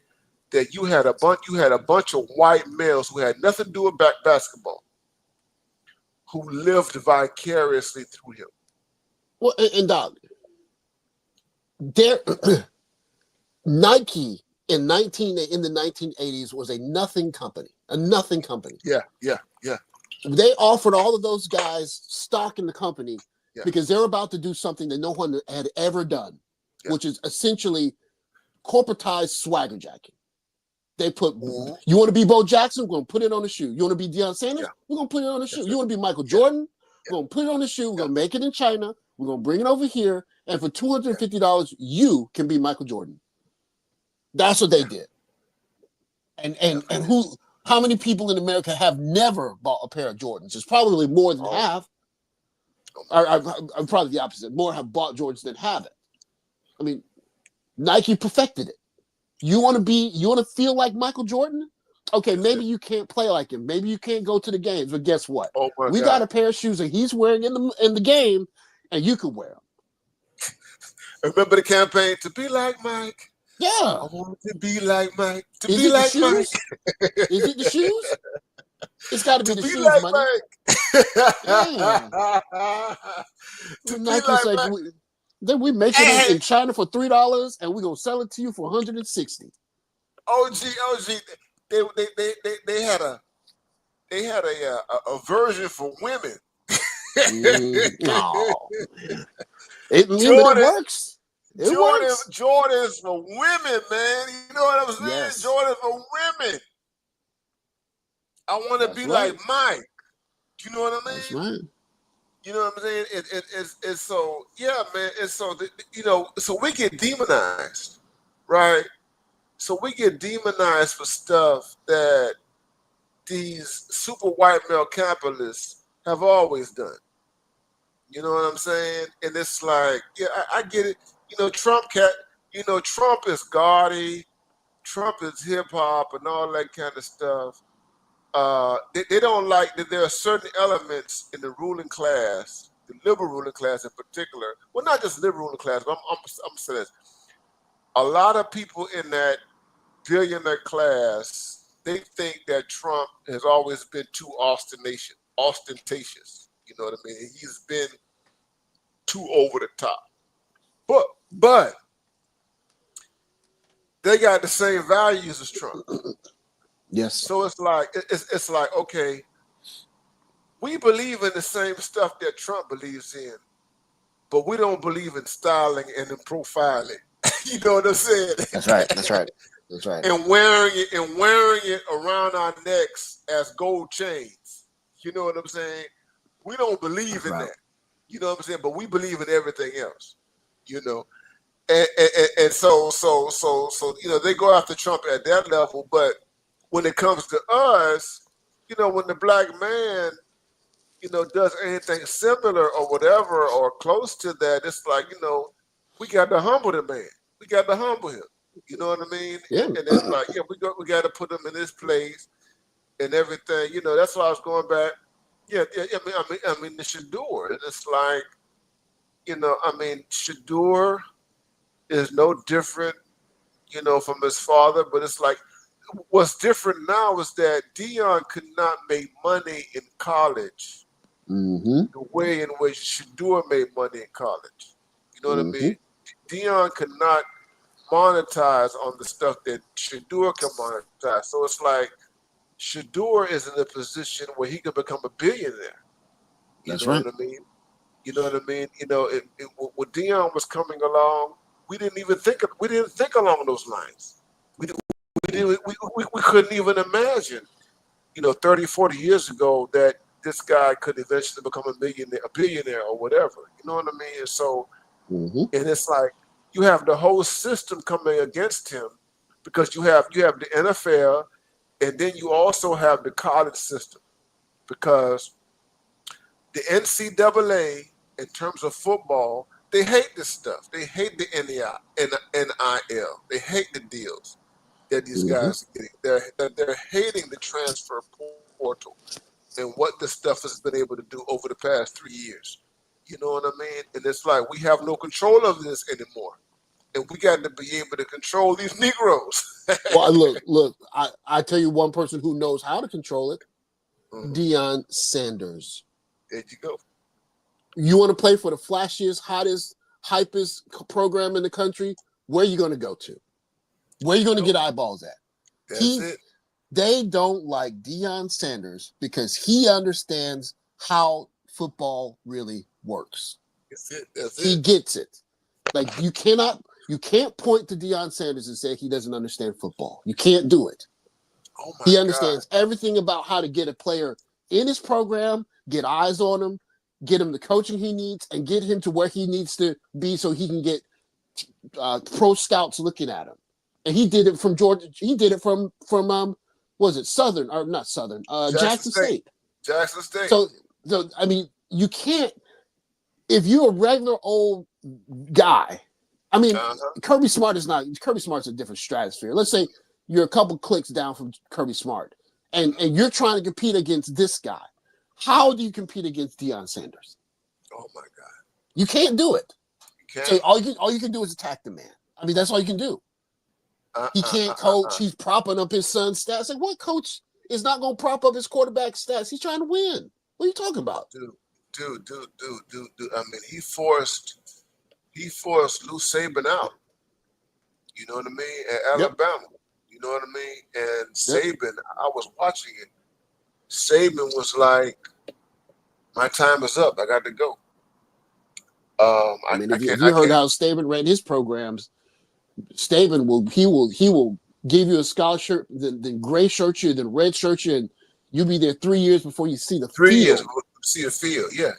that you had a bunch of white males who had nothing to do with basketball, who lived vicariously through him. Well, and Doc, there, Nike in the 1980s was a nothing company. Yeah. They offered all of those guys stock in the company because they're about to do something that no one had ever done, which is essentially corporatized swagger jacking. They put, you want to be Bo Jackson? We're going to put it on the shoe. You want to be Deion Sanders? We're going to put it on the shoe. You want to be Michael Jordan? We're going to put it on the shoe. We're going to make it in China. We're going to bring it over here. And for $250, you can be Michael Jordan. That's what they did. And how many people in America have never bought a pair of Jordans? It's probably more than half. I'm probably the opposite. More have bought Jordans than haven't. I mean, Nike perfected it. You want to feel like Michael Jordan? Okay, maybe you can't play like him. Maybe you can't go to the games, but guess what? We got a pair of shoes that he's wearing in the game, and you can wear them. Remember the campaign, to be like Mike? Yeah. I want to be like Mike. Is it the shoes? It's got to be the shoes, like money. To be Nike's like like, Mike. Then we make it in China for $3, and we're gonna sell it to you for $160. OG, they had a version for women. No, it works. Jordan's for women, man. You know what I'm saying? Yes. Jordan for women. I want to be like Mike. You know what I mean? That's right. You know what I'm saying? It's so, yeah, man. It's so, so we get demonized, right? So we get demonized for stuff that these super white male capitalists have always done. You know what I'm saying? And it's like, yeah, I get it. Trump is gaudy. Trump is hip hop and all that kind of stuff. They don't like that there are certain elements in the ruling class, the liberal ruling class in particular. Well, not just liberal ruling class, but I'm saying this. A lot of people in that billionaire class, they think that Trump has always been too ostentatious. You know what I mean? He's been too over the top. But they got the same values as Trump. Yes. So it's like okay, we believe in the same stuff that Trump believes in, but we don't believe in styling and in profiling. You know what I'm saying? That's right. And wearing it around our necks as gold chains. You know what I'm saying? We don't believe in that. You know what I'm saying? But we believe in everything else. And so they go after Trump at that level, but when it comes to us, when the black man, does anything similar or whatever or close to that, it's like, we got to humble the man. We got to humble him. You know what I mean? Yeah. And it's like, we got to put him in his place and everything. That's why I was going back. Yeah. I mean the Sheduer. And it's like, Sheduer is no different, from his father, but it's like, what's different now is that Deion could not make money in college the way in which Sheduer made money in college. You know what I mean? Deion could not monetize on the stuff that Sheduer can monetize. So it's like Sheduer is in a position where he could become a billionaire. That's right. What I mean? You know what I mean? When Deion was coming along, we didn't think along those lines. We couldn't even imagine, 30, 40 years ago that this guy could eventually become a billionaire or whatever. You know what I mean? And so, and it's like you have the whole system coming against him because you have the NFL, and then you also have the college system because the NCAA, in terms of football, They hate this stuff. They hate the NIL. They hate the deals that these guys are getting. They're hating the transfer portal and what this stuff has been able to do over the past 3 years. You know what I mean? And it's like we have no control of this anymore. And we got to be able to control these Negroes. Well, look, I tell you one person who knows how to control it, Deion Sanders. There you go. You want to play for the flashiest, hottest, hypest program in the country? Where are you going to go to? Where are you going to get eyeballs at? That's it. They don't like Deion Sanders because he understands how football really works. He gets it. Like you can't point to Deion Sanders and say he doesn't understand football. You can't do it. Oh my he understands everything about how to get a player in his program, get eyes on him, get him the coaching he needs, and get him to where he needs to be so he can get pro scouts looking at him. And he did it from Georgia. He did it from was it Southern or not Southern? Jackson State. Jackson State. So I mean, you can't if you're a regular old guy. I mean, Kirby Smart's a different stratosphere. Let's say you're a couple clicks down from Kirby Smart, and you're trying to compete against this guy. How do you compete against Deion Sanders? Oh my God, you can't do it. You can't. So all you can do is attack the man. I mean, that's all you can do. He can't coach. He's propping up his son's stats. Like, what coach is not going to prop up his quarterback stats? He's trying to win. What are you talking about? Dude. I mean, he forced Lou Saban out. You know what I mean? At Alabama. Yep. You know what I mean? And Saban, I was watching it. Saban was like, "My time is up. I got to go." I mean, if you heard how Saban ran his programs, Saban will give you a scholarship, then gray shirt you, then red shirt you, and you'll be there 3 years before you see the field. 3 years see the field, yeah.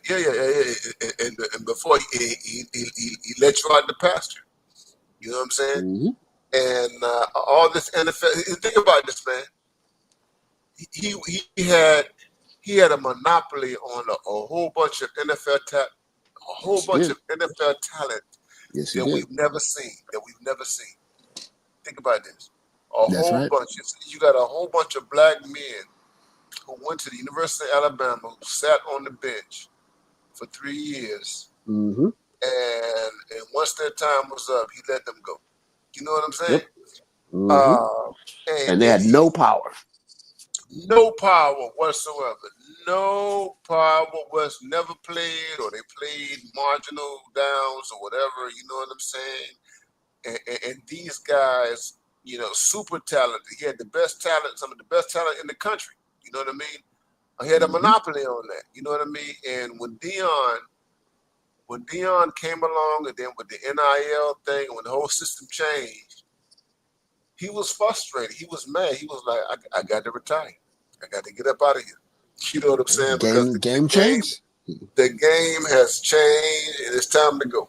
And before he let you out the pasture. You know what I'm saying? Mm-hmm. And all this NFL. Think about this, man. He had a monopoly on a whole bunch of NFL talent. A whole bunch of NFL talent that we've never seen. Think about this. That's whole right. bunch. You got a whole bunch of black men who went to the University of Alabama, who sat on the bench for 3 years. Mm-hmm. And once their time was up, he let them go. You know what I'm saying? Yep. Mm-hmm. And they had no power. No power whatsoever. No power was never played, or they played marginal downs or whatever. You know what I'm saying? And these guys, you know, super talented. He had the best talent, some of the best talent in the country. You know what I mean? He had a monopoly on that. You know what I mean? And when Deion came along, and then with the NIL thing, when the whole system changed, he was frustrated. He was mad. He was like, I got to retire. I got to get up out of here. You know what I'm saying? Because the game changed. The game has changed, and it's time to go.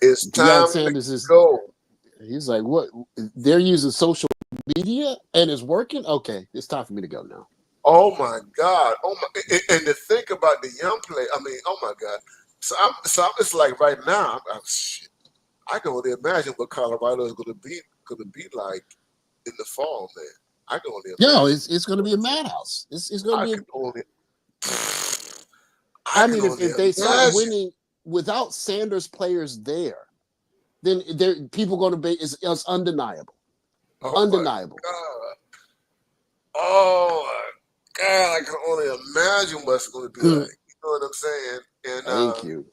It's time to go. He's like, what? They're using social media, and it's working? Okay, it's time for me to go now. Oh, my God. Oh my! And to think about the young play, I mean, oh, my God. So it's like right now, I can only imagine what Colorado is going to be like in the fall, man. I can only imagine. It's going to be a madhouse. It's going to be. If they start winning without Sanders players there, then people going to be it's undeniable. Undeniable. Oh my God! I can only imagine what's going to be like. You know what I'm saying? And thank you.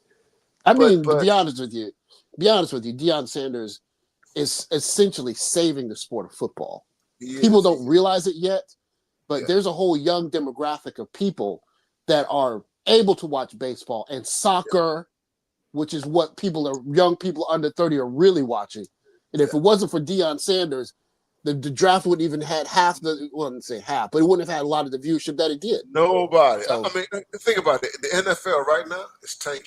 I mean, to be honest with you, Deion Sanders is essentially saving the sport of football. People don't realize it yet, but there's a whole young demographic of people that are able to watch baseball and soccer, which is what young people under 30 are really watching. And if it wasn't for Deion Sanders, the draft wouldn't even had half the, well, I wouldn't say half, but it wouldn't have had a lot of the viewership that it did. Nobody. So, I mean, think about it. The NFL right now is tanking.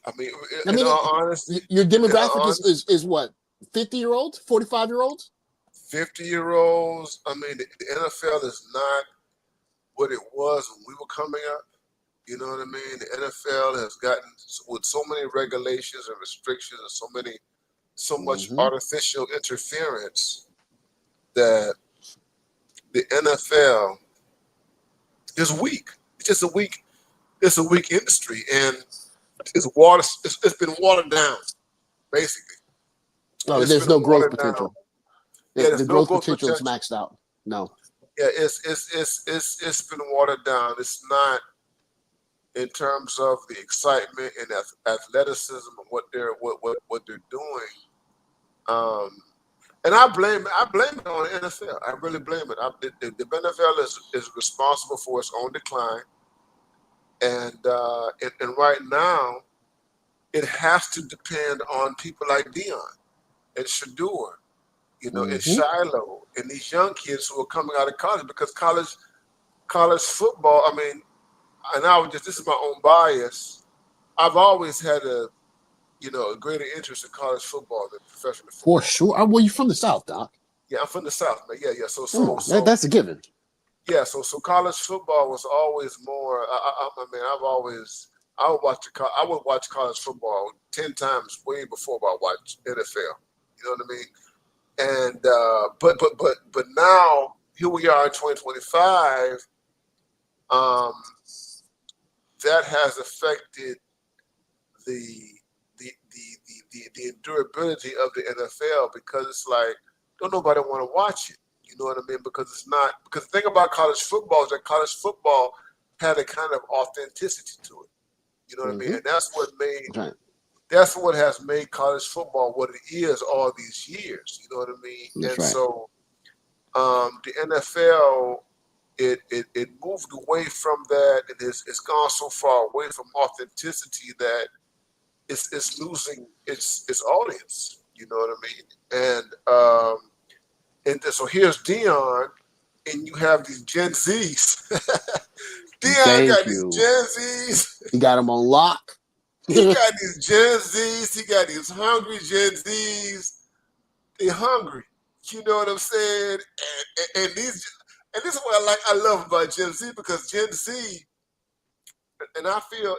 I mean, in all honesty, your demographic is what? 50-year-olds? 45-year-olds? 50-year-olds. I mean, the NFL is not what it was when we were coming up. You know what I mean? The NFL has gotten with so many regulations and restrictions and so much Mm-hmm. artificial interference that the NFL is weak. It's just a weak. It's a weak industry, and it's been watered down. Basically, No, it's there's been no growth watered down. potential. Yeah, The there's no growth growth potential is potential. maxed out. No. Yeah, it's been watered down. It's not in terms of the excitement and athleticism and what they're doing. Um, and I blame it on the NFL. I really blame it. The NFL is responsible for its own decline, and right now it has to depend on people like Deion and Sheduer, and Mm-hmm. Shiloh and these young kids who are coming out of college because college football. I mean, and this is my own bias. I've always had a greater interest in college football than professional For football. sure. Well, you're from the South, Doc. Yeah, I'm from the South, man. Yeah, yeah. So Come so on. so That's a given. yeah. So college football was always more. I mean, I would watch college football 10 times way before I watch NFL. You know what I mean? And but now here we are in 2025. Um, that has affected the the endurability of the NFL because it's like don't nobody want to watch it. You know what I mean? Because it's not because the thing about college football is that college football had a kind of authenticity to it. You know what I mean? Mm-hmm. And Right. that's what has made college football what it is all these years. You know what I mean? That's And right. so the NFL it moved away from that and it's gone so far away from authenticity that it's losing its audience. You know what I mean? So here's Dion, and you have these Gen Zs. Dion Thank got these you. Gen Zs. You got him on lock. He got these Gen Zs. He got these hungry Gen Zs. They hungry. You know what I'm saying? And this is what I love about Gen Z because Gen Z, and I feel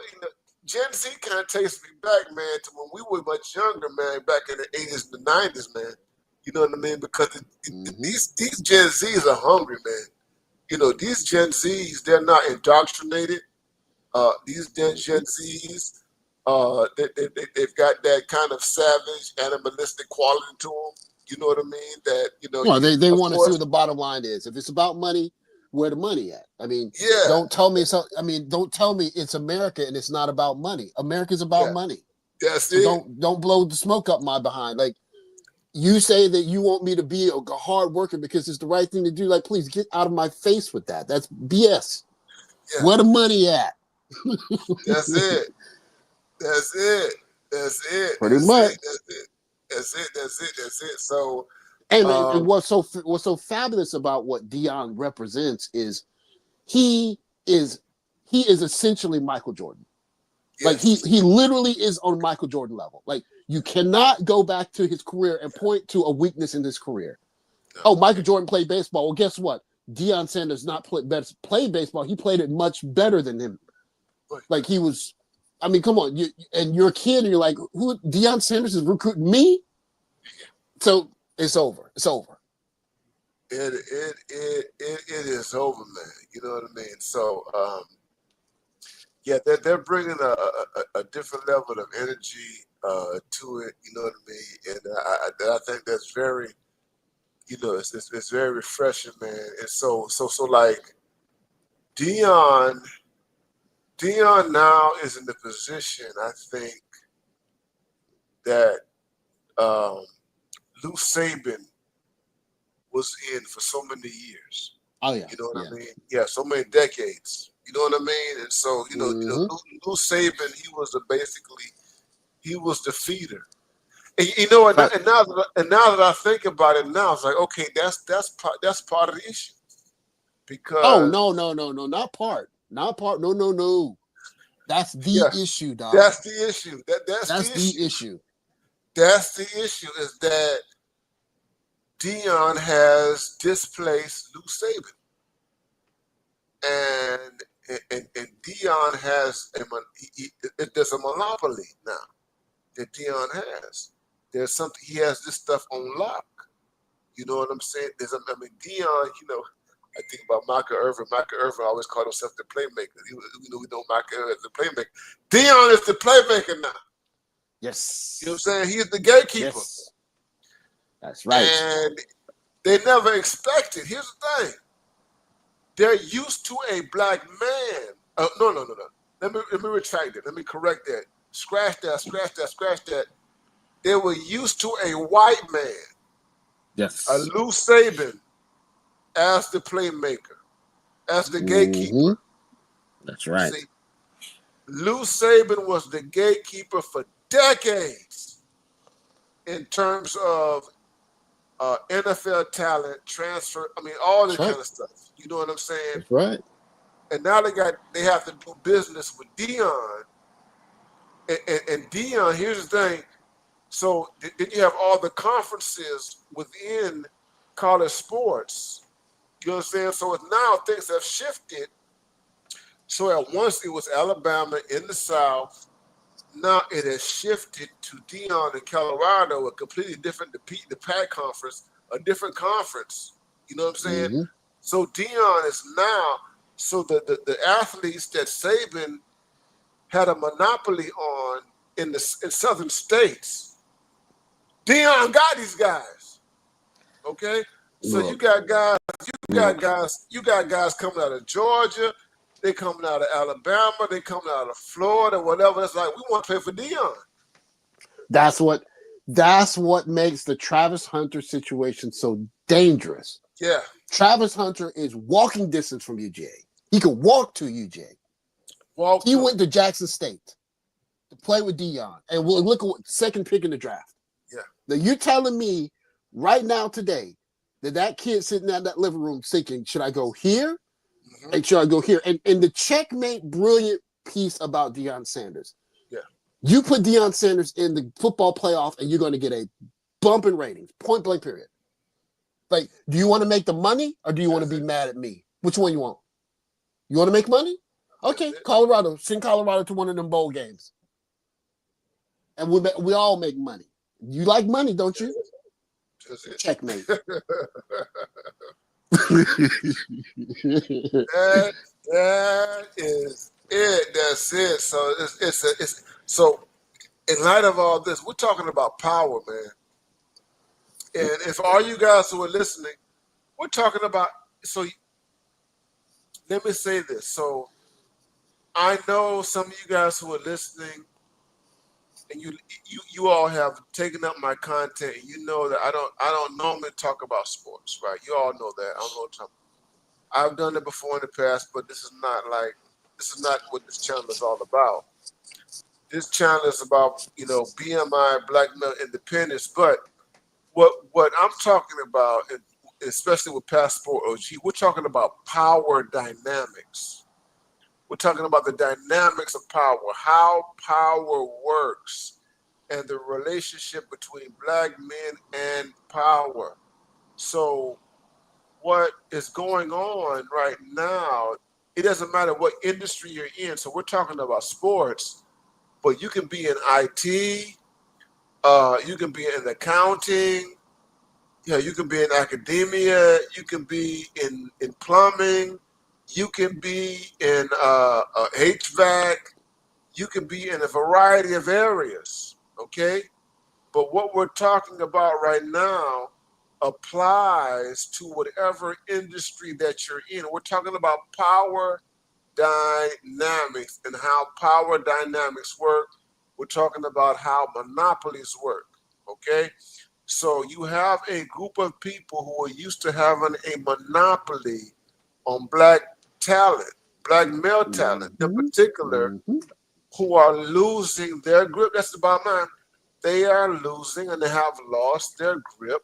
Gen Z kind of takes me back, man, to when we were much younger, man, back in the 80s and the 90s, man. You know what I mean? Because Mm-hmm. these Gen Zs are hungry, man. These Gen Zs, they're not indoctrinated. These Gen Zs, they've got that kind of savage, animalistic quality to them. You know what I mean? That, Well, they of want to see what course, the bottom line is. If it's about money, where the money at? I mean, yeah, don't tell me so. I mean, don't tell me it's America and it's not about money. America's about yeah, money. that's So it. don't blow the smoke up my behind. Like you say that you want me to be a hard worker because it's the right thing to do. Like, please get out of my face with that. That's BS. Yeah, Where the money at? that's it. That's it. That's it. Pretty That's much. it. That's it. That's it. That's it. That's it. So, And um, what's so fabulous about what Deion represents is he is he is essentially Michael Jordan. Like yes. he literally is on Michael Jordan level. Like you cannot go back to his career and point to a weakness in his career. No, Oh, Michael Jordan played baseball. Well, guess what? Deion Sanders not played baseball. He played it much better than him. but Like he was. I mean, come on. You're a kid, and you're like, who? Deion Sanders is recruiting me. So it's over. It's over. it is over, man. You know what I mean? So, yeah, they're bringing a different level of energy to it. You know what I mean? And I think that's very, it's very refreshing, man. And so like Dion. Dion now is in the position, I think, that um, Lou Saban was in for so many years. Oh yeah, You know what yeah. I mean? Yeah, so many decades. You know what I mean? And so, Mm-hmm. Lou Saban, he was the feeder. And you know, Right. and now that I think about it now, it's like, okay, that's part of the issue Oh because no, not part. No. That's the yeah, issue, dog. that's the issue. That's That's the the issue. issue. That's the issue is that Dion has displaced Lou Saban, and and Deion has there's a monopoly now that Deion has. There's something, he has this stuff on lock. You know what I'm saying? Deion, I think about Michael Irvin. Michael Irvin always called himself the playmaker. We know Michael Irvin as the playmaker. Deion is the playmaker now. Yes. You know what I'm saying? He's the gatekeeper. Yes. That's right. And they never expected. Here's the thing. They're used to a black man. No. Let me retract it. Let me correct that. Scratch that. They were used to a white man. Yes. A Lou Saban as the playmaker, as the gatekeeper. That's right. See, Lou Saban was the gatekeeper for decades in terms of NFL talent, transfer. All this kind of stuff. You know what I'm saying? That's right. And now they have to do business with Deion. And Deion, here's the thing. So then you have all the conferences within college sports. You know what I'm saying? So now things have shifted. So at once it was Alabama in the South. Now it has shifted to Deion in Colorado, a completely different, the PAC conference, a different conference. You know what I'm saying? Mm-hmm. So Deion is now, so the athletes that Saban had a monopoly on in southern states, Deion got these guys. Okay? So you got guys coming out of Georgia, they coming out of Alabama, they coming out of Florida, whatever. It's like, we want to play for Deion. That's what makes the Travis Hunter situation so dangerous. Yeah. Travis Hunter is walking distance from UGA. He could walk to UGA. He went to Jackson State to play with Deion. And we'll look at second pick in the draft. Yeah. Now you're telling me right now today that kid sitting in that living room thinking, should I go here? Mm-hmm. And should I go here? And the checkmate brilliant piece about Deion Sanders. Yeah. You put Deion Sanders in the football playoff and you're going to get a bump in ratings, point blank period. Like, do you want to make the money or do you want to be mad at me? Which one you want? You want to make money? Okay, Colorado. Send Colorado to one of them bowl games. And we all make money. You like money, don't you? Checkmate. that is it. That's it. So it's so in light of all this, we're talking about power, man. And if all you guys who are listening, we're talking about, so let me say this. So I know some of you guys who are listening, and you all have taken up my content, and you know that I don't normally talk about sports, right? You all know that. I don't know what I've done it before in the past, but this is not what this channel is all about. This channel is about, BMI, black male independence. But what I'm talking about, especially with Passport OG, we're talking about power dynamics. We're talking about the dynamics of power, how power works, and the relationship between black men and power. So what is going on right now, it doesn't matter what industry you're in. So we're talking about sports, but you can be in IT, you can be in accounting, you can be in academia, you can be in plumbing, you can be in HVAC, you can be in a variety of areas, okay? But what we're talking about right now applies to whatever industry that you're in. We're talking about power dynamics and how power dynamics work. We're talking about how monopolies work, okay? So you have a group of people who are used to having a monopoly on black talent, black male talent in particular, who are losing their grip. That's the bottom line. They are losing and they have lost their grip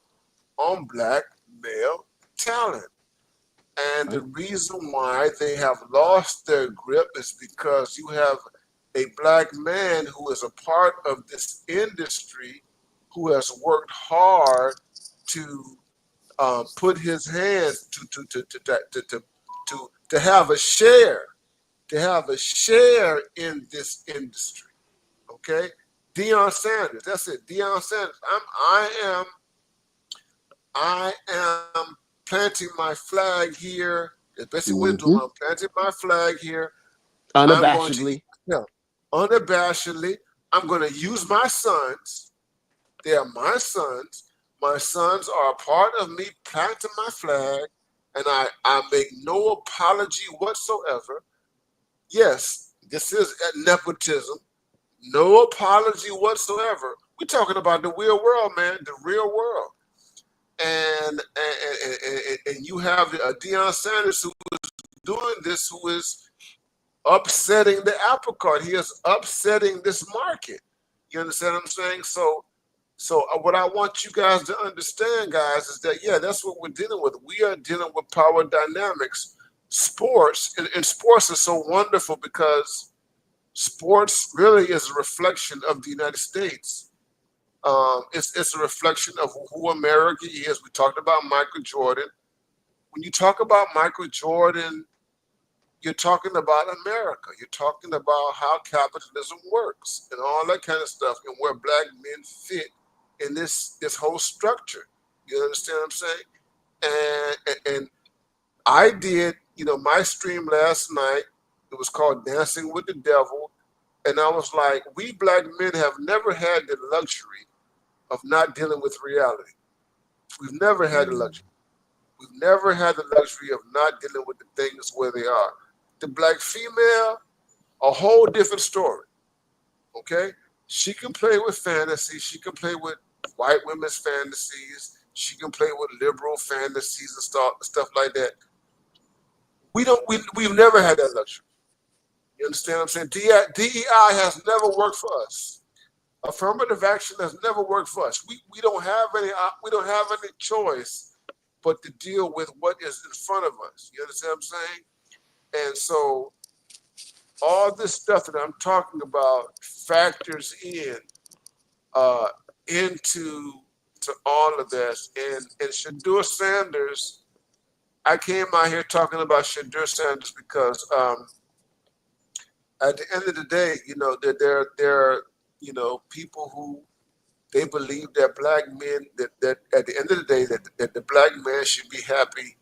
on black male talent. And the reason why they have lost their grip is because you have a black man who is a part of this industry who has worked hard to put his hands to have a share to have a share in this industry. Okay, Deion Sanders. That's it. Deion Sanders. I am planting my flag here. That's basically what I'm doing. I'm planting my flag here. I'm going to, unabashedly, I'm going to use my sons. They are my sons. My sons are a part of me planting my flag, and I make no apology whatsoever. Yes, this is nepotism. No apology whatsoever. We're talking about the real world, man, the real world. And you have Deion Sanders who is doing this, who is upsetting the apple cart. He is upsetting this market. You understand what I'm saying? So what I want you guys to understand, guys, is that, yeah, that's what we're dealing with. We are dealing with power dynamics. Sports, and sports is so wonderful because sports really is a reflection of the United States. It's a reflection of who America is. We talked about Michael Jordan. When you talk about Michael Jordan, you're talking about America. You're talking about how capitalism works and all that kind of stuff, and where black men fit in this whole structure. You understand what I'm saying? And I did, my stream last night. It was called Dancing with the Devil, and I was like, we black men have never had the luxury of not dealing with reality. We've never had the luxury. We've never had the luxury of not dealing with the things where they are. The black female, a whole different story. Okay? She can play with fantasy. She can play with white women's fantasies. She can play with liberal fantasies and stuff like that. We've never had that luxury. You understand what I'm saying? DEI has never worked for us. Affirmative action has never worked for us. We don't have any choice but to deal with what is in front of us. You understand what I'm saying? And so all this stuff that I'm talking about factors into all of this. And Sheduer Sanders, I came out here talking about Sheduer Sanders because at the end of the day, there are people who they believe that black men that at the end of the day that the black man should be happy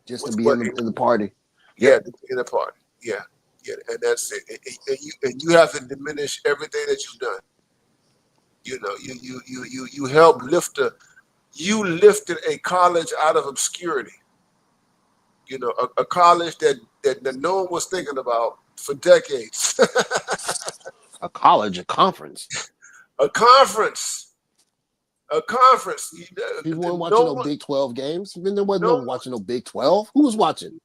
just to be in the party. Yeah, to be in the party. Yeah, and that's it. And you have to diminish everything that you've done. You helped you lifted a college out of obscurity. A college that no one was thinking about for decades. A conference. A conference. People weren't watching no Big 12 games. I mean, there wasn't no one watching no Big 12. Who was watching?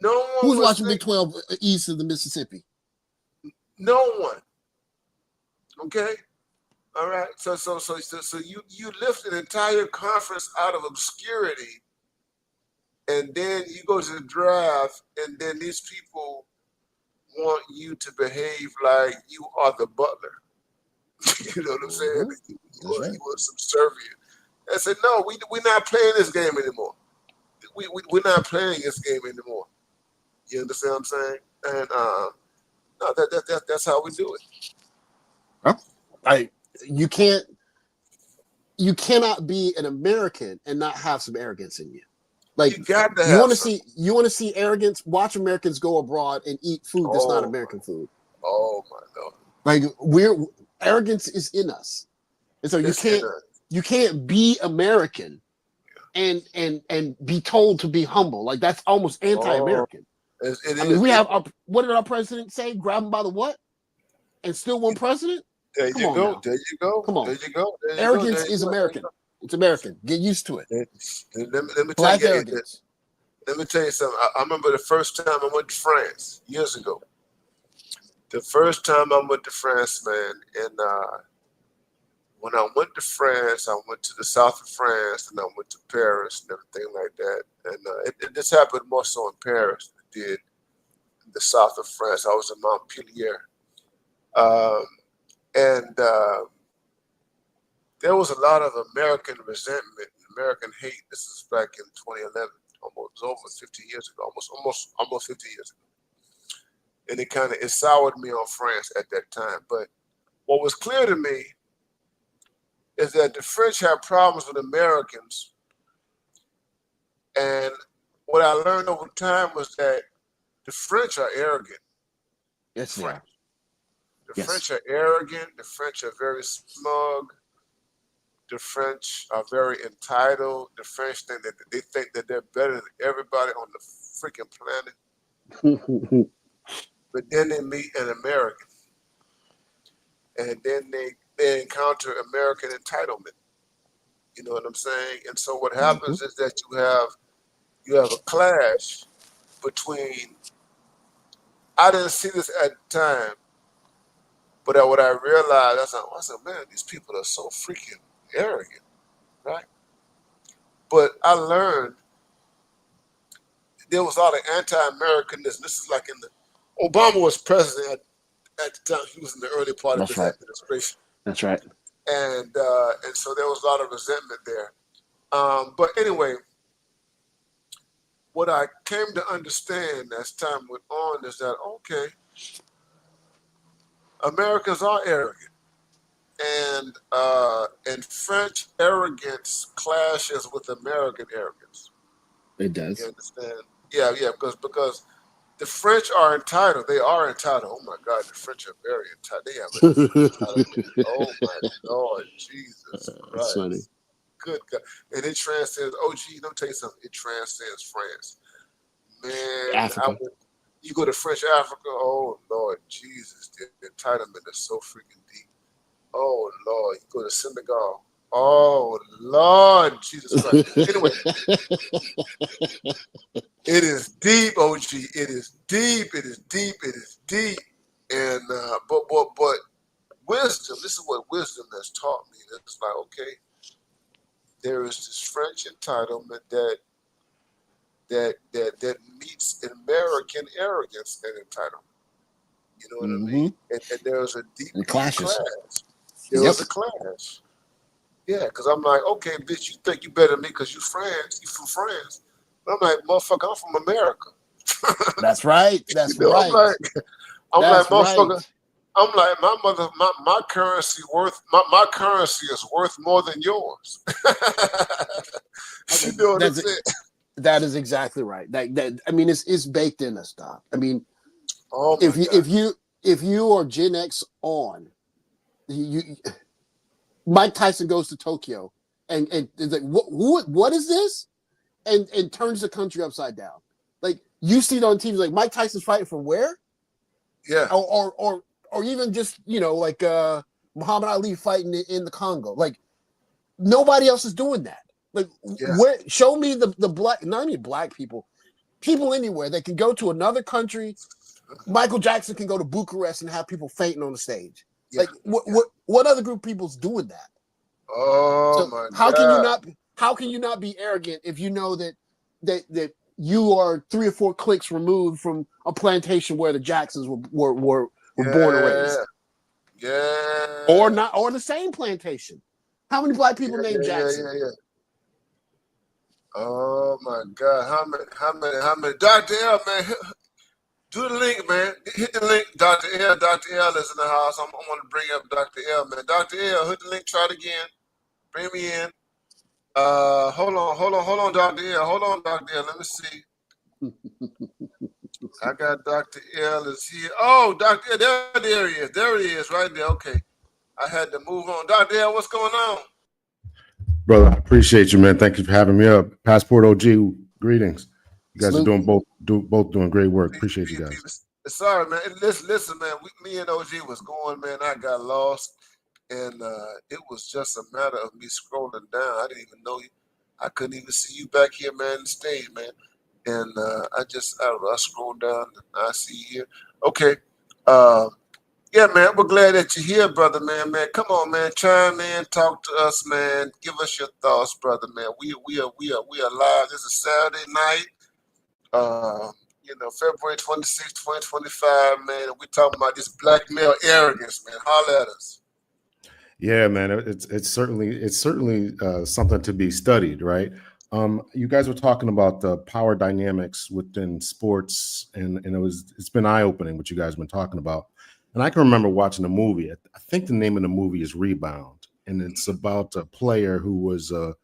No one. Who was watching Big 12 east of the Mississippi? No one. Okay. All right. So you lift an entire conference out of obscurity, and then you go to the draft, and then these people want you to behave like you are the butler. You know what I'm saying? Mm-hmm. You were subservient. I said, no, we're not playing this game anymore. We're not playing this game anymore. You understand what I'm saying? And no, that's how we do it. Huh? You cannot be an American and not have some arrogance in you. Like you want to see arrogance. Watch Americans go abroad and eat food that's not American food. Oh my God! Like arrogance is in us, and so you can't be American and be told to be humble. Like that's almost anti-American. What did our president say? Grab him by the what? And still one president? There you go. Come on. There you go. Arrogance is American. It's American. Get used to it. Let me Black tell you, arrogance. Let me tell you something. I remember the first time I went to France years ago. The first time I went to France, man, and when I went to France, I went to the south of France, and I went to Paris and everything like that. And this happened more so in Paris than it did in the south of France. I was in Montpellier. There was a lot of American resentment, American hate. This is back in 2011, almost over 50 years ago, almost 50 years ago. and it soured me on France at that time. But what was clear to me is that the French had problems with Americans, and what I learned over time was that the French are arrogant. Yes, they are. The French are arrogant. The French are very smug. The French are very entitled. The French think that they're better than everybody on the freaking planet. But then they meet an American, and then they encounter American entitlement. You know what I'm saying? And so what happens is that you have a clash between. I didn't see this at the time, but what I realized, I said, man, these people are so freaking arrogant, right? But I learned there was a lot of anti-Americanism. This is like Obama was president at the time. He was in the early part of his administration. That's right. And so there was a lot of resentment there. But anyway, what I came to understand as time went on is that, okay, Americans are arrogant. And French arrogance clashes with American arrogance. It does. You understand? Yeah, because the French are entitled. They are entitled. Oh my God, the French are very entitled. They have entitlement. Oh my Lord, Jesus Christ. That's funny. Good God. And it transcends, let me tell you something. It transcends France. Man, Africa. You go to French Africa, oh Lord Jesus, the entitlement is so freaking deep. Oh Lord, you go to Senegal. Oh Lord Jesus Christ. Anyway, it is deep, OG. It is deep. It is deep. It is deep. And but wisdom. This is what wisdom has taught me. It's like, okay, there is this French entitlement that meets American arrogance and entitlement. You know what I mean? And there's a deep clash. There was a clash. Yeah, because I'm like, okay, bitch, you think you better than me because you from France. But I'm like, motherfucker, I'm from America. That's right. That's right. I'm like, motherfucker. Right. I'm like, my currency my currency is worth more than yours. You know what I'm saying? That is exactly right. That I mean, it's baked in us, Doc. I mean, if you are Gen X on, Mike Tyson goes to Tokyo and is like, what is this? And turns the country upside down. Like, you see it on TV, like Mike Tyson's fighting from where? Yeah. Or even just, like Muhammad Ali fighting in the Congo. Like, nobody else is doing that. Like, show me the black, not only black people anywhere that can go to another country. Michael Jackson can go to Bucharest and have people fainting on the stage. Yeah. Like, what other group of people's doing that? Oh, my God. How can you not be arrogant if you know that you are 3 or 4 clicks removed from a plantation where the Jacksons were born and raised? Yeah. Or the same plantation. How many black people named Jackson? Yeah. Oh my God. How many? Dr. L, man, do the link, man. Hit the link, Dr. L. Dr. L is in the house. I'm going to bring up Dr. L, man. Dr. L, hit the link, try it again. Bring me in. Hold on, Dr. L. Hold on, Dr. L. Let me see. I got Dr. L is here. Oh, Dr. L, there he is. There he is, right there. Okay. I had to move on. Dr. L, what's going on? Brother, I appreciate you, man. Thank you for having me up. Passport OG, greetings. You guys are doing both doing great work. Appreciate you guys. Sorry, man. Listen, man. Me and OG was going, man. I got lost, and it was just a matter of me scrolling down. I didn't even know you. I couldn't even see you back here, man, on the stage, man. And I scrolled down and I see you here. Okay. Yeah, man, we're glad that you're here, brother, man. Come on, man, chime in, talk to us, man. Give us your thoughts, brother, man. We are live. This is Saturday night, February 26, 2025, man. We're talking about this black male arrogance, man. Holler at us. Yeah, man, it's certainly something to be studied, right? You guys were talking about the power dynamics within sports, and it's been eye-opening what you guys have been talking about. And I can remember watching a movie. I think the name of the movie is Rebound, and it's about a player who was a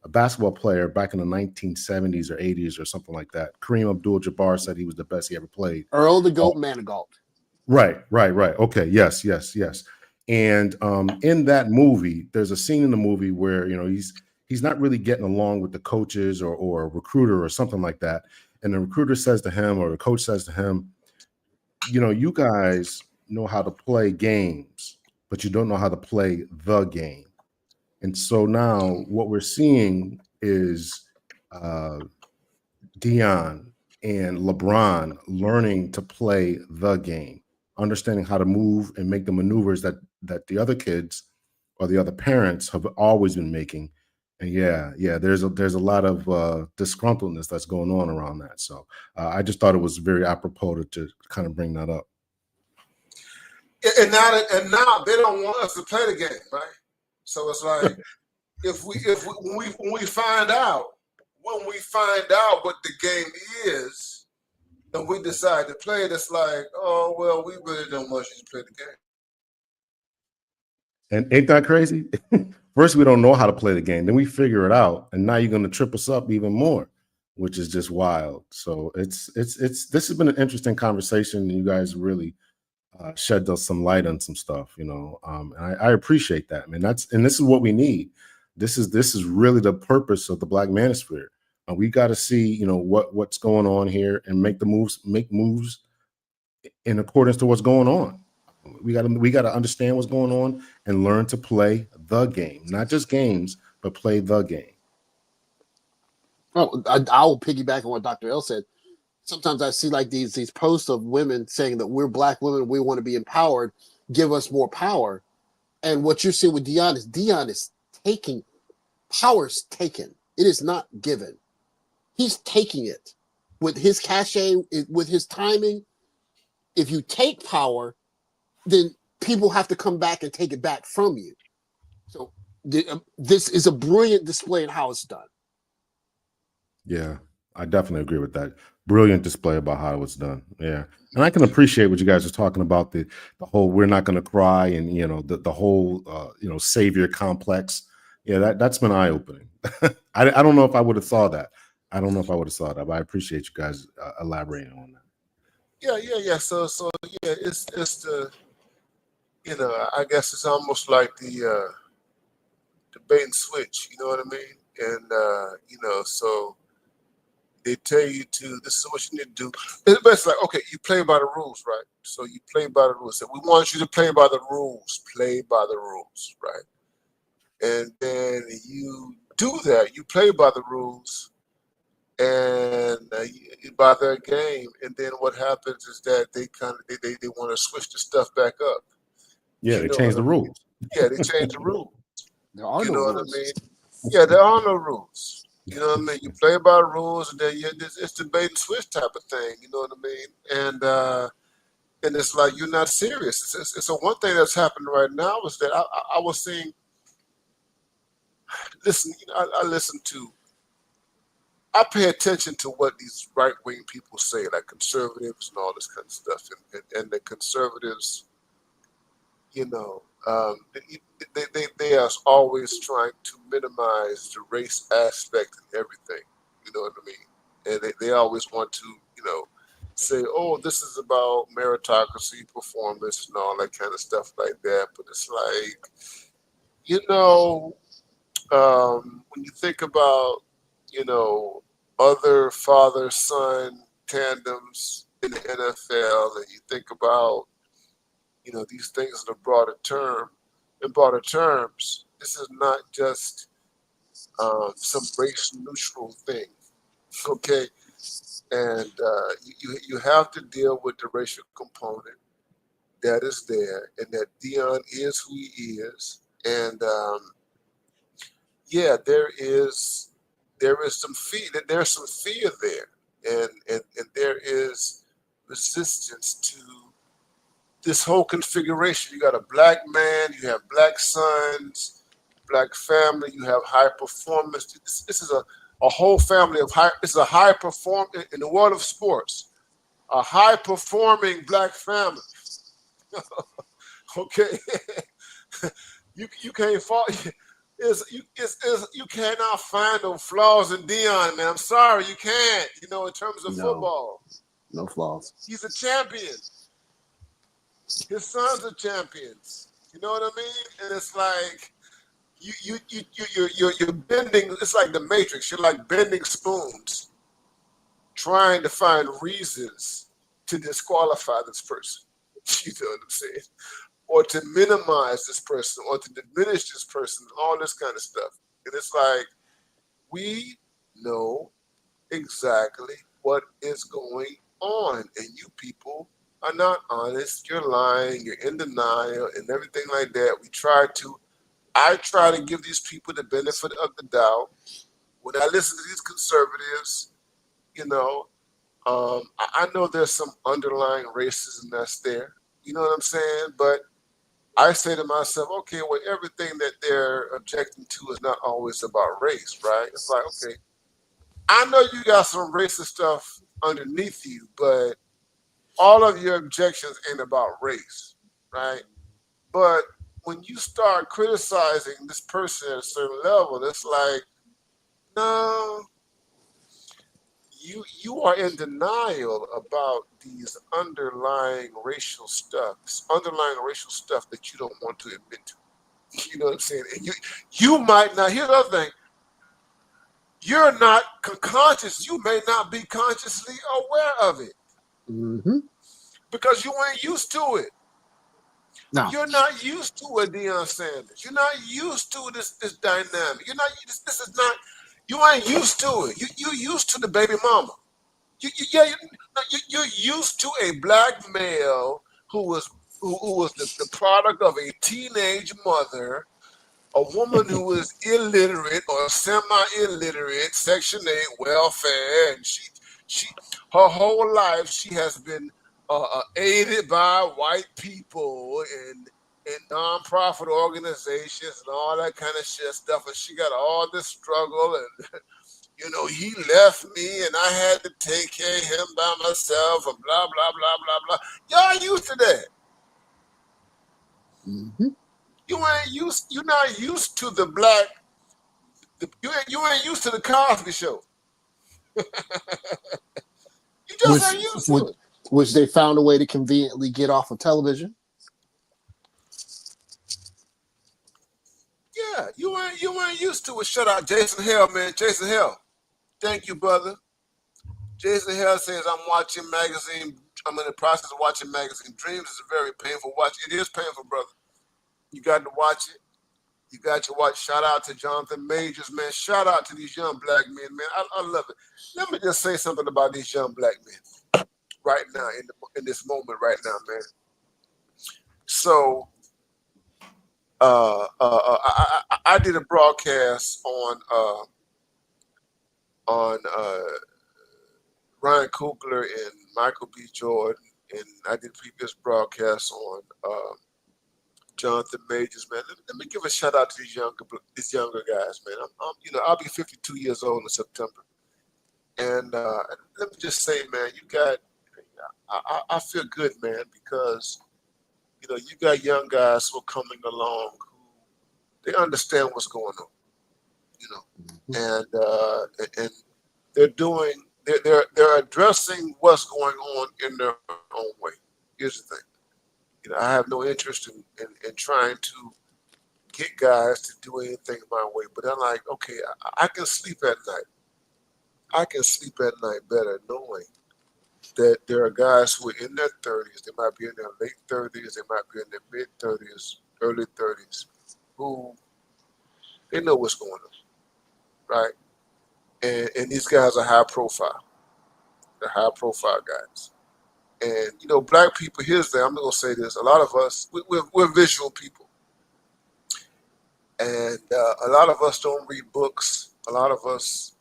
basketball player back in the 1970s or 80s or something like that. Kareem Abdul-Jabbar said he was the best he ever played. Earl the Goat Manigault. Right. Okay. Yes. And in that movie, there's a scene in the movie where he's not really getting along with the coaches or a recruiter or something like that. And the recruiter says to him, or the coach says to him, you guys know how to play games, but you don't know how to play the game. And so now what we're seeing is Deion and LeBron learning to play the game, understanding how to move and make the maneuvers that the other kids or the other parents have always been making. And yeah, there's a lot of disgruntledness that's going on around that. So I just thought it was very apropos to kind of bring that up. And now they don't want us to play the game, right? So it's like when we find out what the game is, and we decide to play it, it's like, oh well, we really don't want you to play the game. And ain't that crazy? First, we don't know how to play the game, then we figure it out, and now you're going to trip us up even more, which is just wild. So this has been an interesting conversation, and you guys really shed some light on some stuff, and I appreciate that, man. This is what we need. This is really the purpose of the Black Manosphere. We got to see, what's going on here and make moves in accordance to what's going on. We got to understand what's going on and learn to play the game, not just games, but play the game. Oh, I'll piggyback on what Dr. L said. Sometimes I see like these posts of women saying that we're Black women, we want to be empowered, give us more power. And what you're seeing with Deion is taking, power's taken. It is not given. He's taking it with his cachet, with his timing. If you take power, then people have to come back and take it back from you. So this is a brilliant display in how it's done. Yeah, I definitely agree with that. Brilliant display about how it's done. Yeah. And I can appreciate what you guys are talking about, the whole we're not going to cry and, the whole, savior complex. Yeah, that's been eye-opening. I don't know if I would have thought that. But I appreciate you guys elaborating on that. Yeah. So yeah, it's the, I guess it's almost like the bait and switch, you know what I mean? And, so they tell you this is what you need to do. It's basically like, okay, you play by the rules, right? So you play by the rules. So we want you to play by the rules. Play by the rules, right? And then you do that. You play by the rules and by their game. And then what happens is that they want to switch the stuff back up. Yeah, they change the rules. Yeah, they change the rules. There are no rules. What I mean? Yeah, there are no rules. You know what I mean? You play by the rules, and then it's the bait and switch type of thing. You know what I mean? And it's like you're not serious. It's a one thing that's happening right now is that I was seeing. Listen, I pay attention to what these right wing people say, like conservatives and all this kind of stuff, and the conservatives, they are always trying to minimize the race aspect and everything. You know what I mean? And they always want to, say, oh, this is about meritocracy, performance, and all that kind of stuff like that. But it's like, when you think about, other father-son tandems in the NFL, and you think about, these things in broader terms, this is not just some race-neutral thing, okay? And you have to deal with the racial component that is there, and that Deion is who he is, and there is some fear. There's some fear there, and there is resistance to this whole configuration. You got a Black man, you have Black sons, Black family, you have high performance. This is a whole family of it's a high perform in the world of sports, a high performing black family. Okay, you can't fall. You cannot find no flaws in Deion, man. I'm sorry, you can't. You know, in terms of football, no flaws. he's a champion. His sons are champions. You know what I mean? And it's like you're bending. It's like the Matrix. You're like bending spoons, trying to find reasons to disqualify this person. You know what I'm saying? Or to minimize this person, or to diminish this person, all this kind of stuff. And it's like, we know exactly what is going on, and you people are not honest. You're lying, you're in denial, and everything like that. I try to give these people the benefit of the doubt. When I listen to these conservatives, you know, I know there's some underlying racism that's there. You know what I'm saying? But I say to myself, okay, well, everything that they're objecting to is not always about race, right? It's like, okay, I know you got some racist stuff underneath you, but all of your objections ain't about race, right? But when you start criticizing this person at a certain level, it's like, no, you are in denial about these underlying racial stuff, this underlying racial stuff that you don't want to admit to. You know what I'm saying? And you might not. Here's the other thing: you're not conscious. You may not be consciously aware of it because you ain't used to it. No. You're not used to a Deion Sanders. You're not used to this dynamic. You're not. This is not. You ain't used to it. You used to the baby mama. You're used to a black male who was the product of a teenage mother, a woman who was illiterate or semi-illiterate, Section 8 welfare, and she her whole life she has been aided by white people and nonprofit organizations and all that kind of shit stuff, and she got all this struggle and. You know, he left me and I had to take care of him by myself and blah, blah, blah, blah, blah. Y'all used to that. You're not used to the black, you ain't used to the Cosby Show. You just ain't used to it. Which they found a way to conveniently get off of television. Yeah, you ain't used to it. Shout out Jason Hell, man. Jason Hell. Thank you, brother. Jason Hell says, I'm watching magazine. I'm in the process of watching magazine. Dreams is a very painful watch. It is painful, brother. You got to watch it. You got to watch. Shout out to Jonathan Majors, man. Shout out to these young black men, man. I love it. Let me just say something about these young black men right now, in this moment right now, man. So, I did a broadcast on Ryan Coogler and Michael B. Jordan, and I did previous broadcasts on Jonathan Majors, man. Let me give a shout out to these younger guys, man. I'll be 52 years old in September, and let me just say, man, I feel good, man, because you got young guys who are coming along who they understand what's going on, and they're doing. They're addressing what's going on in their own way. Here's the thing. I have no interest in trying to get guys to do anything my way, but I'm like, okay, I can sleep at night. I can sleep at night better knowing that there are guys who are in their 30s, they might be in their late 30s, they might be in their mid 30s, early 30s, who they know what's going on, right? And these guys are high profile. They're high profile guys. And, black people, here's the thing, I'm going to say this. A lot of us, we're visual people. And a lot of us don't read books. A lot of us,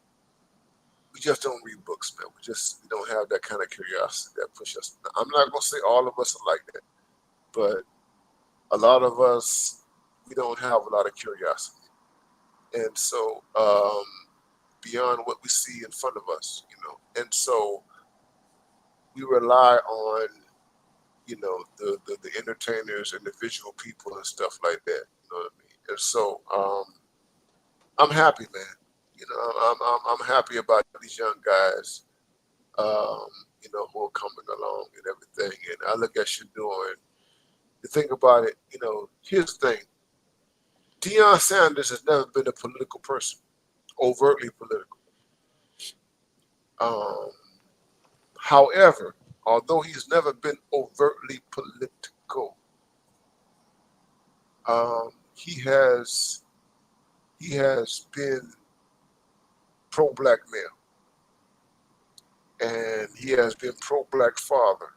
we just don't read books, man. We don't have that kind of curiosity that pushes us. I'm not going to say all of us are like that. But a lot of us, we don't have a lot of curiosity. And so, beyond what we see in front of us, you know. And so we rely on, you know, the entertainers and the visual people and stuff like that. You know what I mean? And so I'm happy, man. You know, I'm happy about these young guys, you know, who are coming along and everything. And I look at Sheduer and to think about it, you know, here's the thing. Deion Sanders has never been a political person, overtly political. However, although he's never been overtly political, he has been pro-black male, and he has been pro-black father,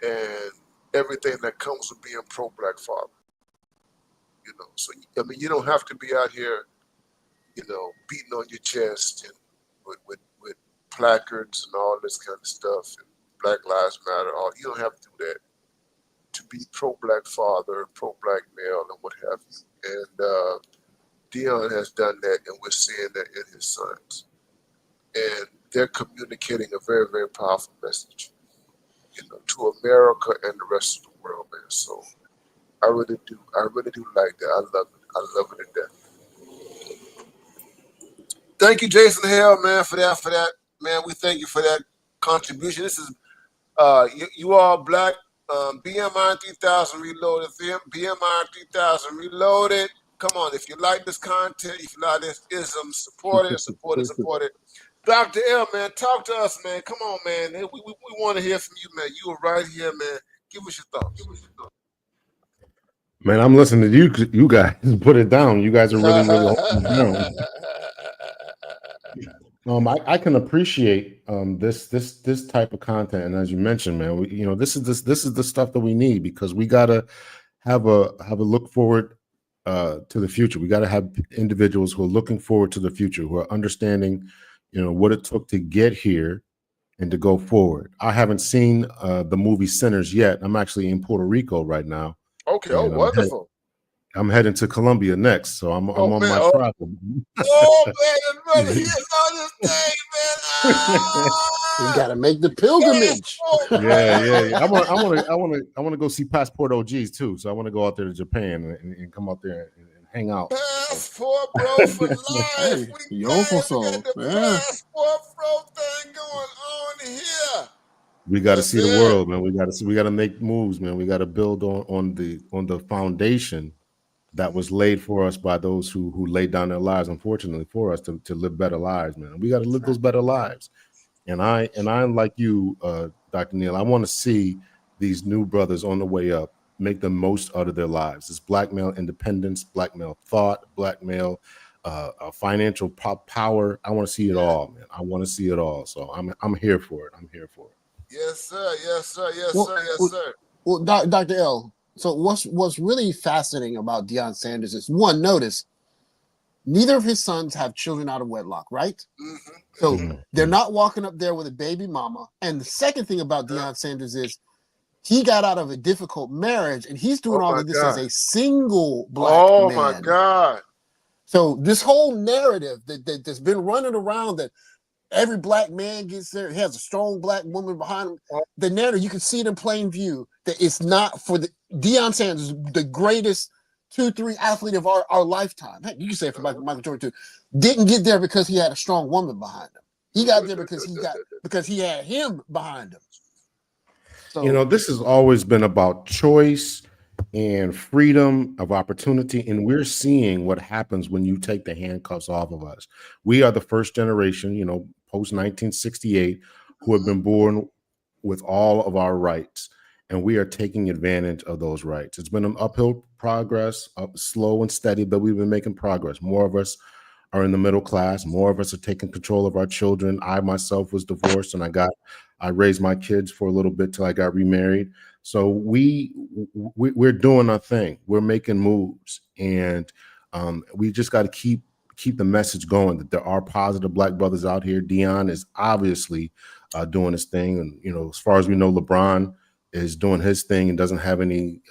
and everything that comes with being pro-black father. You know, so I mean, you don't have to be out here, you know, beating on your chest and with placards and all this kind of stuff and Black Lives Matter. All you don't have to do that to be pro-black father, pro-black male, and what have you. And Deion has done that, and we're seeing that in his sons. And they're communicating a very, very powerful message, you know, to America and the rest of the world, man. So I really do like that. I love it. I love it to death. Thank you, Jason Hale, man, for that. Man, we thank you for that contribution. This is you all black. BMI 3000 Reloaded. BMI 3000 Reloaded. Come on, if you like this content, if you like this ism, support it. Dr. L, man, talk to us, man. Come on, man. We want to hear from you, man. You are right here, man. Give us your thoughts. Man, I'm listening to you guys put it down. You guys are really holding it down. I can appreciate this type of content, and as you mentioned, man, you know, this is the stuff that we need, because we gotta have a look forward to the future. We gotta have individuals who are looking forward to the future, who are understanding, you know, what it took to get here and to go forward. I haven't seen the movie Sinners yet. I'm actually in Puerto Rico right now. Okay, wonderful. I'm heading to Colombia next, so I'm on my travel. Oh man, brother, he's on this thing, man. You gotta make the pilgrimage. Yeah. I want to go see Passport OGs too. So I want to go out there to Japan and come out there and hang out. Passport, bro, for life. Hey, we got the yeah. Passport, bro, thing going on here. We got to see the world, man. We got to make moves, man. We got to build on the foundation that was laid for us by those who laid down their lives, unfortunately, for us to live better lives, man. We got to live those better lives. And I like you, Dr. Neal, I want to see these new brothers on the way up make the most out of their lives. It's black male independence, black male thought, black male financial power. I want to see it all, man. I want to see it all. So I'm here for it. I'm here for it. Yes, sir. Yes, sir. Yes, sir. Yes, sir. Well, Dr. L, so what's really fascinating about Deion Sanders is, one, notice neither of his sons have children out of wedlock, right? Mm-hmm. So they're not walking up there with a baby mama. And the second thing about Deion Sanders is he got out of a difficult marriage, and he's doing all of this as a single black man. Oh my God. So this whole narrative that's been running around that every black man gets there, he has a strong black woman behind him. The narrative, you can see it in plain view that it's not for the Deion Sanders, the greatest 2-3 athlete of our lifetime. Heck, you can say it for Michael Jordan too. Didn't get there because he had a strong woman behind him. He got there because he had him behind him. So, you know, this has always been about choice and freedom of opportunity, and we're seeing what happens when you take the handcuffs off of us. We are the first generation, you know, post 1968, who have been born with all of our rights, and we are taking advantage of those rights. It's been an uphill progress, slow and steady, but we've been making progress. More of us are in the middle class. More of us are taking control of our children. I myself was divorced, and I raised my kids for a little bit till I got remarried. So we're doing our thing. We're making moves, and we just got to keep the message going that there are positive black brothers out here. Deion is obviously doing his thing, and you know, as far as we know, LeBron is doing his thing and doesn't have any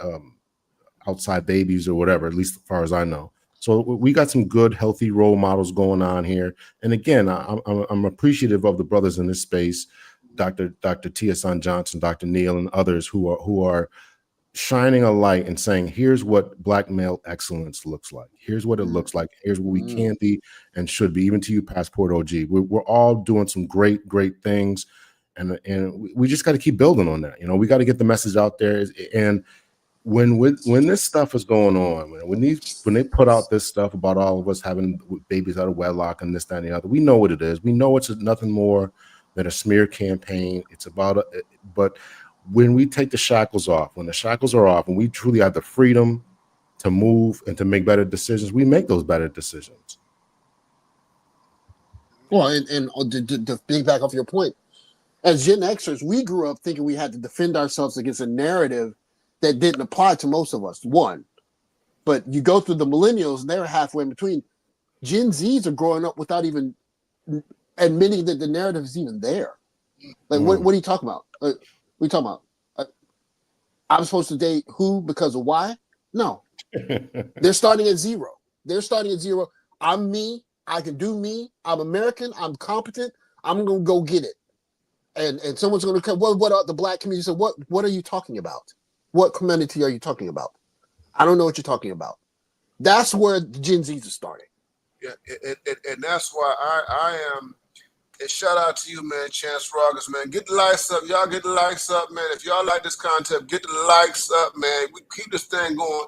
outside babies or whatever, at least as far as I know. So we got some good, healthy role models going on here. And again, I'm appreciative of the brothers in this space, Dr. Tia-San Johnson, Dr. Neil, and others who are shining a light and saying, here's what Black male excellence looks like. Here's what it looks like. Here's what we can be and should be. Even to you, Passport OG. We're all doing some great things. And we just got to keep building on that. We got to get the message out there. And when this stuff is going on, man, when they put out this stuff about all of us having babies out of wedlock and this, that, and the other, we know what it is. We know it's nothing more than a smear campaign. It's about but when we take the shackles off, when the shackles are off, and we truly have the freedom to move and to make better decisions, we make those better decisions. Well, and to piggyback off your point, as Gen Xers, we grew up thinking we had to defend ourselves against a narrative that didn't apply to most of us. One, but you go through the millennials, and they're halfway in between. Gen Zs are growing up without even admitting that the narrative is even there. Like, what are you talking about? What are you talking about? I'm supposed to date who because of why? No. They're starting at zero. I'm me. I can do me. I'm American. I'm competent. I'm going to go get it. And someone's going to come, what are the Black community? So what are you talking about? What community are you talking about? I don't know what you're talking about. That's where the Gen Zs are starting. Yeah, and that's why I am. And shout out to you, man, Chance Rogers, man. Get the likes up. Y'all get the likes up, man. If y'all like this content, get the likes up, man. We keep this thing going.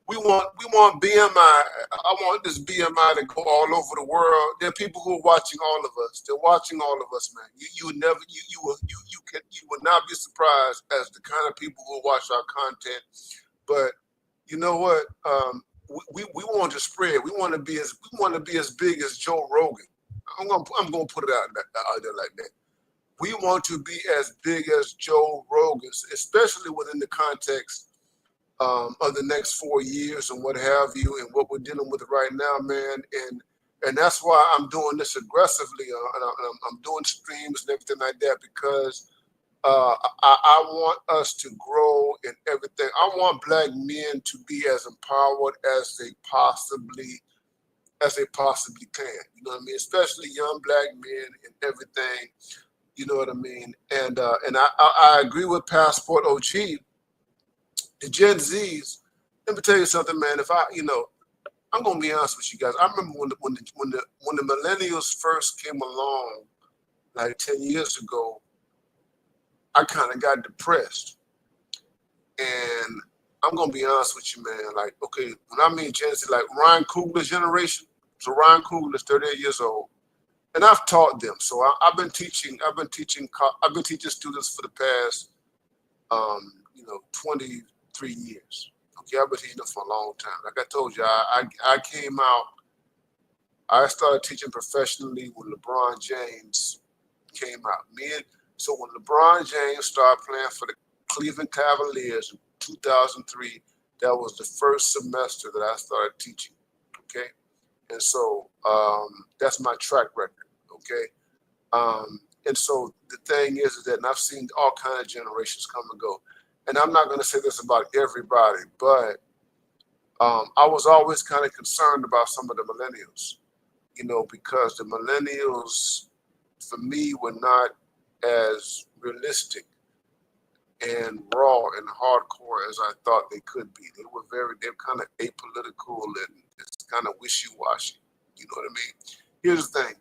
We want BMI. I want this BMI to go all over the world. There are people who are watching all of us. They're watching all of us, man. You would never you would not be surprised as the kind of people who watch our content. But you know what? We want to spread. We want to be as big as Joe Rogan. I'm gonna put it out there like that. We want to be as big as Joe Rogan, especially within the context of the next 4 years and what have you, and what we're dealing with right now, man. And that's why I'm doing this aggressively. And I'm doing streams and everything like that because I want us to grow in everything. I want Black men to be as empowered as they possibly can. You know what I mean? Especially young Black men and everything. You know what I mean? And I agree with Passport OG. The Gen Zs, let me tell you something, man. I'm gonna be honest with you guys. I remember when the millennials first came along, like 10 years ago, I kind of got depressed. And I'm gonna be honest with you, man. Like, okay, when I mean Gen Z, like Ryan Coogler's generation. So Ryan Coogler is 38 years old, and I've taught them. So I've been teaching students for the past 23 years. Okay, I've been teaching them for a long time. Like I told you, I came out. I started teaching professionally when LeBron James came out. So when LeBron James started playing for the Cleveland Cavaliers in 2003, that was the first semester that I started teaching. Okay, and so that's my track record. Okay, and so the thing is that, and I've seen all kinds of generations come and go. And I'm not going to say this about everybody, but I was always kind of concerned about some of the millennials, because the millennials, for me, were not as realistic and raw and hardcore as I thought they could be. They're kind of apolitical and it's kind of wishy-washy. You know what I mean? Here's the thing.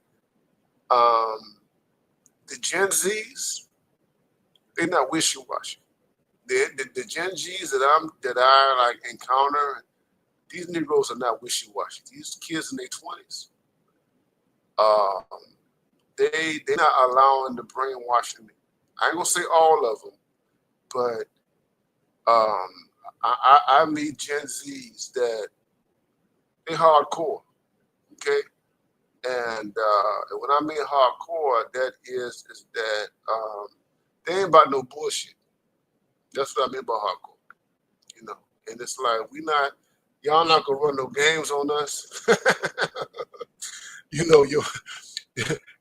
The Gen Zs, they're not wishy-washy. The Gen Zs that I like encounter, these Negroes are not wishy-washy. These kids in their 20s, they're not allowing the brainwashing. I ain't gonna say all of them, but I meet Gen Zs that they hardcore, okay? And when I mean hardcore, that is that they ain't about no bullshit. That's what I mean by hardcore, And it's like y'all not gonna run no games on us.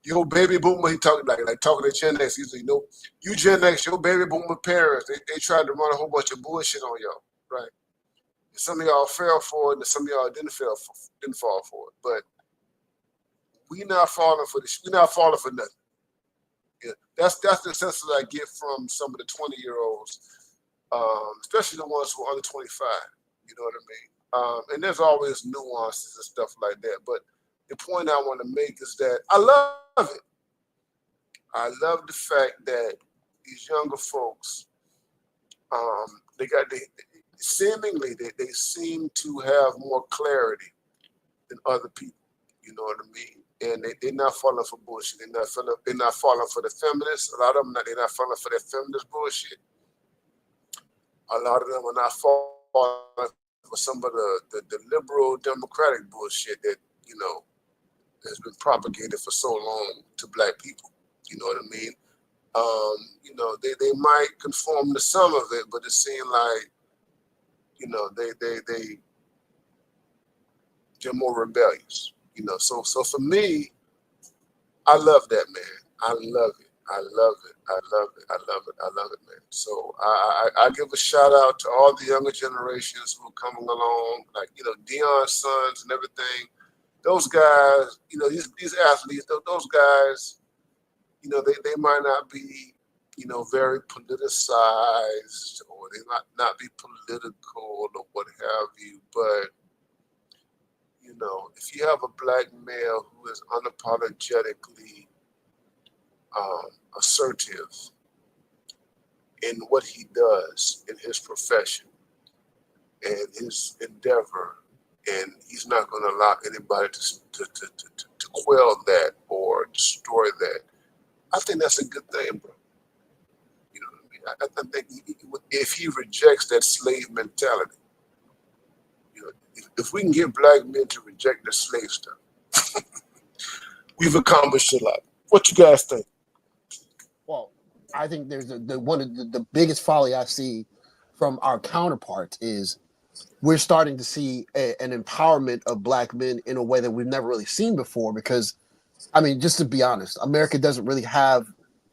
Your baby boomer, he talking like talking to Gen X. He's like, you Gen X, your baby boomer parents, they tried to run a whole bunch of bullshit on y'all, right? Some of y'all fell for it, and some of y'all didn't fall for it. But we not falling for this. We not falling for nothing. Yeah, that's the sense that I get from some of the 20-year-olds, especially the ones who are under 25. You know what I mean? And there's always nuances and stuff like that. But the point I want to make is that I love it. I love the fact that these younger folks, they seemingly seem to have more clarity than other people. You know what I mean? And they're not falling for bullshit. They're not falling for the feminists. A lot of them, they're not falling for that feminist bullshit. A lot of them are not falling for some of the liberal democratic bullshit that, you know, has been propagated for so long to black people. You know what I mean? You know, they might conform to some of it, but it seems like, you know, they're more rebellious. You know, so for me, I love that, man. I love it. I love it. I love it. I love it. I love it, man. So I give a shout out to all the younger generations who are coming along, like, you know, Deion Sanders and everything. Those guys, you know, these athletes, those guys, you know, they might not be, you know, very politicized, or they might not be political or what have you, but you know, if you have a black male who is unapologetically assertive in what he does in his profession and his endeavor, and he's not going to allow anybody to quell that or destroy that, I think that's a good thing, bro. You know what I mean? I think if he rejects that slave mentality, you know, if we can get black men to reject the slave stuff, we've accomplished a lot. What you guys think? Well, I think there's one of the biggest folly I see from our counterparts is we're starting to see an empowerment of black men in a way that we've never really seen before. Because, I mean, just to be honest, America doesn't really have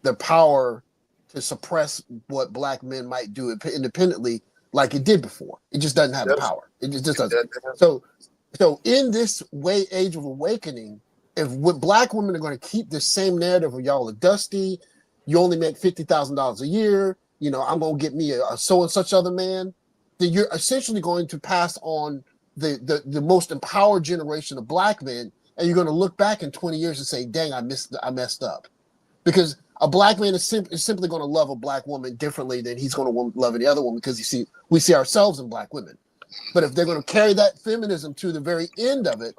the power to suppress what black men might do independently like it did before. It just doesn't have the power. It just doesn't. So in this age of awakening, if black women are going to keep the same narrative of y'all are dusty, you only make $50,000 a year, you know, I'm going to get me a so and such other man, then you're essentially going to pass on the most empowered generation of black men, and you're going to look back in 20 years and say, dang, I messed up. Because a black man is simply going to love a black woman differently than he's going to love any other woman, because we see ourselves in black women. But if they're going to carry that feminism to the very end of it,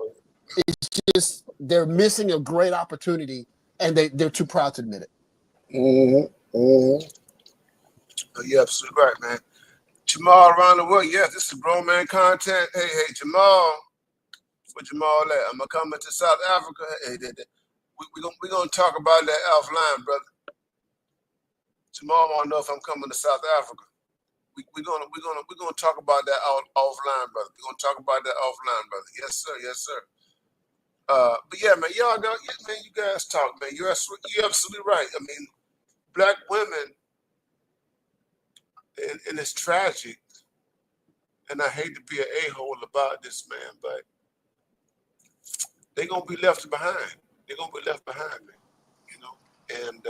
it's just they're missing a great opportunity, and they're too proud to admit it. Mm-hmm. Mm-hmm. Oh, you're absolutely right, man. Jamal around the world, yes, this is grown man content. Hey, Jamal, where Jamal at? I'm gonna come into South Africa. Hey, we're gonna talk about that offline, brother. Jamal wanna know if I'm coming to South Africa. We're gonna talk about that offline, brother. We're gonna talk about that offline, brother. Yes, sir. Yes, sir. But yeah, man, y'all know, man, you guys talk, man. You're absolutely right. I mean, black women, and it's tragic, and I hate to be an a-hole about this, man, but they're gonna be left behind. They're gonna be left behind, man. You know, and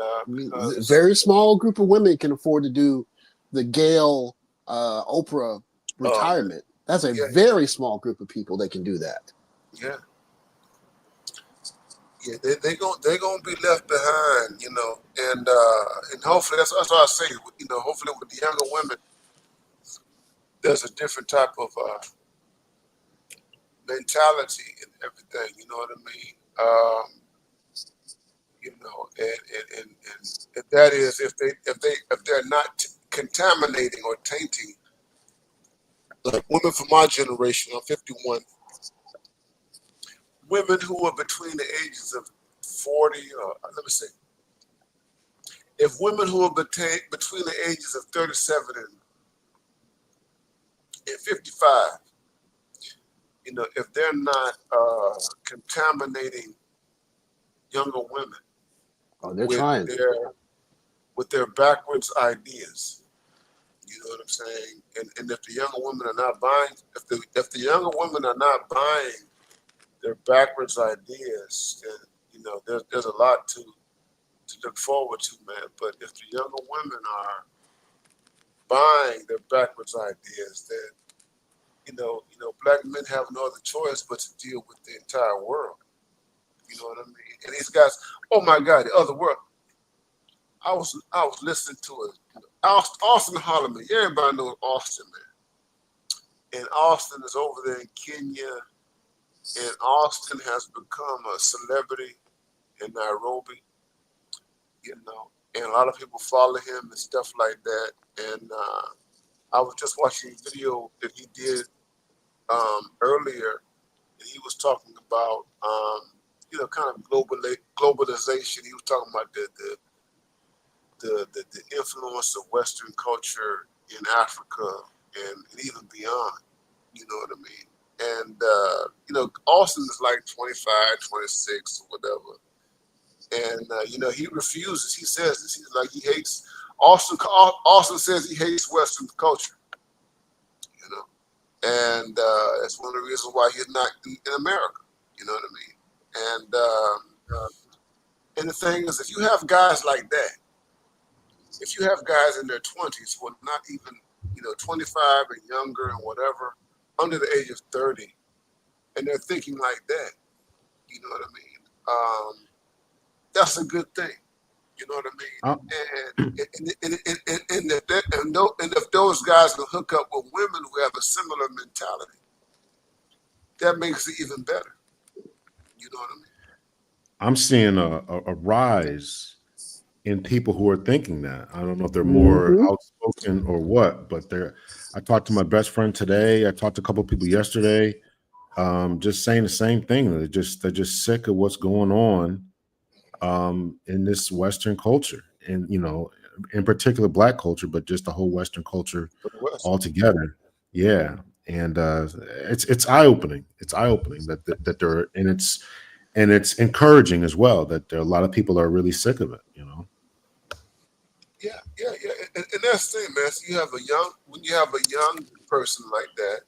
a very small group of women can afford to do the Gail Oprah retirement. That's a very small group of people that can do that. Yeah. Yeah, they're gonna be left behind, you know, and hopefully that's what I say. You know, hopefully with the younger women, there's a different type of mentality and everything. You know what I mean? You know, and that is if they're not contaminating or tainting, like women from my generation. I'm 51. Women who are between the ages of 40, let me see. If women who are between the ages of 37 and 55, you know, if they're not contaminating younger women they're trying with their backwards ideas, You know what I'm saying? And if the younger women are not buying, if the younger women are not buying their backwards ideas, then there's a lot to look forward to, man. But if the younger women are buying their backwards ideas, then black men have no other choice but to deal with the entire world. You know what I mean? And these guys, oh my God, the other world. I was listening to it. Austin Holloman. Everybody knows Austin, man. And Austin is over there in Kenya, and Austin has become a celebrity in Nairobi. And a lot of people follow him and stuff like that. And I was just watching a video that he did earlier, and he was talking about kind of globalization. He was talking about the influence of Western culture in Africa and even beyond. You know what I mean? And Austin is like 25, 26, or whatever. And he refuses. He says this. He's like, he hates Austin says he hates Western culture. And that's one of the reasons why he's not in America. You know what I mean? And the thing is, if you have guys like that, if you have guys in their 20s who are not even 25 and younger and whatever, under the age of 30, and they're thinking like that, you know what I mean? That's a good thing. You know what I mean? And if those guys can hook up with women who have a similar mentality, that makes it even better. You know what I mean? I'm seeing a rise in people who are thinking that. I don't know if they're more outspoken or what, but I talked to my best friend today. I talked to a couple of people yesterday, just saying the same thing. They're just sick of what's going on in this Western culture, and in particular Black culture, but just the whole Western culture altogether. Yeah, and it's eye opening. It's eye opening that they're, and it's encouraging as well that there are a lot of people are really sick of it. Yeah. And that's the thing, man. So when you have a young person like that,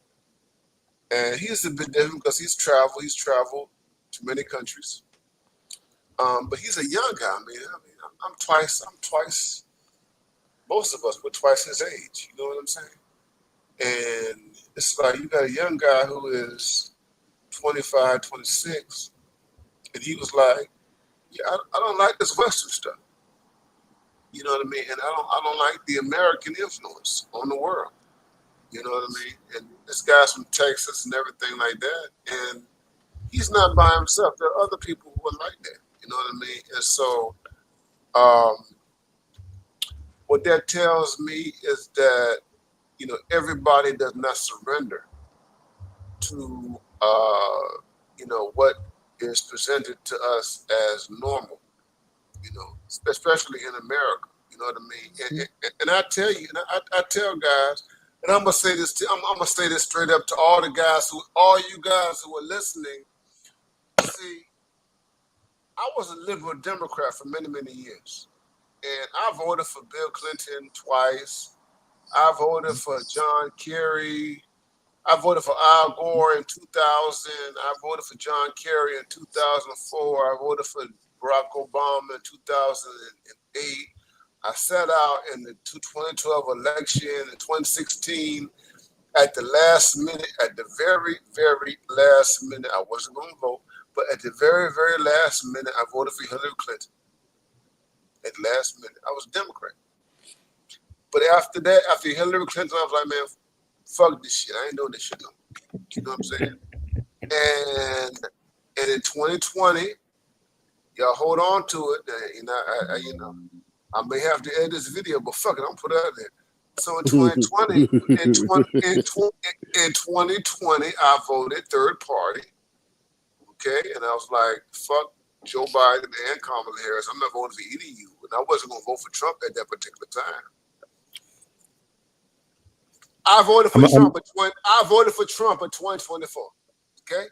and he's a bit different because he's traveled to many countries. But he's a young guy, man. I mean, I'm twice, most of us were twice his age. You know what I'm saying? And it's like you got a young guy who is 25, 26, and he was like, yeah, I don't like this Western stuff. You know what I mean? And I don't like the American influence on the world. You know what I mean? And this guy's from Texas and everything like that. And he's not by himself. There are other people who are like that. You know what I mean? And so what that tells me is that, everybody does not surrender to, what is presented to us as normal, especially in America. You know what I mean? And I tell you, and I tell guys, and I'm gonna say this. I'm gonna say this straight up to all you guys who are listening. See, I was a liberal Democrat for many, many years, and I voted for Bill Clinton twice. I voted for John Kerry. I voted for Al Gore in 2000. I voted for John Kerry in 2004. I voted for Barack Obama in 2008. I sat out in the 2012 election, in 2016, at the last minute, at the very, very last minute. I wasn't going to vote, but at the very, very last minute, I voted for Hillary Clinton. At the last minute, I was a Democrat. But after that, after Hillary Clinton, I was like, man, fuck this shit. I ain't doing this shit no more. You know what I'm saying? And in 2020, y'all hold on to it. I may have to edit this video, but fuck it, I'm put it out there. So in 2020, in 2020, I voted third party. Okay, and I was like, fuck Joe Biden and Kamala Harris. I'm not voting for either of you, and I wasn't going to vote for Trump at that particular time. I voted for Trump. I voted for Trump in 2024. Okay,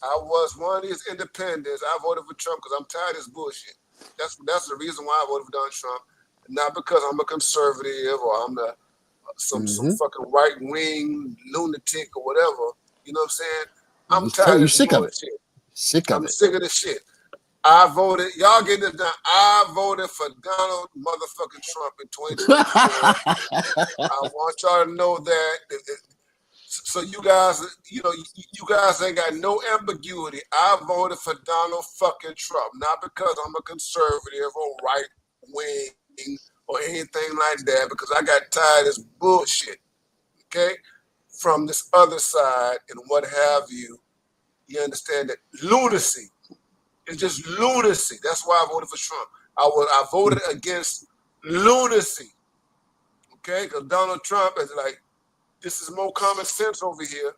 I was one of these independents. I voted for Trump because I'm tired of this bullshit. That's the reason why I voted for Donald Trump, not because I'm a conservative or I'm some fucking right wing lunatic or whatever. You know what I'm saying? I'm tired of You're this sick of it. bullshit. Sick of I'm it. sick of this shit. I voted. Y'all get this done. I voted for Donald motherfucking Trump in 2024. I want y'all to know that. So you guys, you guys ain't got no ambiguity. I voted for Donald fucking Trump, not because I'm a conservative or right wing or anything like that, because I got tired of this bullshit, okay, from this other side and what have you. You understand that lunacy? It's just lunacy. That's why I voted for Trump. I voted against lunacy, okay, because Donald Trump is like, this is more common sense over here.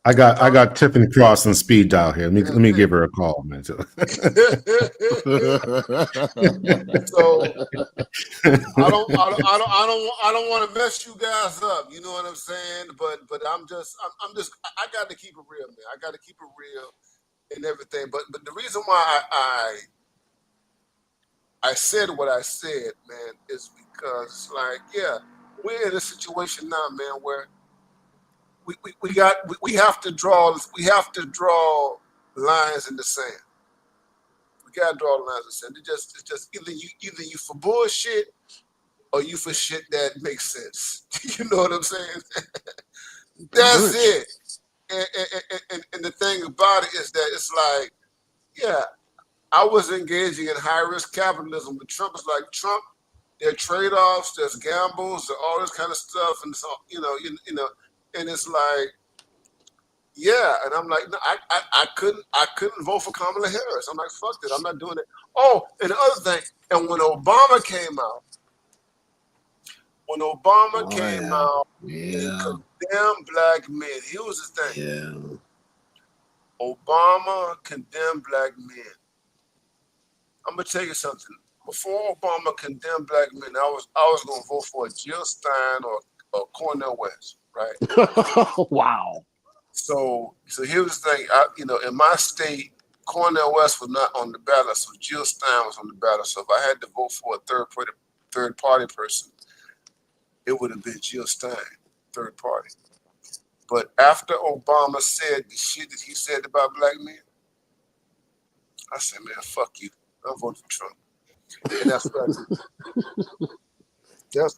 I got Tiffany Cross on speed dial here. Let me give her a call, man. So I don't want to mess you guys up. You know what I'm saying? But I got to keep it real, man. I got to keep it real and everything. But the reason why I said what I said, man, is because like, yeah, we're in a situation now, man, where we have to draw lines in the sand. We gotta draw lines in the sand. It's just either you for bullshit or you for shit that makes sense. You know what I'm saying? That's it. And the thing about it is that it's like, yeah, I was engaging in high risk capitalism, but Trump is like, Trump, there are trade-offs, there's gambles, there's all this kind of stuff, and so you know, and it's like, yeah, and I'm like, no, I couldn't vote for Kamala Harris. I'm like, fuck it, I'm not doing it. Oh, and the other thing, and when Obama came out, and condemned black men, here was the thing. Yeah. Obama condemned black men. I'm gonna tell you something. Before Obama condemned black men, I was gonna vote for Jill Stein or Cornel West, right? Wow. So here's the thing. In my state, Cornel West was not on the ballot, so Jill Stein was on the ballot. So if I had to vote for a third party person, it would have been Jill Stein, third party. But after Obama said the shit that he said about black men, I said, man, fuck you. I'm voting for Trump. And that's what I did.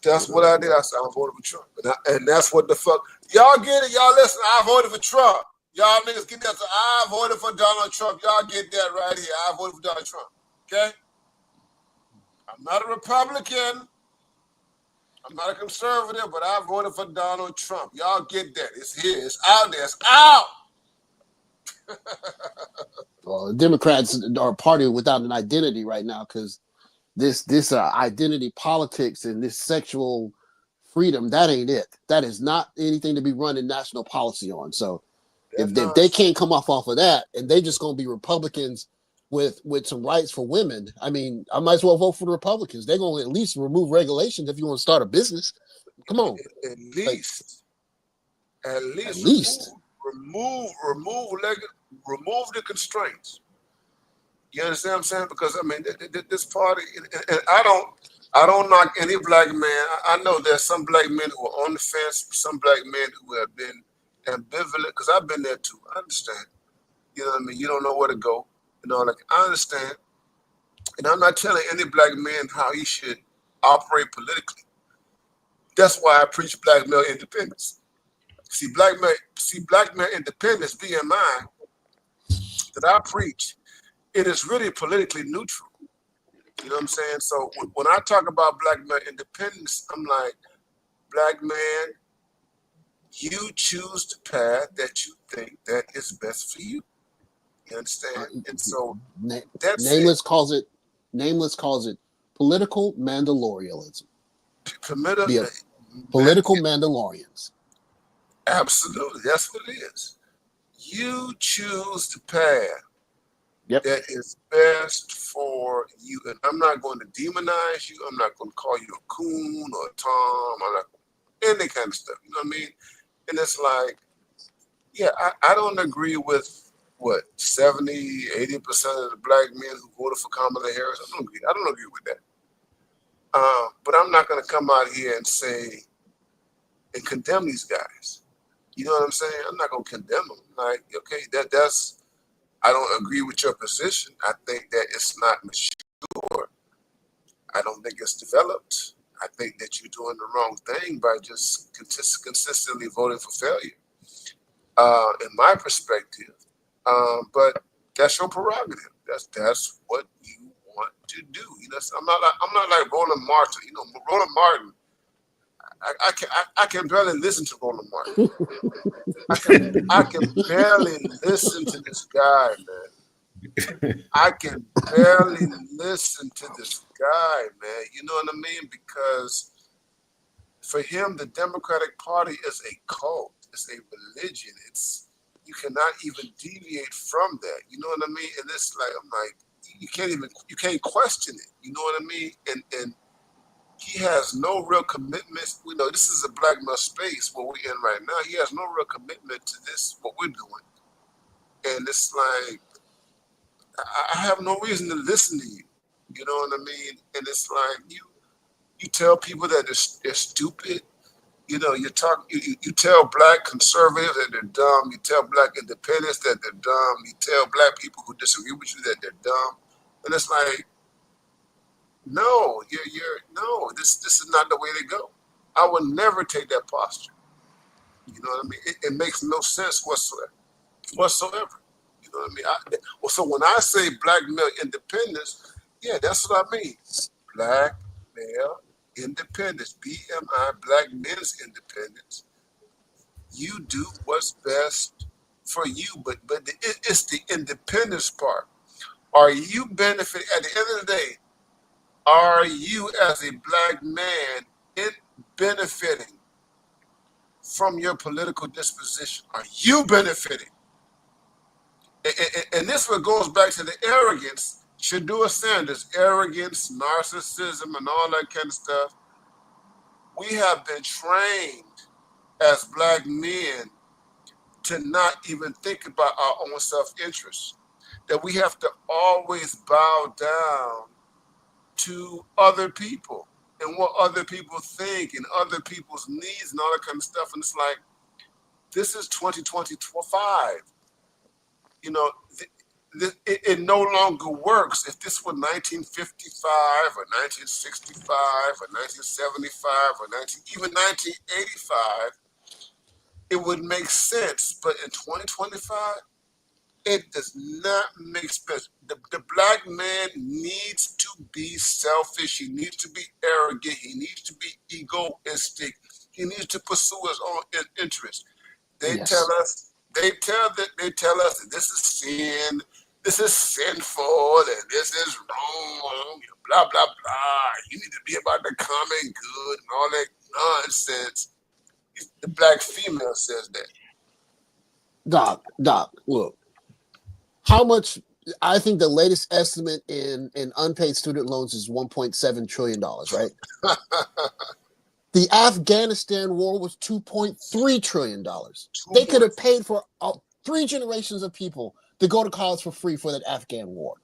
That's what I did. I said, I'm voting for Trump. And that's what the fuck. Y'all get it? Y'all listen, I voted for Trump. Y'all niggas get that. So I voted for Donald Trump. Y'all get that right here. I voted for Donald Trump. Okay? I'm not a Republican. I'm not a conservative, but I voted for Donald Trump. Y'all get that. It's here. It's out there. It's out. Well, the Democrats are a party without an identity right now because this identity politics and this sexual freedom, that ain't it. That is not anything to be running national policy on. So if they can't come off of that and they just going to be Republicans with some rights for women, I mean, I might as well vote for the Republicans. They're going to at least remove regulations if you want to start a business. Come on. At least. Remove the constraints. You understand what I'm saying? Because I mean, this party, and I don't knock any black man. I know there's some black men who are on the fence, some black men who have been ambivalent. Because I've been there too. I understand. You know what I mean? You don't know where to go. I understand. And I'm not telling any black man how he should operate politically. That's why I preach black male independence. See, black male independence, BMI, that I preach, it is really politically neutral. You know what I'm saying? So when I talk about black male independence, I'm like, black man, you choose the path that you think that is best for you. You understand? And so that's Nameless calls it political Mandalorianism. Political Mandalorians. Absolutely. That's what it is. You choose the path that is best for you. And I'm not going to demonize you. I'm not going to call you a coon or a Tom. I'm not any kind of stuff. You know what I mean? And it's like, yeah, I don't agree with 70, 80% of the black men who voted for Kamala Harris. I don't agree with that. But I'm not going to come out here and say and condemn these guys. You know what I'm saying? I'm not going to condemn them. Like, okay, that's I don't agree with your position. I think that it's not mature. I don't think it's developed. I think that you're doing the wrong thing by just consistently voting for failure, in my perspective. But that's your prerogative. That's what you want to do. You know, I'm not like Roland Martin. You know, Roland Martin. I can barely listen to Roland Martin. I can barely listen to this guy, man. I can barely listen to this guy, man. You know what I mean? Because for him, the Democratic Party is a cult. It's a religion. You cannot even deviate from that. You know what I mean? And it's like, I'm like, you can't question it. You know what I mean? And he has no real commitment. We know this is a black male space where we're in right now. He has no real commitment to this, what we're doing. And it's like, I have no reason to listen to you. You know what I mean? And it's like, you tell people that they're stupid. You know, you tell black conservatives that they're dumb. You tell black independents that they're dumb. You tell black people who disagree with you that they're dumb. And it's like, no, no, this is not the way to go. I would never take that posture. You know what I mean? It makes no sense whatsoever. You know what I mean? So when I say black male independence, yeah, that's what I mean. Black male independence, BMI, black men's independence. You do what's best for you, but it's the independence part. Are you benefiting at the end of the day? Are you, as a black man, benefiting from your political disposition? Are you benefiting? And this one goes back to the arrogance, Sheduer Sanders, arrogance, narcissism, and all that kind of stuff. We have been trained as black men to not even think about our own self-interest, that we have to always bow down to other people and what other people think and other people's needs and all that kind of stuff. And it's like, this is 2025. You know, it no longer works. If this were 1955 or 1965 or 1975 or even 1985, it would make sense. But in 2025, it does not make sense. The black man needs to be selfish. He needs to be arrogant. He needs to be egoistic. He needs to pursue his own interest. They tell us that this is sin, this is sinful, that this is wrong, blah, blah, blah. You need to be about the common good and all that nonsense. The black female says that. Doc, look. How much? I think the latest estimate in unpaid student loans is $1.7 trillion, right? The Afghanistan war was $2.3 trillion. They could have paid for 3 generations of people to go to college for free for that Afghan war.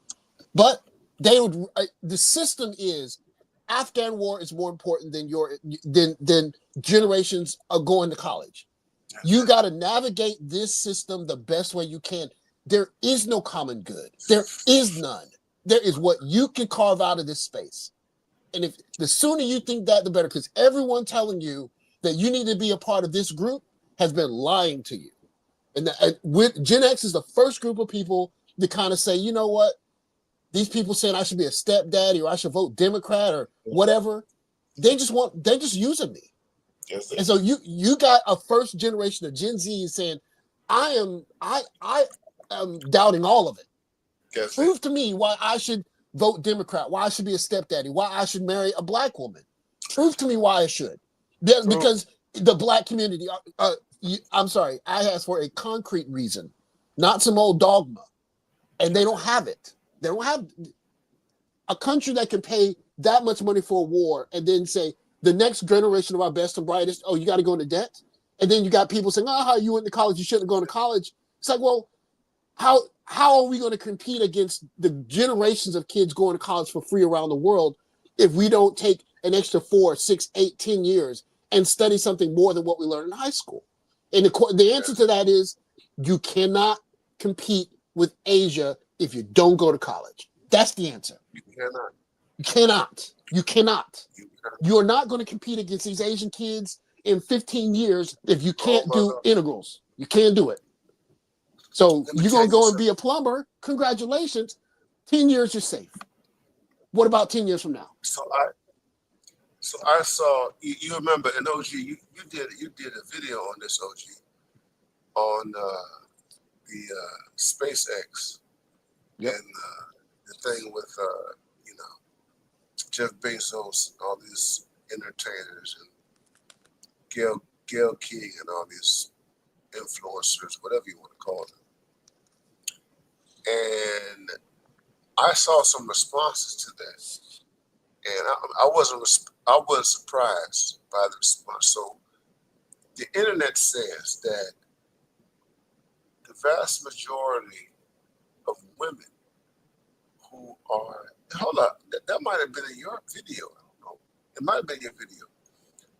But they would. The system is Afghan war is more important than generations of going to college. You got to navigate this system the best way you can. There is no common good. There is none. There is what you can carve out of this space. And if the sooner you think that, the better, because everyone telling you that you need to be a part of this group has been lying to you. And with Gen X is the first group of people to kind of say, you know what? These people saying I should be a stepdaddy or I should vote Democrat or whatever. They're just using me. Yes, and so you got a first generation of Gen Z saying, I am doubting all of it. Yes, prove to me why I should vote Democrat, why I should be a stepdaddy, why I should marry a black woman. Prove to me why I should. Because the black community, I'm sorry, I asked for a concrete reason, not some old dogma. And they don't have it. They don't have a country that can pay that much money for a war and then say the next generation of our best and brightest, oh, you got to go into debt? And then you got people saying, you went to college, you shouldn't have gone to college. It's like, well, how are we going to compete against the generations of kids going to college for free around the world if we don't take an extra 4, 6, 8, 10 years and study something more than what we learned in high school? And the answer to that is you cannot compete with Asia if you don't go to college. That's the answer. You cannot. You cannot. You cannot. You cannot. You're not going to compete against these Asian kids in 15 years if you can't my do God. integrals. You can't do it. So Let me you're tell going to you go and be a plumber. Congratulations. 10 years, you're safe. What about 10 years from now? So I saw you remember an OG you did a video on this OG on the SpaceX Yep. and the thing with you know Jeff Bezos, all these entertainers and Gail King and all these influencers, whatever you want to call them. And I saw some responses to that, and I wasn't surprised by the response. So the internet says that the vast majority of women who are that might have been in your video. I don't know. It might have been your video,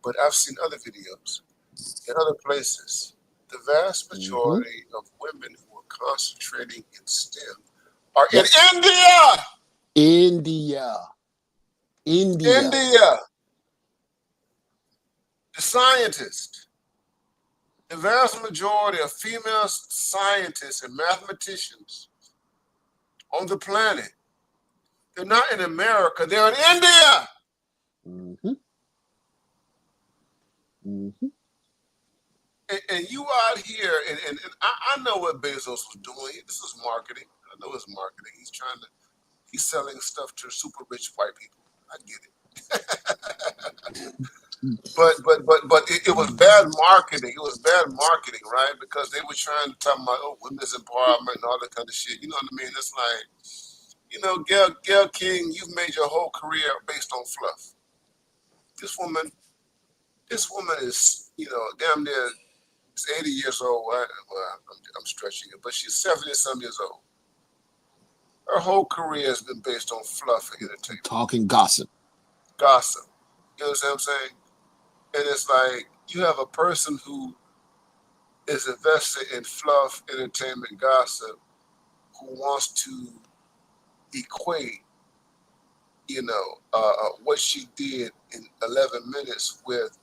but I've seen other videos in other places. The vast majority of women who are concentrating in STEM are in India. India. The scientists, the vast majority of female scientists and mathematicians on the planet, they're not in America, they're in India. And you out here, and I know what Bezos was doing. This is marketing. I know it's marketing. He's selling stuff to super rich white people. I get it. but it was bad marketing. It was bad marketing, right? Because they were trying to talk about women's empowerment and all that kind of shit. You know what I mean? It's like, Gail King, you've made your whole career based on fluff. This woman is, damn near 80 years old. Well, I'm stretching it, but she's 70-some years old. Her whole career has been based on fluff and entertainment. Talking gossip. Gossip. You know what I'm saying? And it's like you have a person who is invested in fluff, entertainment, gossip, who wants to equate, what she did in 11 minutes with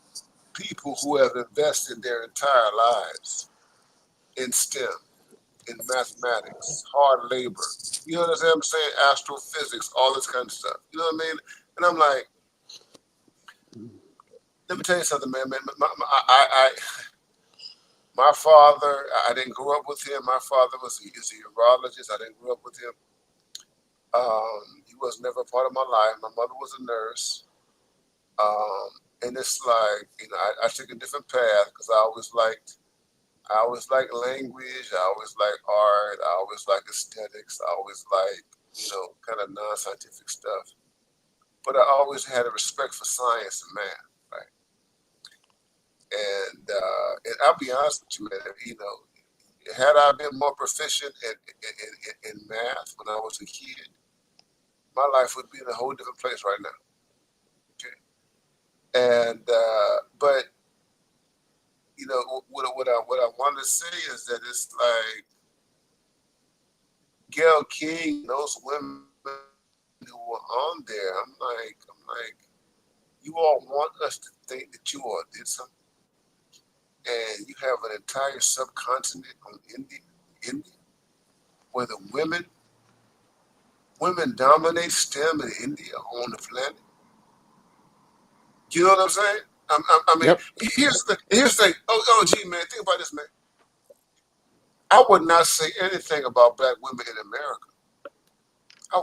people who have invested their entire lives in STEM, in mathematics, hard labor. You know what I'm saying? Astrophysics, all this kind of stuff. You know what I mean? And I'm like, let me tell you something, man. My father, I didn't grow up with him. My father is a urologist. I didn't grow up with him. He was never a part of my life. My mother was a nurse. And it's like, I took a different path because I always liked language. I always liked art. I always liked aesthetics. I always liked, kind of non-scientific stuff. But I always had a respect for science and math, right? And I'll be honest with you, man, had I been more proficient in math when I was a kid, my life would be in a whole different place right now. Okay. And but what I wanted to say is that it's like Gail King, those women who were on there. I'm like, you all want us to think that you all did something, and you have an entire subcontinent on India, where the women dominate STEM in India on the planet. You know what I'm saying? I mean, Yep. here's the thing. Oh, gee, man, think about this, man. I would not say anything about black women in America. I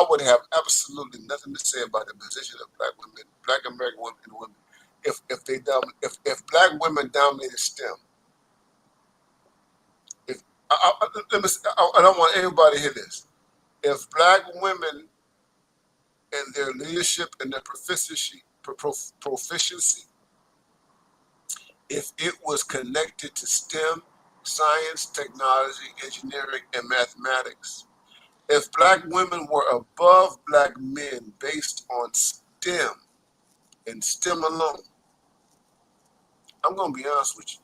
would have absolutely nothing to say about the position of black women, black American women and women, if black women dominated STEM. I don't want anybody to hear this. If black women and their leadership and their proficiency, if it was connected to STEM, science, technology, engineering, and mathematics, if black women were above black men based on STEM, in STEM alone, I'm gonna be honest with you.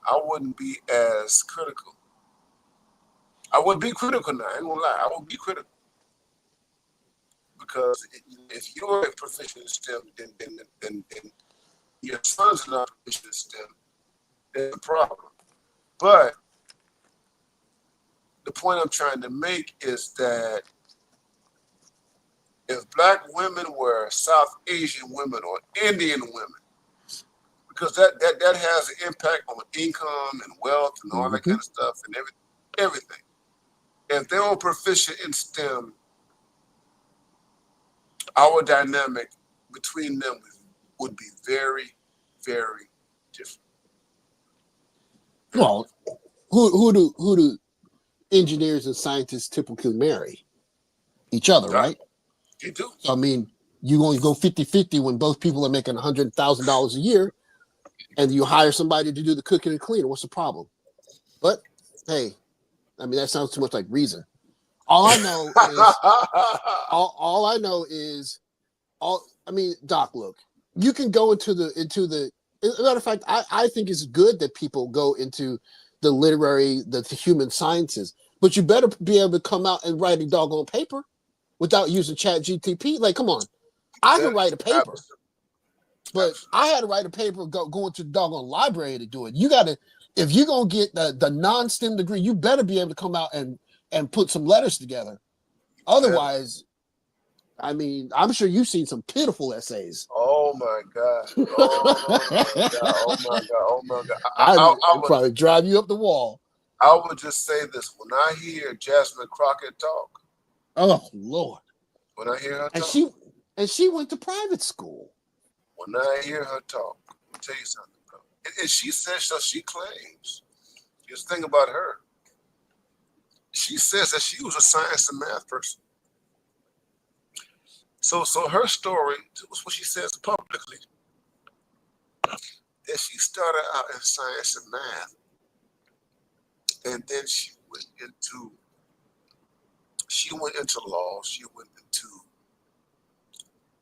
I wouldn't be as critical. I would be critical now. I ain't gonna lie. I would be critical because if you're a proficient in STEM, then your son's not proficient in STEM, there's a problem. But the point I'm trying to make is that if Black women were South Asian women or Indian women, because that has an impact on income and wealth and all that kind of stuff and everything. If they were proficient in STEM, our dynamic between them would be very, very different. Well, who do engineers and scientists typically marry? Each other, right? You do. I mean, you only go 50-50 when both people are making $100,000 a year, and you hire somebody to do the cooking and cleaning. What's the problem? But hey, I mean, that sounds too much like reason. All I know is, I mean, Doc, look, you can go into the. As a matter of fact, I think it's good that people go into the literary, the human sciences, but you better be able to come out and write a doggone paper without using Chat GTP. Like, come on, I can write a paper, but I had to write a paper going to the doggone library to do it. You got to, if you're gonna get the non-STEM degree, you better be able to come out and put some letters together. Otherwise, I mean, I'm sure you've seen some pitiful essays. Oh my God! Oh my God! Oh my God! Oh my God! I would probably drive you up the wall. I would just say this: when I hear Jasmine Crockett talk, oh Lord! When I hear her talk, and she went to private school. When I hear her talk, I'll tell you something, bro. And she says, so she claims. Here's the thing about her. She says that she was a science and math person. So her story was what she says publicly. That she started out in science and math, and then she went into law. She went into,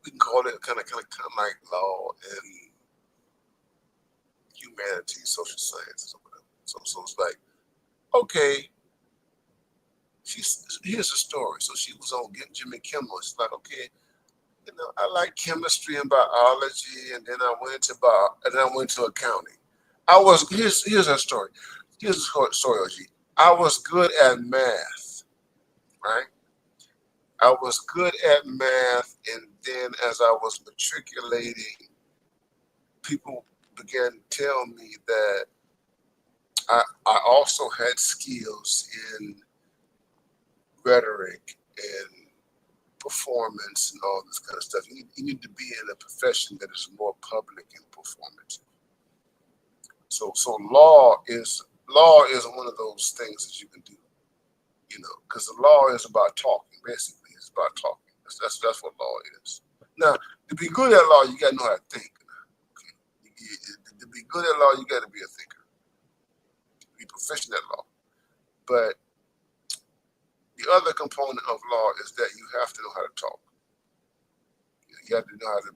we can call it kind of like law and humanities, social sciences, or whatever. So it's like, okay, here's the story. So she was on Jimmy Kimmel. She's like, okay, I like chemistry and biology, and then I went to accounting. Here's her story. Here's the story, OG. I was good at math, right? I was good at math, and then as I was matriculating, people began to tell me that I also had skills in rhetoric and performance and all this kind of stuff. You need to be in a profession that is more public and performative. So law is one of those things that you can do, because the law is about talking. Basically, it's about talking. That's what law is. Now, to be good at law, you got to know how to think. Okay? To be good at law, you got to be a thinker. Be proficient at law. But the other component of law is that you have to know how to talk. You have to know how to,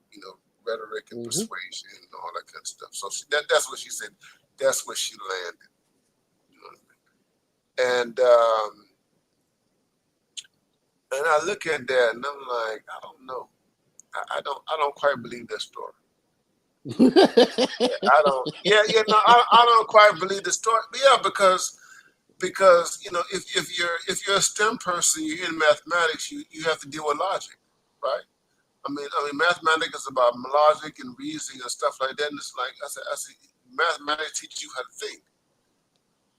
rhetoric and persuasion and all that kind of stuff. So that's what she said. That's where she landed. You know what I mean? And I look at that and I'm like, I don't know. I don't quite believe that story. I don't quite believe the story. But yeah, because if you're a STEM person, you're in mathematics, you have to deal with logic, right? I mean mathematics is about logic and reasoning and stuff like that. And it's like I said, mathematics teaches you how to think.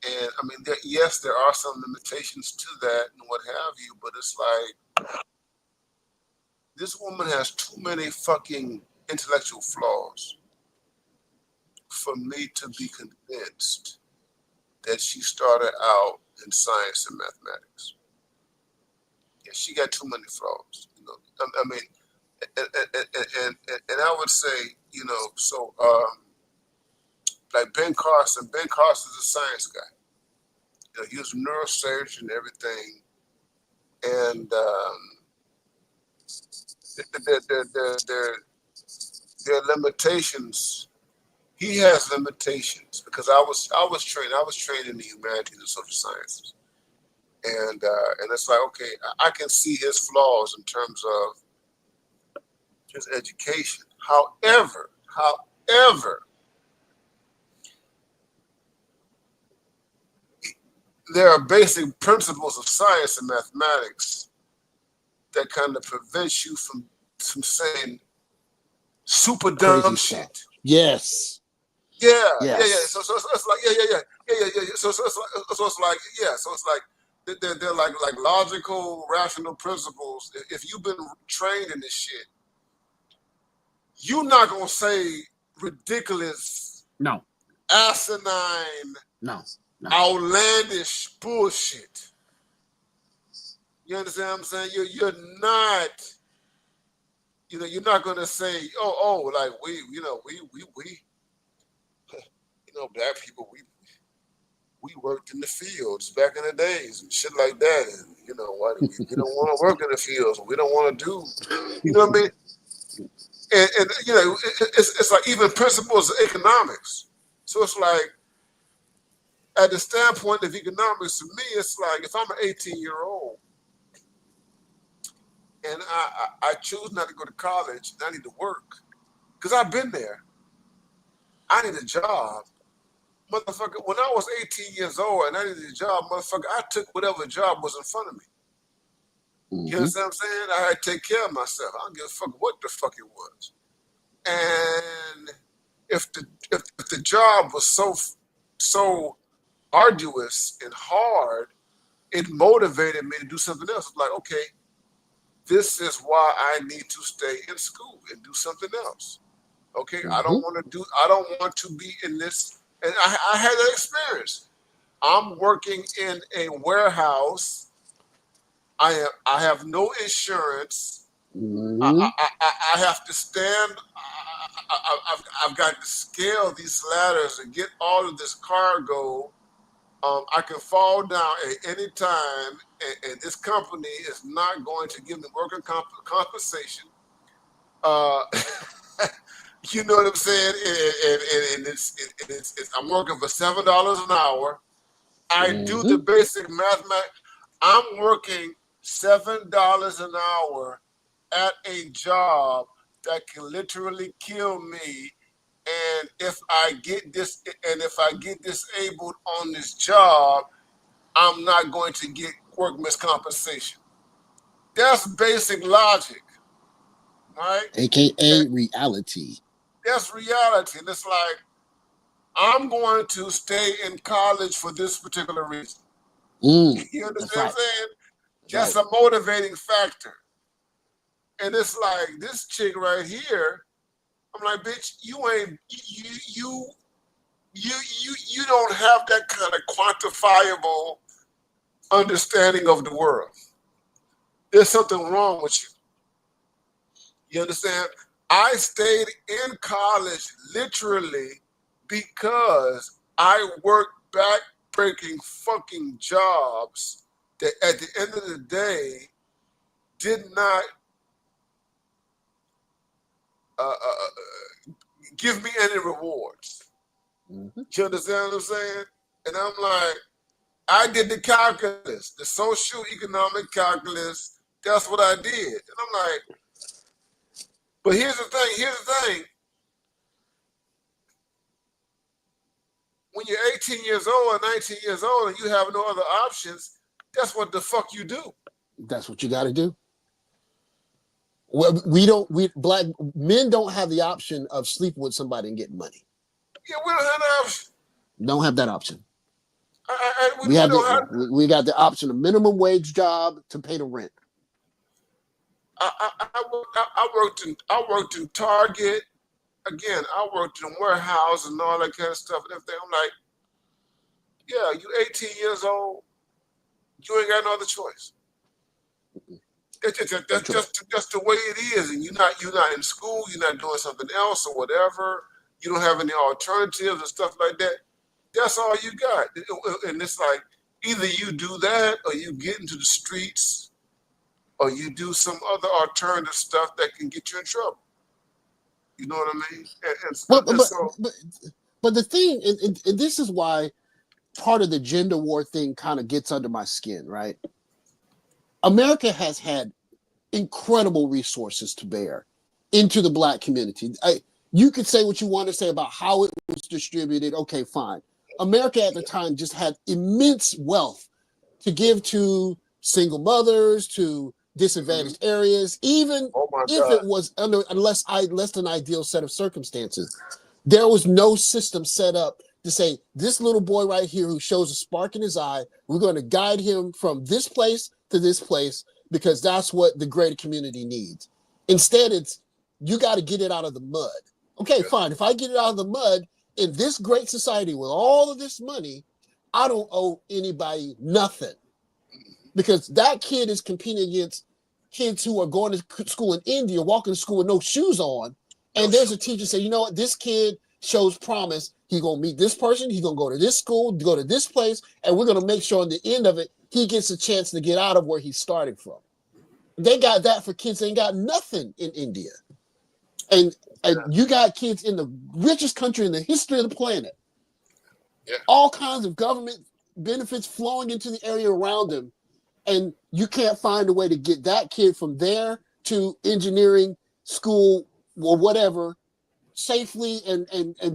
And I mean, there are some limitations to that and what have you, but it's like this woman has too many fucking intellectual flaws for me to be convinced that she started out in science and mathematics. Yeah, she got too many flaws. I mean, and I would say, like Ben Carson. Ben Carson is a science guy. He was a neurosurgeon and everything, and there are limitations. He has limitations because I was trained in the humanities and social sciences, and it's like, okay, I can see his flaws in terms of his education. However, there are basic principles of science and mathematics that kind of prevents you from saying super dumb Crazy shit. stuff. Yes. Yeah. Yes. So it's like yeah. So it's like yeah. So it's like they're like logical, rational principles. If you've been trained in this shit, you're not gonna say ridiculous, No. asinine, No. outlandish bullshit. You understand what I'm saying? You're not. You're not gonna say, like we black people, we worked in the fields back in the days and shit like that, and why we don't want to work in the fields, we don't want to do, you know what I mean? And it's like even principles of economics. So it's like, at the standpoint of economics, to me, it's like if I'm an 18-year-old and I choose not to go to college and I need to work, because I've been there. I need a job. Motherfucker, when I was 18 years old and I needed a job, motherfucker, I took whatever job was in front of me. You understand what I'm saying? I had to take care of myself. I don't give a fuck what the fuck it was. And if the job was so arduous and hard, it motivated me to do something else. It's like, okay, this is why I need to stay in school and do something else. Okay, I don't want to be in this. And I had that experience. I'm working in a warehouse. I have no insurance. I have to stand. I've got to scale these ladders and get all of this cargo. I can fall down at any time, and this company is not going to give me worker compensation. You know what I'm saying? And it's I'm working for $7 an hour. I do the basic mathematics. I'm working $7 an hour at a job that can literally kill me. And if I get disabled on this job, I'm not going to get workman's compensation. That's basic logic, right? AKA reality. That's reality. And it's like, I'm going to stay in college for this particular reason. You understand what I'm saying? That's a motivating factor. And it's like, this chick right here, I'm like, bitch, you don't have that kind of quantifiable understanding of the world. There's something wrong with you. You understand? I stayed in college literally because I worked back-breaking fucking jobs that at the end of the day did not give me any rewards. You understand what I'm saying? And I'm like, I did the calculus, the social economic calculus. That's what I did. And I'm like, but here's the thing. When you're 18 years old or 19 years old and you have no other options, that's what the fuck you do. That's what you got to do. Well, black men don't have the option of sleeping with somebody and getting money. Yeah, we don't have that option. Don't have that option. We got the option of minimum wage job to pay the rent. I worked in Target. Again, I worked in warehouse and all that kind of stuff and everything. I'm like, yeah, you 18 years old, you ain't got no other choice. That's just the way it is. And you're not in school, you're not doing something else or whatever. You don't have any alternatives and stuff like that. That's all you got. And it's like, either you do that or you get into the streets or you do some other alternative stuff that can get you in trouble. You know what I mean? But the thing, and this is why part of the gender war thing kind of gets under my skin, right? America has had incredible resources to bear into the Black community. You could say what you want to say about how it was distributed. Okay, fine. America at the time just had immense wealth to give to single mothers, to disadvantaged areas, even if it was under less than ideal set of circumstances. There was no system set up to say, this little boy right here who shows a spark in his eye, we're going to guide him from this place to this place because that's what the greater community needs. Instead, it's, you got to get it out of the mud. Okay, fine. If I get it out of the mud in this great society with all of this money, I don't owe anybody nothing. Because that kid is competing against kids who are going to school in India, walking to school with no shoes on. And there's a teacher say, you know what, this kid shows promise. He's going to meet this person. He's going to go to this school, go to this place. And we're going to make sure on the end of it, he gets a chance to get out of where he's starting from. They got that for kids. They ain't got nothing in India. And you got kids in the richest country in the history of the planet. Yeah. All kinds of government benefits flowing into the area around them. And you can't find a way to get that kid from there to engineering school or whatever safely and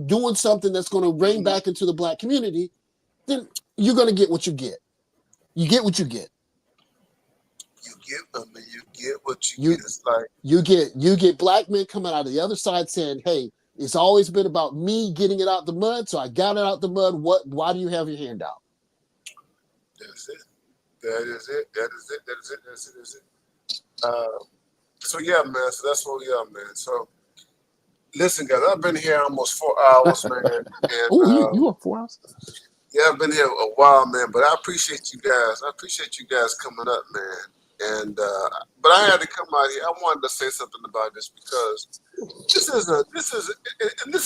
doing something that's going to rein back into the Black community, then you're going to get what you get. You get what you get. You get what you get. It's like you get Black men coming out of the other side saying, hey, it's always been about me getting it out the mud, so I got it out the mud. Why do you have your hand out? That's it. That is it. So yeah, man. So that's what we are, man. So listen, guys, I've been here almost 4 hours, man. And you are 4 hours? Yeah, I've been here a while, man. But I appreciate you guys. I appreciate you guys coming up, man. And but I had to come out here. I wanted to say something about this because this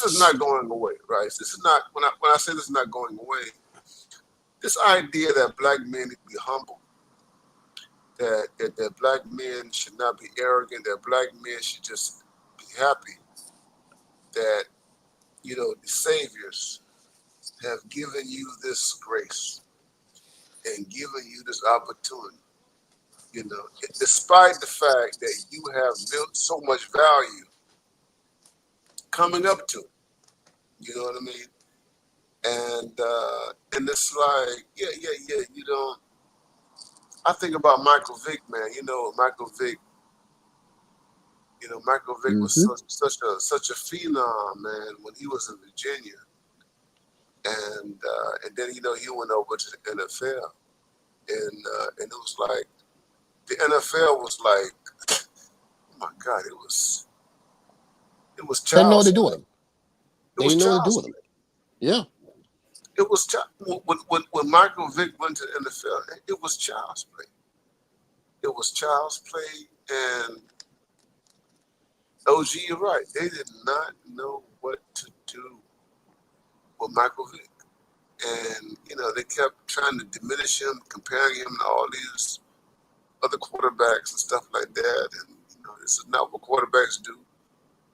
is not going away, right? This is not when I say this is not going away. This idea that Black men need to be humble, that Black men should not be arrogant, that Black men should just be happy, that, you know, the saviors have given you this grace and given you this opportunity, you know, despite the fact that you have built so much value coming up to it, you know what I mean? And it's like, yeah, you know, I think about Michael Vick, man. You know, Michael Vick was such a phenom, man, when he was in Virginia. And then, you know, he went over to the NFL. And it was like, the NFL was like, oh my God, it was child's They know what they're doing. They know what they're doing. Yeah. It was when Michael Vick went to the NFL, it was child's play. It was child's play, and OG, you're right. They did not know what to do with Michael Vick. And, you know, they kept trying to diminish him, comparing him to all these other quarterbacks and stuff like that. And, you know, this is not what quarterbacks do.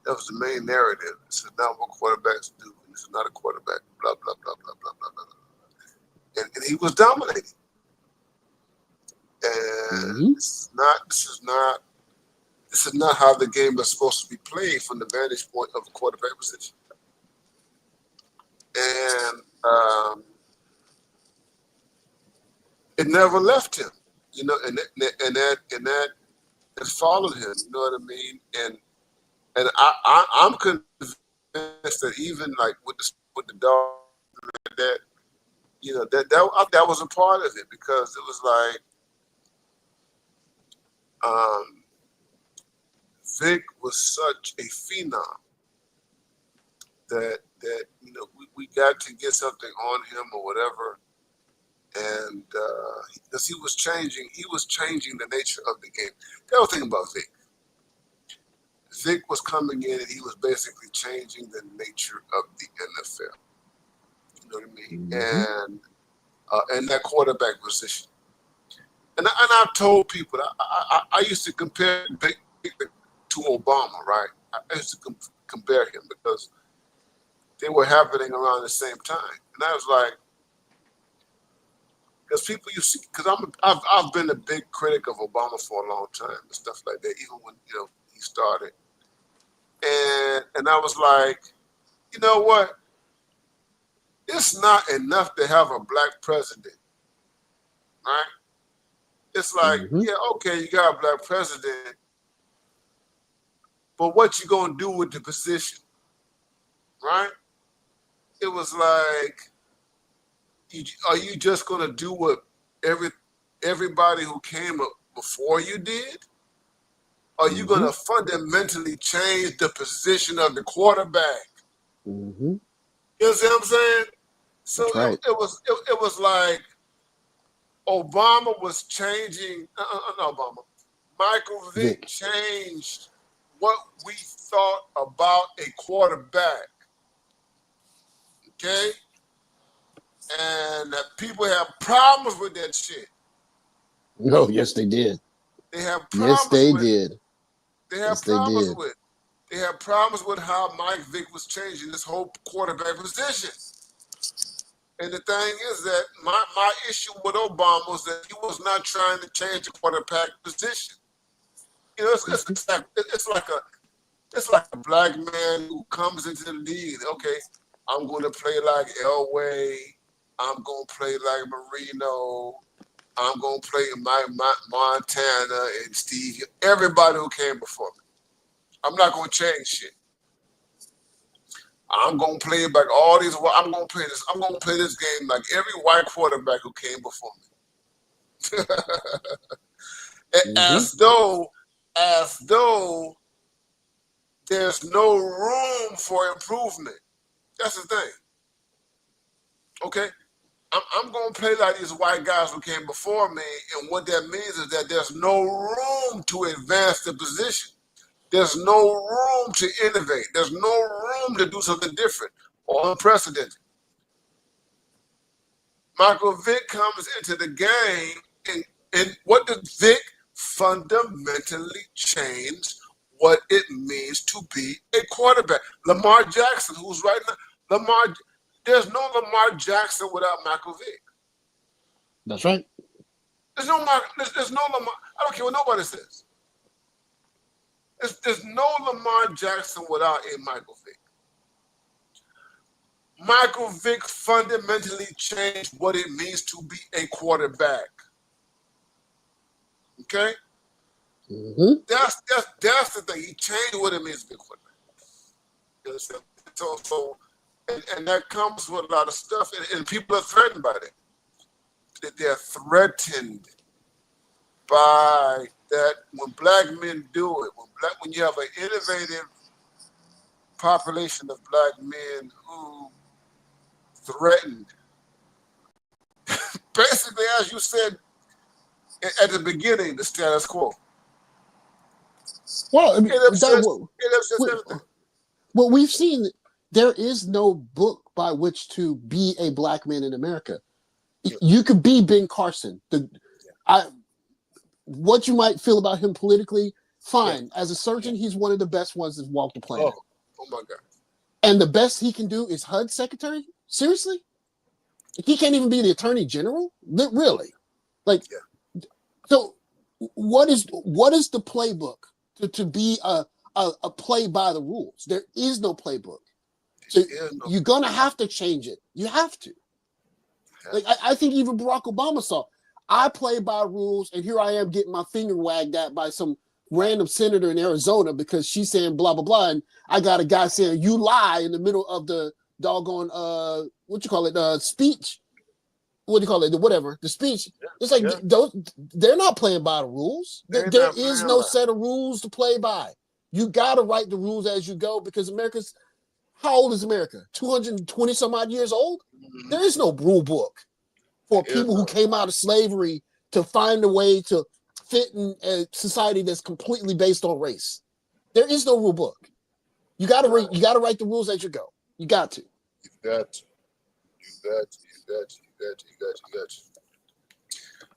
That was the main narrative. This is not what quarterbacks do. This is not a quarterback. Blah, blah, blah, blah, blah, blah, blah. And he was dominating. And this is not how the game is supposed to be played from the vantage point of a quarterback position. And it never left him, you know, and that followed him. You know what I mean? And I'm convinced that even like with the dog, that, you know, that was a part of it, because it was like Vic was such a phenom that you know, we got to get something on him or whatever, and because he was changing the nature of the game. The other thing about Vic. Vic was coming in and he was basically changing the nature of the NFL. You know what I mean? And that quarterback position. And I've told people, I used to compare Vic to Obama, right? I used to compare him because they were happening around the same time. And I was like, because people you see, because I've been a big critic of Obama for a long time and stuff like that, even when he started. And I was like, you know what? It's not enough to have a black president, right? It's like, yeah, okay, you got a black president, but what you gonna do with the position, right? It was like, are you just gonna do what everybody who came up before you did? Are you gonna fundamentally change the position of the quarterback? You know what I'm saying? So right. it was like Obama was changing. Obama. Michael Vick changed what we thought about a quarterback. Okay, and that people have problems with that shit. No, yes, they did. They have problems. Yes, they did. They have problems with. They have problems with how Mike Vick was changing this whole quarterback position. And the thing is that my issue with Obama was that he was not trying to change the quarterback position. It's like a black man who comes into the league. Okay, I'm going to play like Elway. I'm going to play like Marino. I'm going to play my Montana and Steve. Everybody who came before me. I'm not going to change shit. I'm going to play it like all these. I'm going to play this. I'm going to play this game like every white quarterback who came before me. As though there's no room for improvement. That's the thing. Okay? I'm going to play like these white guys who came before me, and what that means is that there's no room to advance the position. There's no room to innovate. There's no room to do something different or unprecedented. Michael Vick comes into the game, and what does Vick fundamentally change what it means to be a quarterback? Lamar Jackson, who's right now, there's no Lamar Jackson without Michael Vick. That's right. There's no Lamar. I don't care what nobody says. There's no Lamar Jackson without a Michael Vick. Michael Vick fundamentally changed what it means to be a quarterback. Okay? That's the thing. He changed what it means to be a quarterback. You understand? So and that comes with a lot of stuff, and people are threatened by that. They're threatened by that when black men do it, when you have an innovative population of black men who threatened, basically, as you said at the beginning, the status quo. Well, I mean, it upsets everything. Well, we've seen there is no book by which to be a black man in America. You could be Ben Carson. What you might feel about him politically, fine. As a surgeon, he's one of the best ones that's walked the planet. Oh my God. And the best he can do is HUD secretary? Seriously? He can't even be the attorney general? Really? So what is the playbook to be a play by the rules? There is no playbook. So you're gonna have to change it. You have to. I think even Barack Obama saw, I play by rules, and here I am getting my finger wagged at by some random senator in Arizona because she's saying blah blah blah, and I got a guy saying you lie in the middle of the doggone speech. What do you call it? The speech. It's like they're not playing by the rules. There is no set of rules to play by. You got to write the rules as you go because America's. How old is America? 220 some odd years old? There is no rule book for people who came out of slavery to find a way to fit in a society that's completely based on race. There is no rule book. You got to write the rules as you go. You got to. You got to.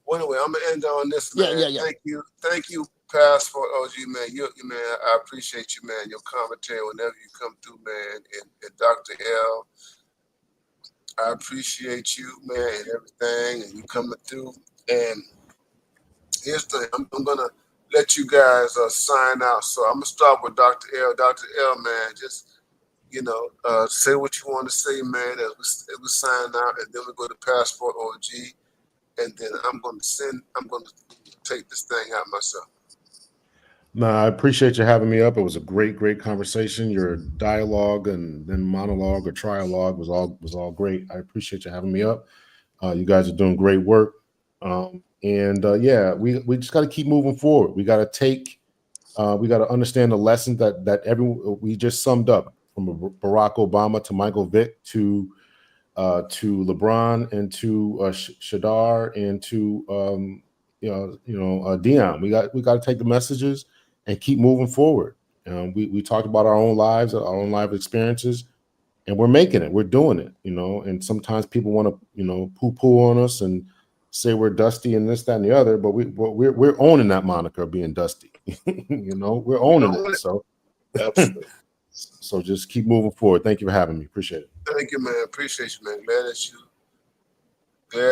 Well, anyway, I'm gonna end on this. Man. Yeah. Thank you Passport OG, man, man, I appreciate you, man. Your commentary whenever you come through, man. And Dr. L, I appreciate you, man, and everything, and you coming through. And here's the thing, I'm gonna let you guys sign out. So I'm gonna start with Dr. L. Dr. L, man, just say what you want to say, man, as we sign out, and then we go to Passport OG, and then I'm gonna take this thing out myself. No, I appreciate you having me up. It was a great conversation. Your dialogue and then monologue or trialogue was all great. I appreciate you having me up. You guys are doing great work. Yeah, we just got to keep moving forward. We got to understand the lesson that we just summed up, from Barack Obama to Michael Vick to LeBron and to Sheduer and to Deion. We got to take the messages and keep moving forward. We talked about our own lives, our own life experiences, and we're making it. We're doing it. And sometimes people want to poo-poo on us and say we're dusty and this, that, and the other, but we're owning that moniker of being dusty. We're owning it. So absolutely. So just keep moving forward. Thank you for having me. Appreciate it. Thank you, man. Appreciate you, man. Glad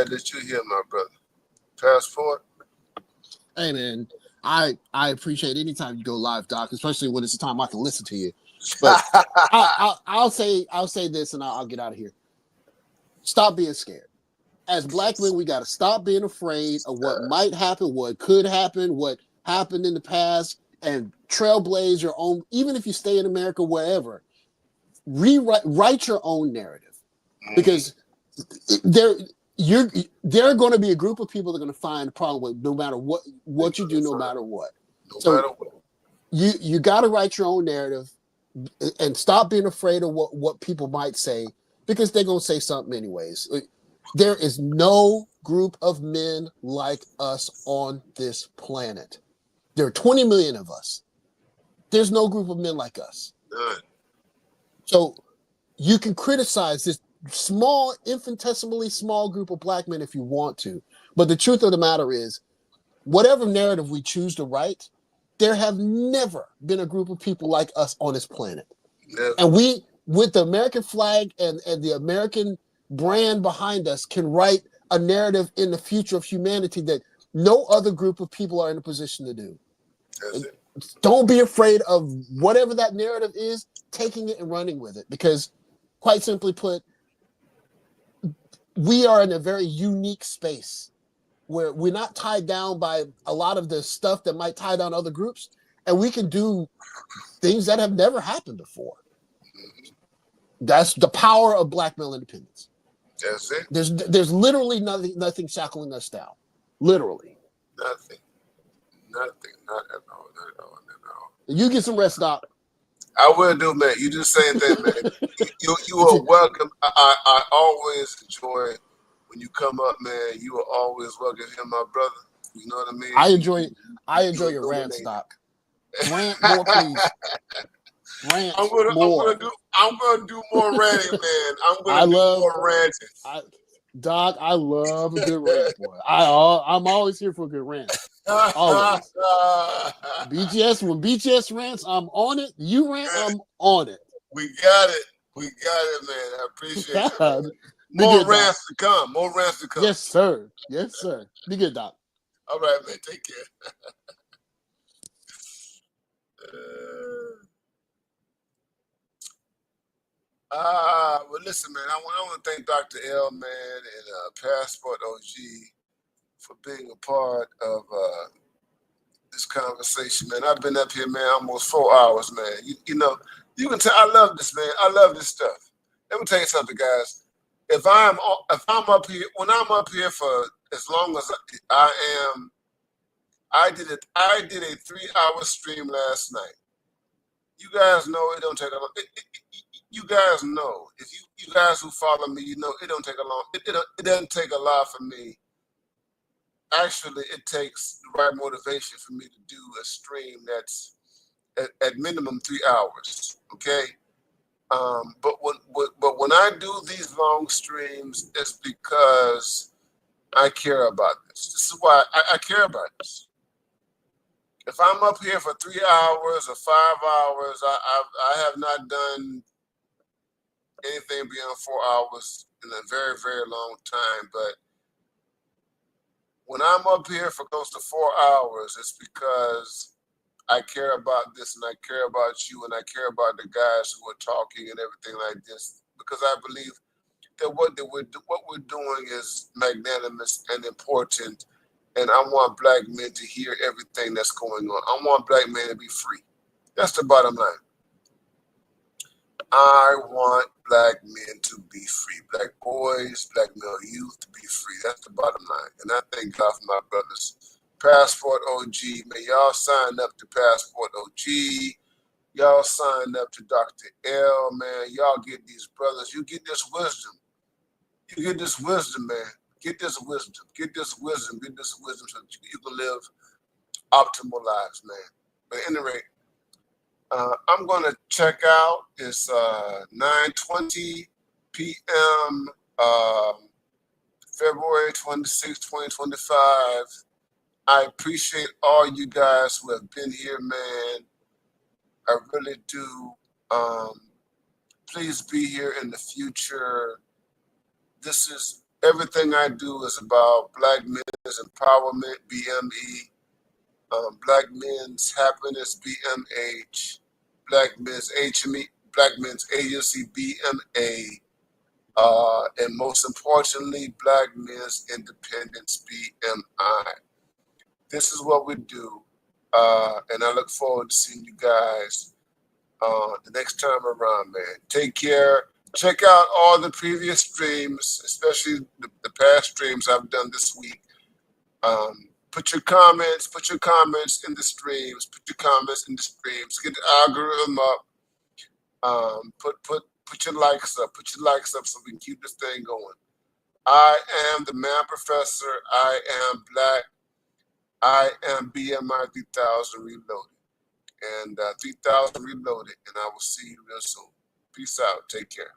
that you're here, my brother. Passport. Hey, man, I appreciate any time you go live, Doc, especially when it's a time I can listen to you. But I'll say this, and I'll get out of here. Stop being scared. As Black men, we got to stop being afraid of what might happen, what could happen, what happened in the past, and trailblaze your own. Even if you stay in America, wherever, write your own narrative, because there are going to be a group of people that are going to find a problem with no matter what you do, no matter what. You got to write your own narrative and stop being afraid of what people might say, because they're going to say something anyways. There is no group of men like us on this planet. There are 20 million of us. There's no group of men like us. Good. So you can criticize this infinitesimally small group of Black men if you want to. But the truth of the matter is, whatever narrative we choose to write, there have never been a group of people like us on this planet. Never. And we, with the American flag and the American brand behind us, can write a narrative in the future of humanity that no other group of people are in a position to do. Don't be afraid of whatever that narrative is, taking it and running with it, because quite simply put, we are in a very unique space where we're not tied down by a lot of the stuff that might tie down other groups, and we can do things that have never happened before. That's the power of Black male independence. That's it. There's literally nothing shackling us down. Literally. Nothing. Not at all. You get some rest, Doc. I will do, man. You do the same thing, man. You are welcome. I always enjoy when you come up, man. You are always welcome here, my brother. You know what I mean? I enjoy your rants, Doc. Rant more, please. Rant more. I'm gonna do more ranting, man. I'm gonna do more ranting. Doc, I love a good rant, boy. I'm always here for a good rant. Always. When BGS rants, I'm on it. You rant, I'm on it. We got it, man. I appreciate it. More rants to come. Yes, sir. Be good, Doc. All right, man. Take care. Well, listen, man. I want to thank Dr. L, man, and Passport OG for being a part of this conversation, man. I've been up here, man, almost 4 hours, man. You can tell I love this, man. I love this stuff. Let me tell you something, guys. If I'm up here, when I'm up here for as long as I am, I did a 3-hour stream last night. You guys know it don't take a long. You guys know, if you guys who follow me, you know it don't take a long. It doesn't take a lot for me. Actually, it takes the right motivation for me to do a stream that's at minimum 3 hours. Okay, but when I do these long streams, it's because I care about this. This is why I care about this. If I'm up here for 3 hours or 5 hours, I have not done anything beyond 4 hours in a very, very long time. But when I'm up here for close to 4 hours, it's because I care about this and I care about you and I care about the guys who are talking and everything like this, because I believe that what we're doing is magnanimous and important, and I want black men to hear everything that's going on. I want black men to be free. That's the bottom line. I want black men to be free. Black boys, black male youth to be free. That's the bottom line. And I thank God for my brothers. Passport OG, man, y'all sign up to Passport OG. Y'all sign up to Dr. L, man. Y'all get these brothers. You get this wisdom. You get this wisdom, man. Get this wisdom. Get this wisdom. Get this wisdom so that you can live optimal lives, man. But at any rate, I'm going to check out. It's 9:20 p.m. February 26, 2025. I appreciate all you guys who have been here, man. I really do. Please be here in the future. This is everything I do is about black men's empowerment, BME, black men's happiness, BMH, black men's HME, black men's agency, BMA, and most importantly, black men's independence, BMI. This is what we do, and I look forward to seeing you guys the next time around, man. Take care. Check out all the previous streams, especially the past streams I've done this week. Put your comments in the streams. Put your comments in the streams. Get the algorithm up. Put your likes up. Put your likes up so we can keep this thing going. I am the man professor. I am black. I am BMI 3000 Reloaded. And 3000 Reloaded. And I will see you real soon. Peace out. Take care.